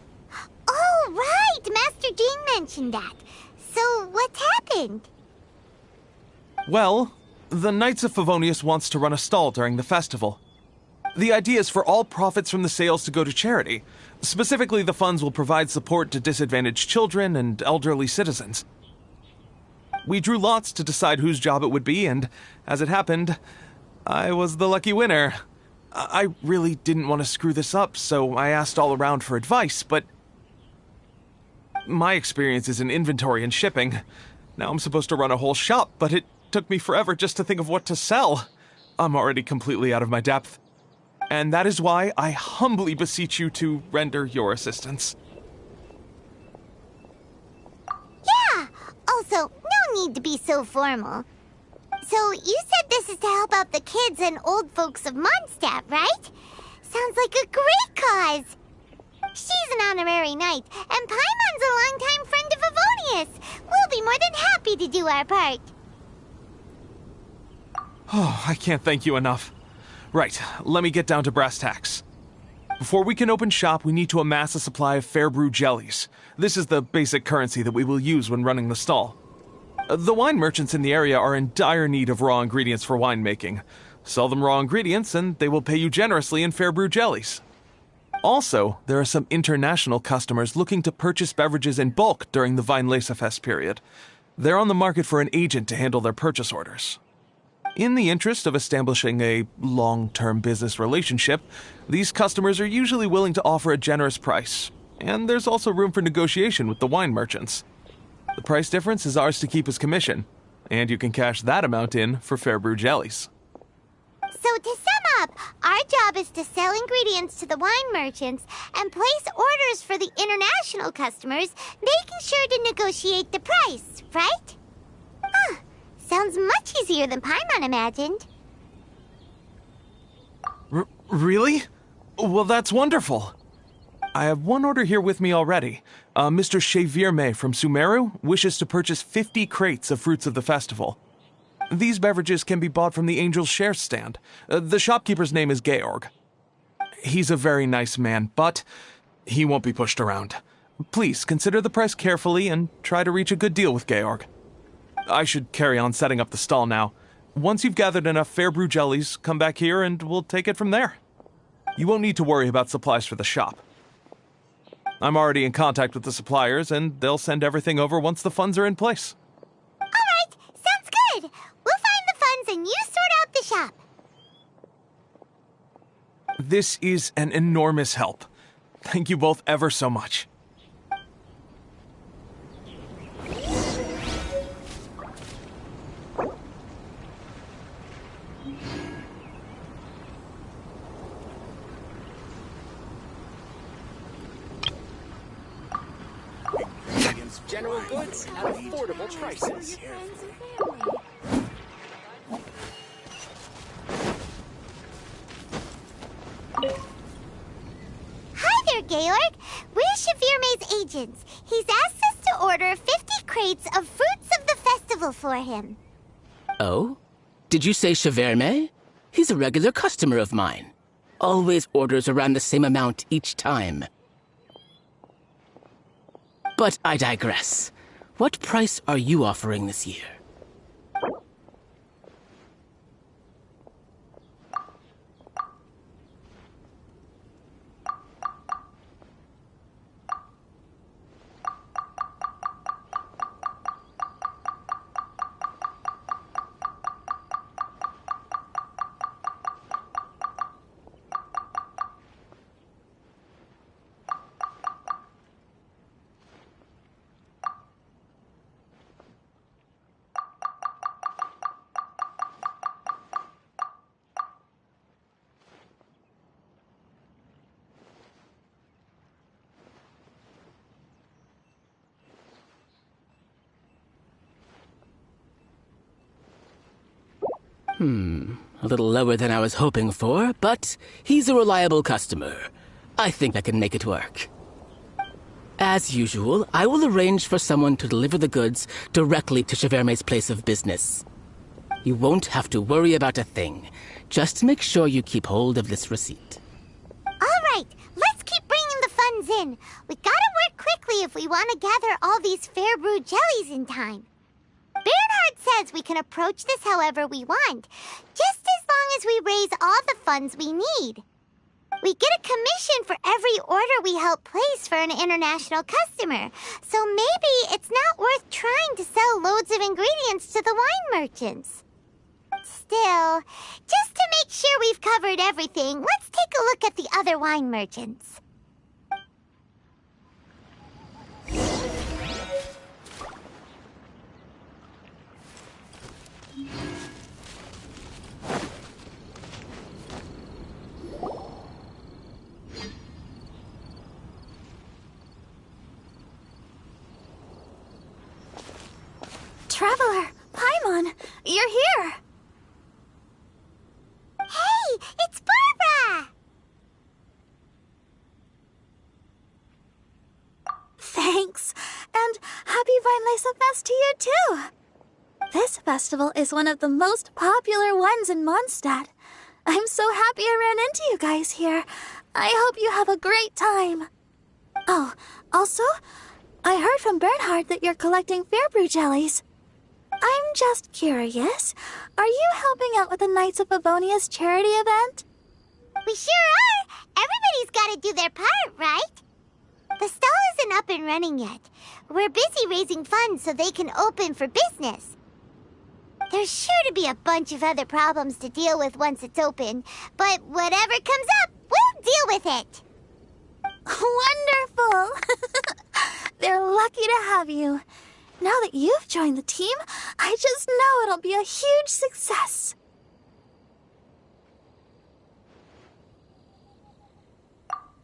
Oh, right! Master Jean mentioned that. So, what's happened? Well, the Knights of Favonius wants to run a stall during the festival. The idea is for all profits from the sales to go to charity. Specifically, the funds will provide support to disadvantaged children and elderly citizens. We drew lots to decide whose job it would be, and as it happened, I was the lucky winner. I really didn't want to screw this up, so I asked all around for advice, but my experience is in inventory and shipping. Now I'm supposed to run a whole shop, but it took me forever just to think of what to sell. I'm already completely out of my depth. And that is why I humbly beseech you to render your assistance. Yeah! Also, no need to be so formal. So, you said this is to help out the kids and old folks of Mondstadt, right? Sounds like a great cause! She's an honorary knight, and Paimon's a longtime friend of Favonius. We'll be more than happy to do our part. Oh, I can't thank you enough. Right, let me get down to brass tacks. Before we can open shop, we need to amass a supply of fair brew jellies. This is the basic currency that we will use when running the stall. The wine merchants in the area are in dire need of raw ingredients for winemaking. Sell them raw ingredients and they will pay you generously in fair brew jellies. Also, there are some international customers looking to purchase beverages in bulk during the Weinlesefest period. They're on the market for an agent to handle their purchase orders. In the interest of establishing a long-term business relationship, these customers are usually willing to offer a generous price, and there's also room for negotiation with the wine merchants. The price difference is ours to keep as commission, and you can cash that amount in for fair brew jellies. So to sum up, our job is to sell ingredients to the wine merchants and place orders for the international customers, making sure to negotiate the price, right? Huh. Sounds much easier than Paimon imagined. Really? Well, that's wonderful. I have one order here with me already. Mr. Chevirme from Sumeru wishes to purchase 50 crates of fruits of the festival. These beverages can be bought from the Angel's Share stand. The shopkeeper's name is Georg. He's a very nice man, but he won't be pushed around. Please consider the price carefully and try to reach a good deal with Georg. I should carry on setting up the stall now. Once you've gathered enough fair brew jellies, come back here and we'll take it from there. You won't need to worry about supplies for the shop. I'm already in contact with the suppliers, and they'll send everything over once the funds are in place. All right, sounds good. We'll find the funds and you sort out the shop. This is an enormous help. Thank you both ever so much. General goods at affordable prices. Hi there, Georg. We're Chevirme's agents. He's asked us to order 50 crates of fruits of the festival for him. Oh? Did you say Chevirme? He's a regular customer of mine. Always orders around the same amount each time. But I digress. What price are you offering this year? A little lower than I was hoping for, but he's a reliable customer. I think I can make it work. As usual, I will arrange for someone to deliver the goods directly to Cheverme's place of business. You won't have to worry about a thing. Just make sure you keep hold of this receipt. All right, let's keep bringing the funds in. We gotta work quickly if we want to gather all these fair brew jellies in time. Bernhard says we can approach this however we want, just as long as we raise all the funds we need. We get a commission for every order we help place for an international customer, so maybe it's not worth trying to sell loads of ingredients to the wine merchants. Still, just to make sure we've covered everything, let's take a look at the other wine merchants. Traveler, Paimon, you're here! Hey, it's Barbara! Thanks, and happy Weinlese Fest to you too! This festival is one of the most popular ones in Mondstadt. I'm so happy I ran into you guys here. I hope you have a great time. Oh, also, I heard from Bernhard that you're collecting Fairbrew jellies. I'm just curious, are you helping out with the Knights of Favonia's charity event? We sure are! Everybody's gotta do their part, right? The stall isn't up and running yet. We're busy raising funds so they can open for business. There's sure to be a bunch of other problems to deal with once it's open, but whatever comes up, we'll deal with it. Wonderful! They're lucky to have you. Now that you've joined the team, I just know it'll be a huge success.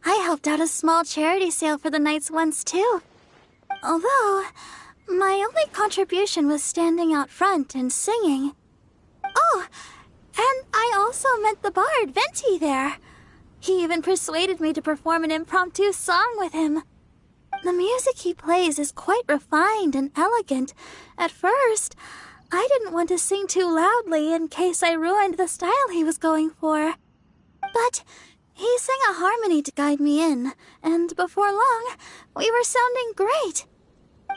I helped out a small charity sale for the Knights once too. Although, my only contribution was standing out front and singing. Oh, and I also met the bard, Venti, there. He even persuaded me to perform an impromptu song with him. The music he plays is quite refined and elegant. At first, I didn't want to sing too loudly in case I ruined the style he was going for. But he sang a harmony to guide me in, and before long, we were sounding great.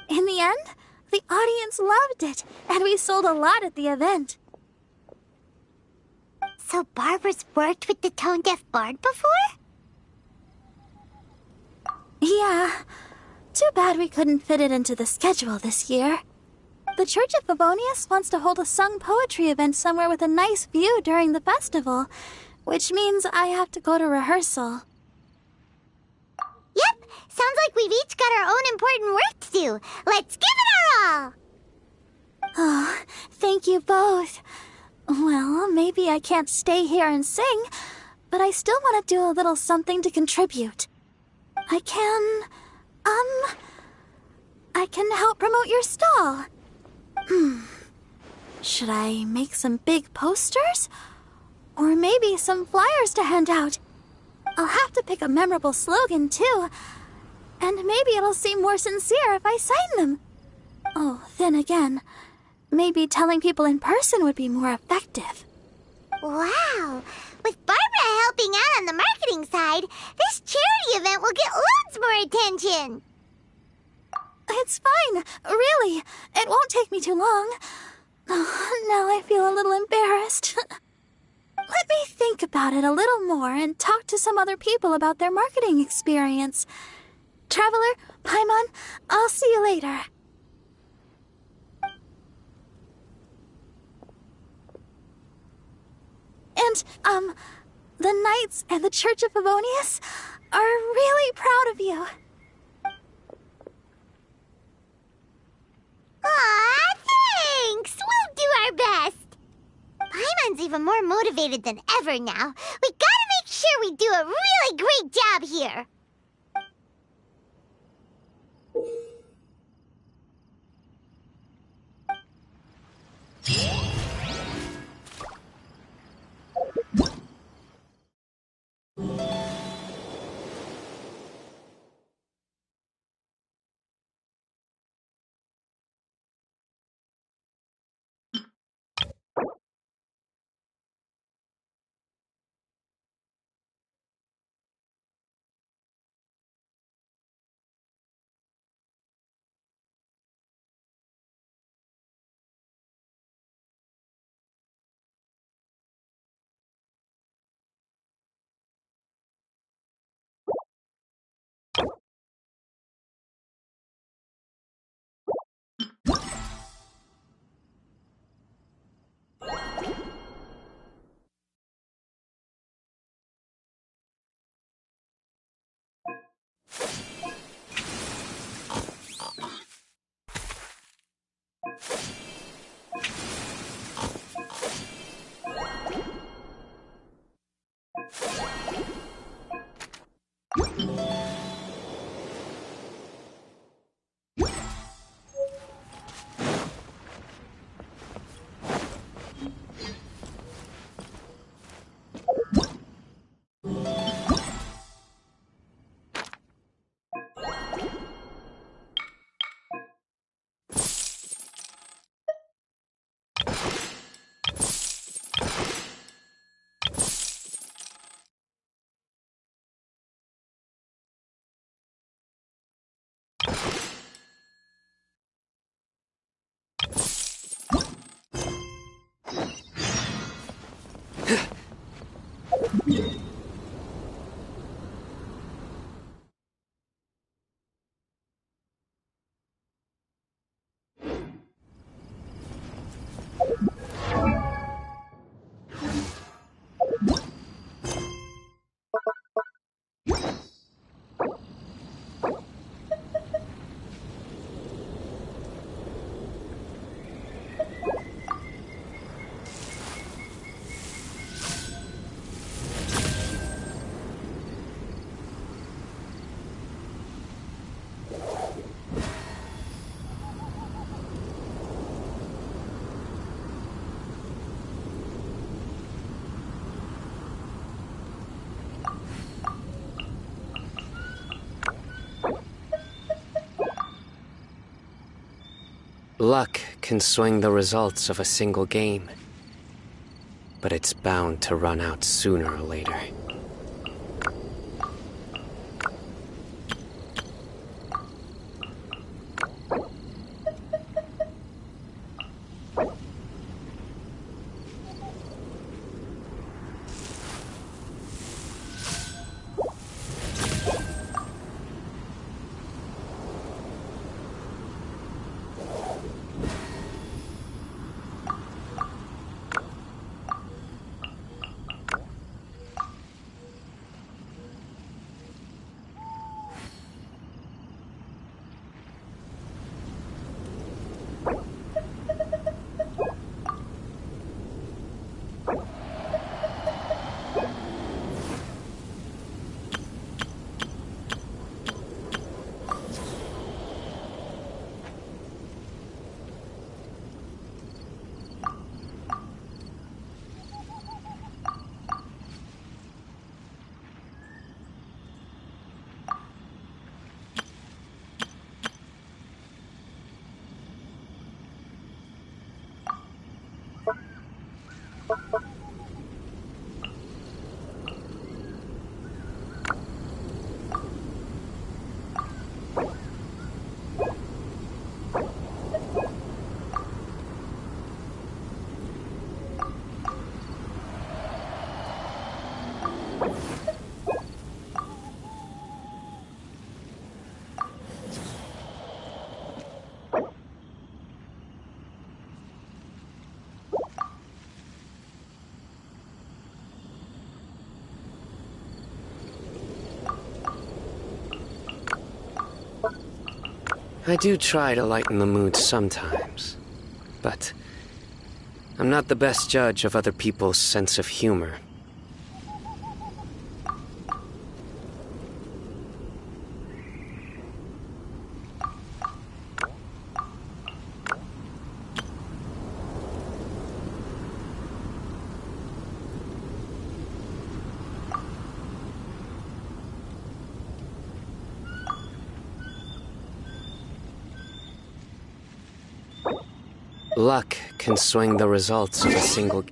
In the end, the audience loved it, and we sold a lot at the event. So Barbara's worked with the tone-deaf bard before? Yeah. Too bad we couldn't fit it into the schedule this year. The Church of Favonius wants to hold a sung poetry event somewhere with a nice view during the festival, which means I have to go to rehearsal. Yep, sounds like we've each got our own important work to do. Let's give it our all! Oh, thank you both. Well, maybe I can't stay here and sing, but I still want to do a little something to contribute. I can help promote your stall. Should I make some big posters? Or maybe some flyers to hand out? I'll have to pick a memorable slogan, too. And maybe it'll seem more sincere if I sign them. Oh, then again, maybe telling people in person would be more effective. Wow! With Barbara helping out on the marketing side, this charity event will get loads more attention! It's fine, really. It won't take me too long. Oh, now I feel a little embarrassed. Let me think about it a little more and talk to some other people about their marketing experience. Traveler, Paimon, I'll see you later. And, the Knights and the Church of Favonius are really proud of you. Aw, thanks! We'll do our best! Paimon's even more motivated than ever now. We gotta make sure we do a really great job here! Luck can swing the results of a single game, but it's bound to run out sooner or later. I do try to lighten the mood sometimes, but I'm not the best judge of other people's sense of humor. Luck can swing the results of a single...